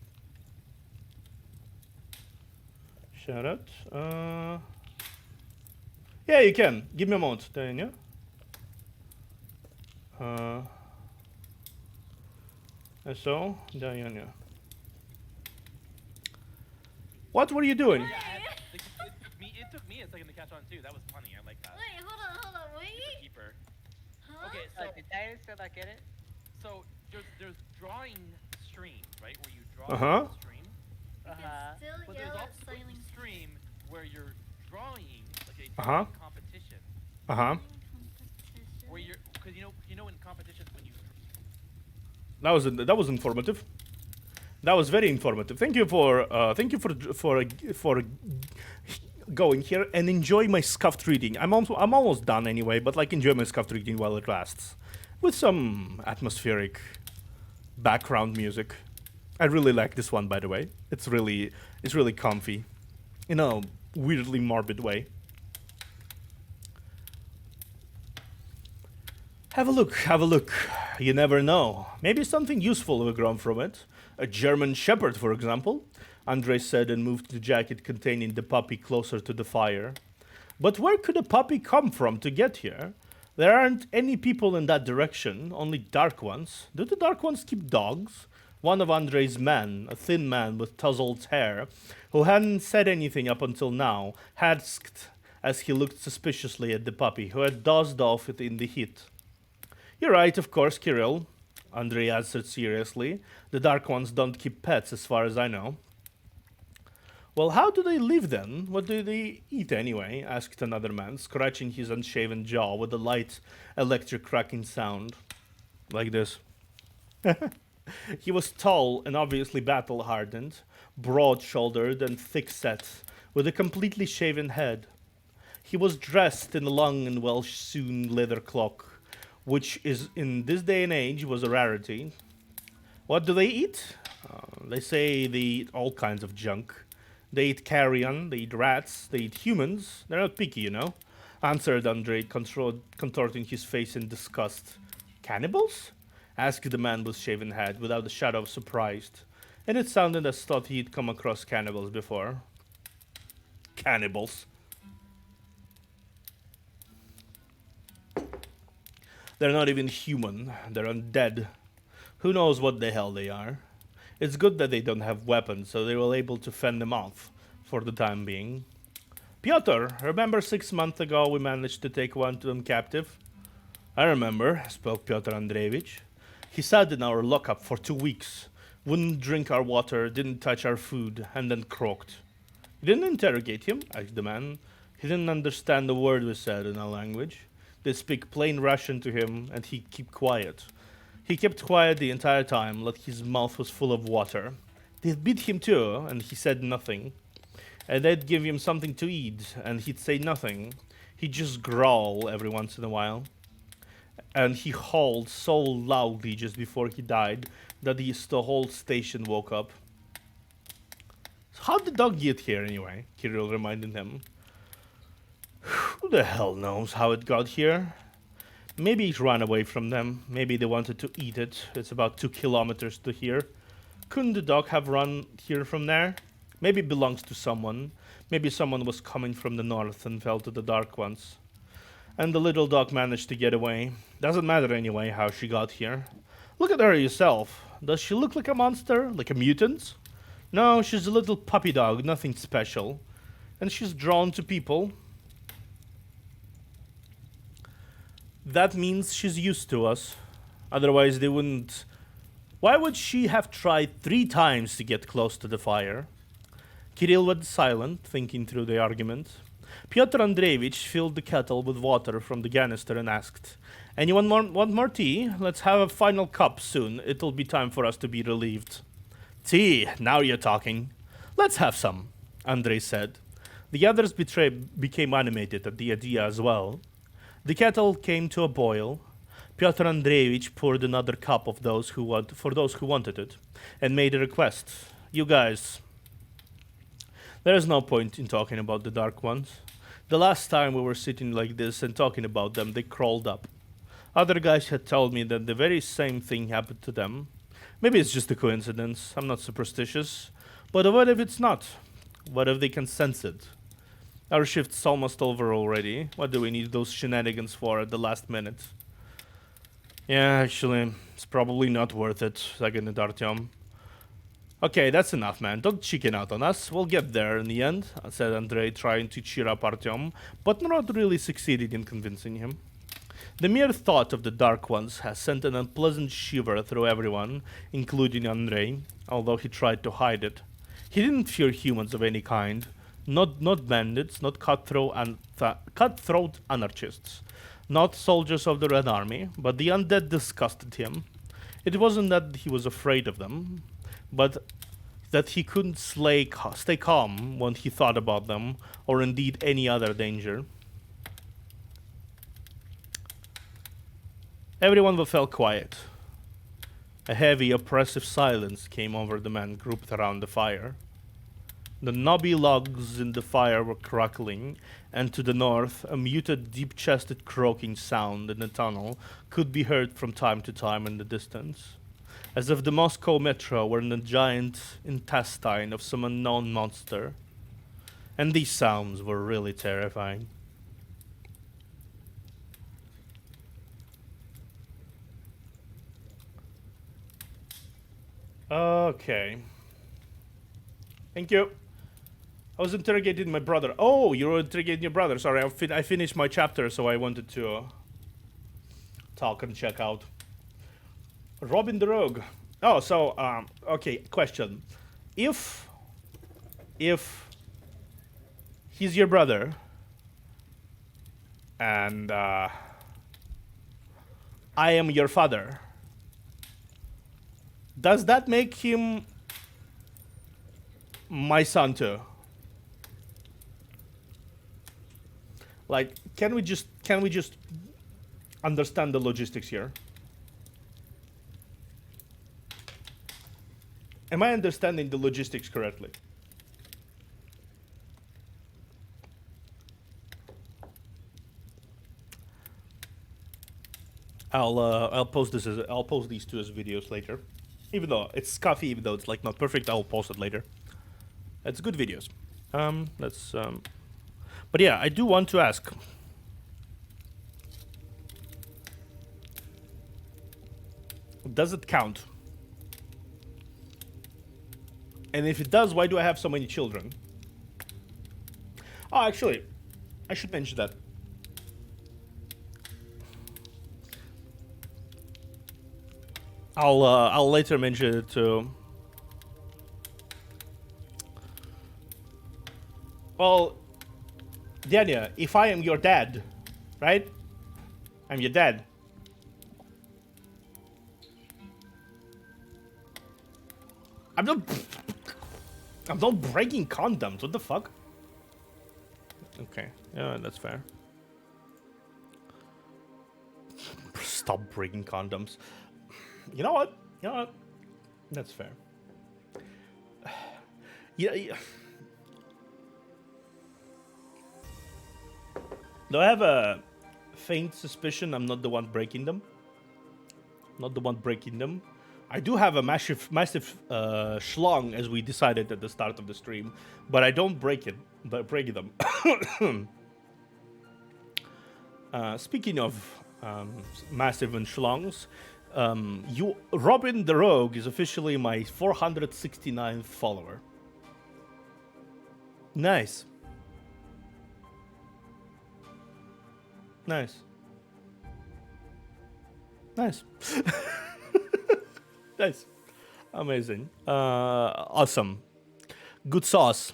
Shout out. Yeah, you can. Give me a moment, Daniel. So, Diana. What were you doing? It took me a second to catch on too. That was funny. I like that. Wait, hold on, wait. Keeper. Huh? Okay, so Did Diana still not get it? so there's drawing streams, right? Where you draw Uh-huh. the stream. Still But yell there's at also silent stream where you're drawing like a Uh-huh. drawing competition. Uh-huh. competition. Where you're, because you know in competitions when you That was informative. That was very informative. Thank you for going here and enjoy my scuffed reading. I'm almost done anyway, but like enjoy my scuffed reading while it lasts, with some atmospheric background music. I really like this one, by the way. It's really comfy, in a weirdly morbid way. Have a look. You never know. Maybe something useful will grow from it. A German Shepherd, for example, Andrei said and moved the jacket containing the puppy closer to the fire. But where could a puppy come from to get here? There aren't any people in that direction, only dark ones. Do the dark ones keep dogs? One of Andrei's men, a thin man with tousled hair, who hadn't said anything up until now, asked as he looked suspiciously at the puppy, who had dozed off in the heat. You're right, of course, Kirill, Andrei answered seriously. The Dark Ones don't keep pets, as far as I know. Well, how do they live then? What do they eat anyway? Asked another man, scratching his unshaven jaw with a light electric cracking sound. Like this. He was tall and obviously battle-hardened, broad-shouldered and thick-set, with a completely shaven head. He was dressed in a long and well-sewn leather cloak, which is, in this day and age, was a rarity. What do they eat? They say they eat all kinds of junk. They eat carrion, they eat rats, they eat humans. They're not picky, you know, answered Andrei, contorting his face in disgust. Cannibals? Asked the man with shaven head, without a shadow of surprise. And it sounded as though he'd come across cannibals before. Cannibals. They're not even human. They're undead. Who knows what the hell they are? It's good that they don't have weapons, so they were able to fend them off for the time being. Pyotr, remember 6 months ago we managed to take one of them captive? I remember, spoke Pyotr Andreevich. He sat in our lockup for 2 weeks, wouldn't drink our water, didn't touch our food, and then croaked. You didn't interrogate him? Asked the man, He didn't understand the word we said in our language. They speak plain Russian to him, and he kept quiet. He kept quiet the entire time, like his mouth was full of water. They'd beat him too, and he said nothing. And they'd give him something to eat, and he'd say nothing. He'd just growl every once in a while. And he howled so loudly just before he died that the whole station woke up. How'd the dog get here anyway? Kirill reminded him. Who the hell knows how it got here? Maybe it ran away from them. Maybe they wanted to eat it. It's about 2 kilometers to here. Couldn't the dog have run here from there? Maybe it belongs to someone. Maybe someone was coming from the north and fell to the Dark Ones. And the little dog managed to get away. Doesn't matter anyway how she got here. Look at her yourself. Does she look like a monster? Like a mutant? No, she's a little puppy dog, nothing special. And she's drawn to people. That means she's used to us. Otherwise they wouldn't... Why would she have tried 3 times to get close to the fire? Kirill was silent, thinking through the argument. Pyotr Andreevich filled the kettle with water from the canister and asked, "Anyone want more tea? Let's have a final cup soon. It'll be time for us to be relieved." "Tea, now you're talking. Let's have some," Andrei said. The others became animated at the idea as well. The kettle came to a boil. Pyotr Andreevich poured another cup for those who wanted it, and made a request. "You guys, there is no point in talking about the Dark Ones. The last time we were sitting like this and talking about them, they crawled up. Other guys had told me that the very same thing happened to them. Maybe it's just a coincidence. I'm not superstitious. But what if it's not? What if they can sense it? Our shift's almost over already. What do we need those shenanigans for at the last minute?" "Yeah, actually, it's probably not worth it," seconded Artyom. "Okay, that's enough, man. Don't chicken out on us. We'll get there in the end," said Andrei, trying to cheer up Artyom, but not really succeeding in convincing him. The mere thought of the Dark Ones has sent an unpleasant shiver through everyone, including Andrei, although he tried to hide it. He didn't fear humans of any kind. Not bandits, not cutthroat anarchists, not soldiers of the Red Army, but the undead disgusted him. It wasn't that he was afraid of them, but that he couldn't stay calm when he thought about them, or indeed any other danger. Everyone fell quiet. A heavy, oppressive silence came over the men grouped around the fire. The knobby logs in the fire were crackling, and to the north, a muted, deep-chested croaking sound in the tunnel could be heard from time to time in the distance, as if the Moscow metro were in the giant intestine of some unknown monster. And these sounds were really terrifying. Okay. Thank you. I was interrogating my brother. Oh, you were interrogating your brother. Sorry, I finished my chapter, so I wanted to talk and check out. Robin the Rogue. Oh, so, okay, question. If he's your brother, and I am your father, does that make him my son too? Like, can we just understand the logistics here? Am I understanding the logistics correctly? I'll post these two as videos later. Even though it's scuffy, even though it's like not perfect, I'll post it later. It's good videos. But yeah, I do want to ask. Does it count? And if it does, why do I have so many children? Oh, actually, I should mention that. I'll later mention it too. Well, Dania, if I am your dad, right? I'm your dad. I'm not breaking condoms. What the fuck? Okay, yeah, that's fair. Stop breaking condoms. You know what? You know what? That's fair. Yeah. Do I have a faint suspicion I'm not the one breaking them? Not the one breaking them. I do have a massive schlong, as we decided at the start of the stream, but I don't break it. But break them. Speaking of massive and schlongs, Robin the Rogue is officially my 469th follower. Nice. Nice. Nice. Nice. Amazing. Awesome. Good sauce.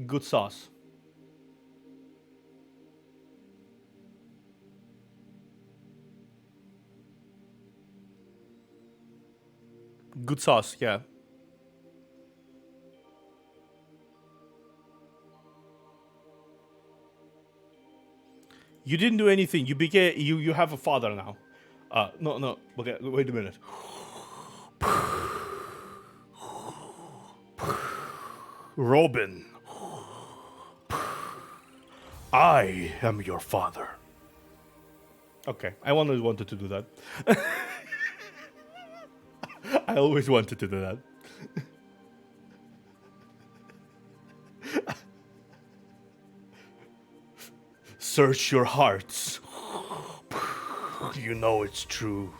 Good sauce. Good sauce, yeah. You didn't do anything. You became you have a father now. No. Okay, wait a minute. Robin. I am your father. Okay, I always wanted to do that. I always wanted to do that. Search your hearts. You know it's true.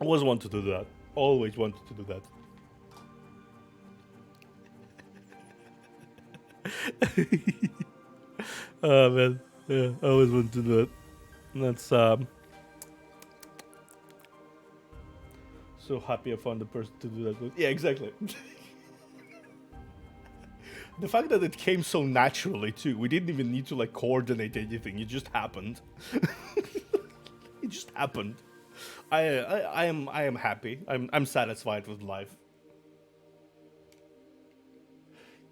Always wanted to do that. Always wanted to do that. Oh man, yeah, I always wanted to do that. And that's so happy I found the person to do that with. Yeah, exactly. The fact that it came so naturally too. We didn't even need to like coordinate anything. It just happened. It just happened. I am happy. I'm satisfied with life.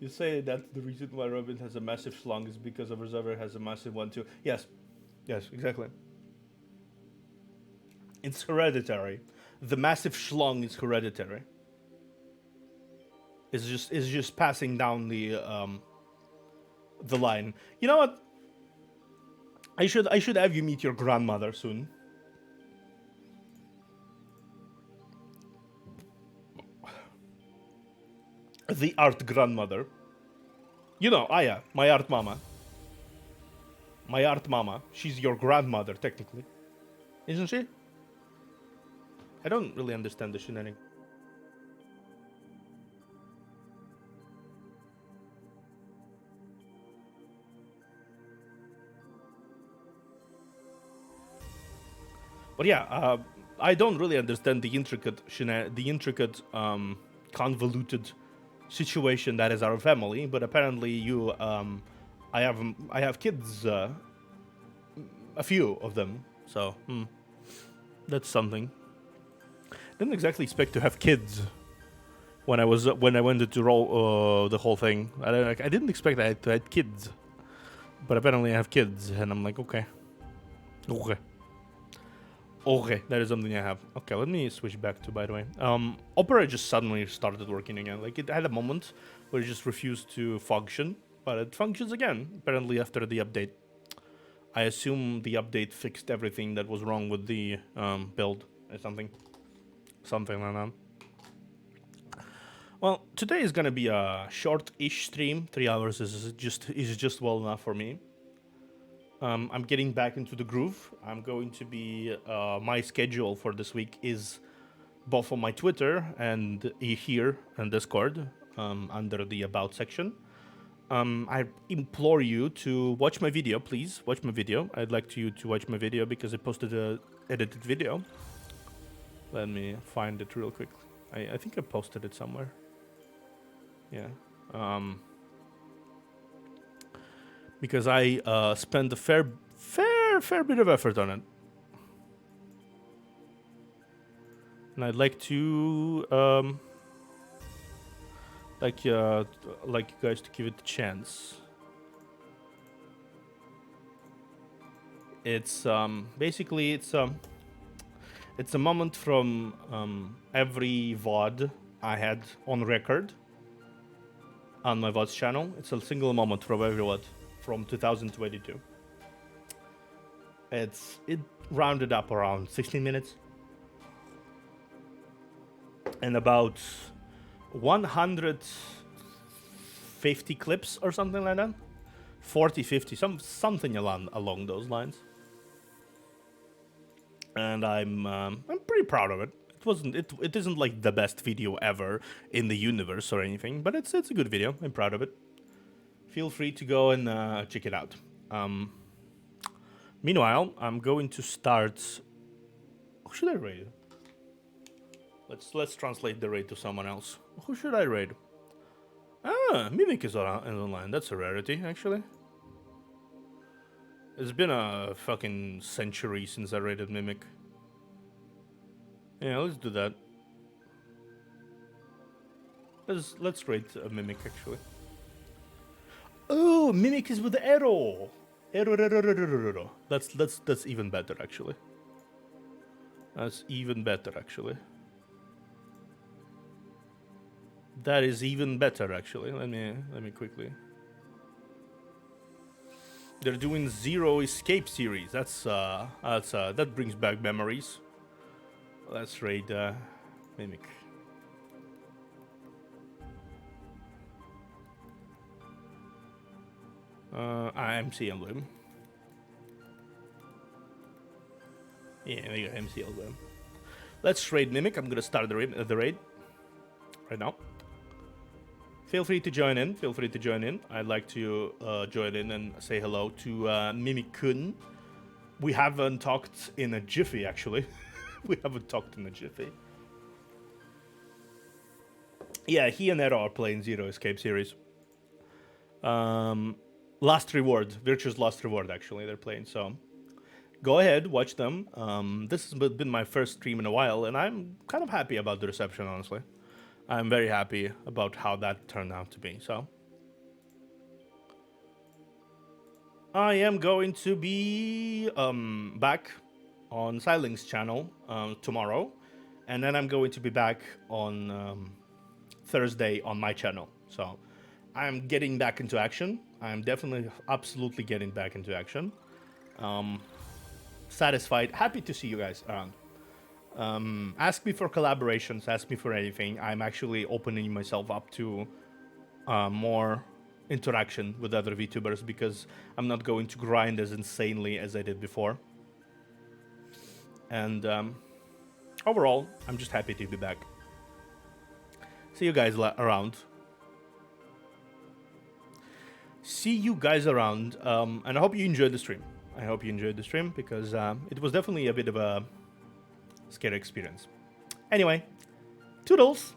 You say that the reason why Robin has a massive schlong is because of Observer has a massive one too. Yes. Yes, exactly. It's hereditary. The massive schlong is hereditary. It's just passing down the line. You know what? I should have you meet your grandmother soon. The art grandmother. You know, Aya, my art mama. My art mama. She's your grandmother, technically. Isn't she? I don't really understand the shenanigans. But yeah, I don't really understand the intricate, convoluted situation that is our family. But apparently, I have kids, a few of them. So that's something. Didn't exactly expect to have kids when I went to roll the whole thing. I didn't expect to have kids, but apparently I have kids, and I'm like, okay. Okay, that is something I have. Okay, let me switch back to, by the way. Opera just suddenly started working again. Like, it had a moment where it just refused to function, but it functions again, apparently after the update. I assume the update fixed everything that was wrong with the build or something. Something like that. Well, today is gonna be a short-ish stream. 3 hours is just well enough for me. I'm getting back into the groove. I'm going to be my schedule for this week is both on my Twitter and here on Discord under the About section. I implore you to watch my video, please. Watch my video. I'd like you to watch my video because I posted a edited video. Let me find it real quick. I think I posted it somewhere. Yeah. Because I spent a fair bit of effort on it. And I'd like to like you guys to give it a chance. It's basically it's a moment from every VOD I had on record on my VOD's channel. It's a single moment from every VOD from 2022. It rounded up around 16 minutes. And about 150 clips or something like that. 40, 50, something along those lines. And I'm pretty proud of it. It isn't like the best video ever in the universe or anything, but it's a good video. I'm proud of it. Feel free to go and check it out. Meanwhile, I'm going to start. Who should I raid? Let's translate the raid to someone else. Who should I raid? Ah, Mimic is online. That's a rarity, actually. It's been a fucking century since I raided Mimic. Yeah, let's do that. Let's raid a Mimic, actually. Oh, Mimic is with the arrow. Arrow. That's even better, actually. That's even better, actually. That is even better, actually. Let me quickly. They're doing Zero Escape series. That brings back memories. Let's raid Mimic. MC Emblem. Yeah, we got MC Emblem. Let's raid Mimic. I'm gonna start the raid right now. Feel free to join in. I'd like to join in and say hello to Mimic-kun. We haven't talked in a jiffy, actually. We haven't talked in a jiffy. Yeah, he and Ero are playing Zero Escape series. Last Reward, Virtue's Last Reward, actually, they're playing, so go ahead, watch them. This has been my first stream in a while, and I'm kind of happy about the reception, honestly. I'm very happy about how that turned out to be, so. I am going to be back on Siling's channel tomorrow, and then I'm going to be back on Thursday on my channel. So I'm getting back into action. I'm definitely, absolutely getting back into action. Satisfied, happy to see you guys around. Ask me for collaborations, ask me for anything. I'm actually opening myself up to more interaction with other VTubers because I'm not going to grind as insanely as I did before. And overall, I'm just happy to be back. See you guys around. See you guys around, and I hope you enjoyed the stream. I hope you enjoyed the stream because it was definitely a bit of a scary experience. Anyway, toodles!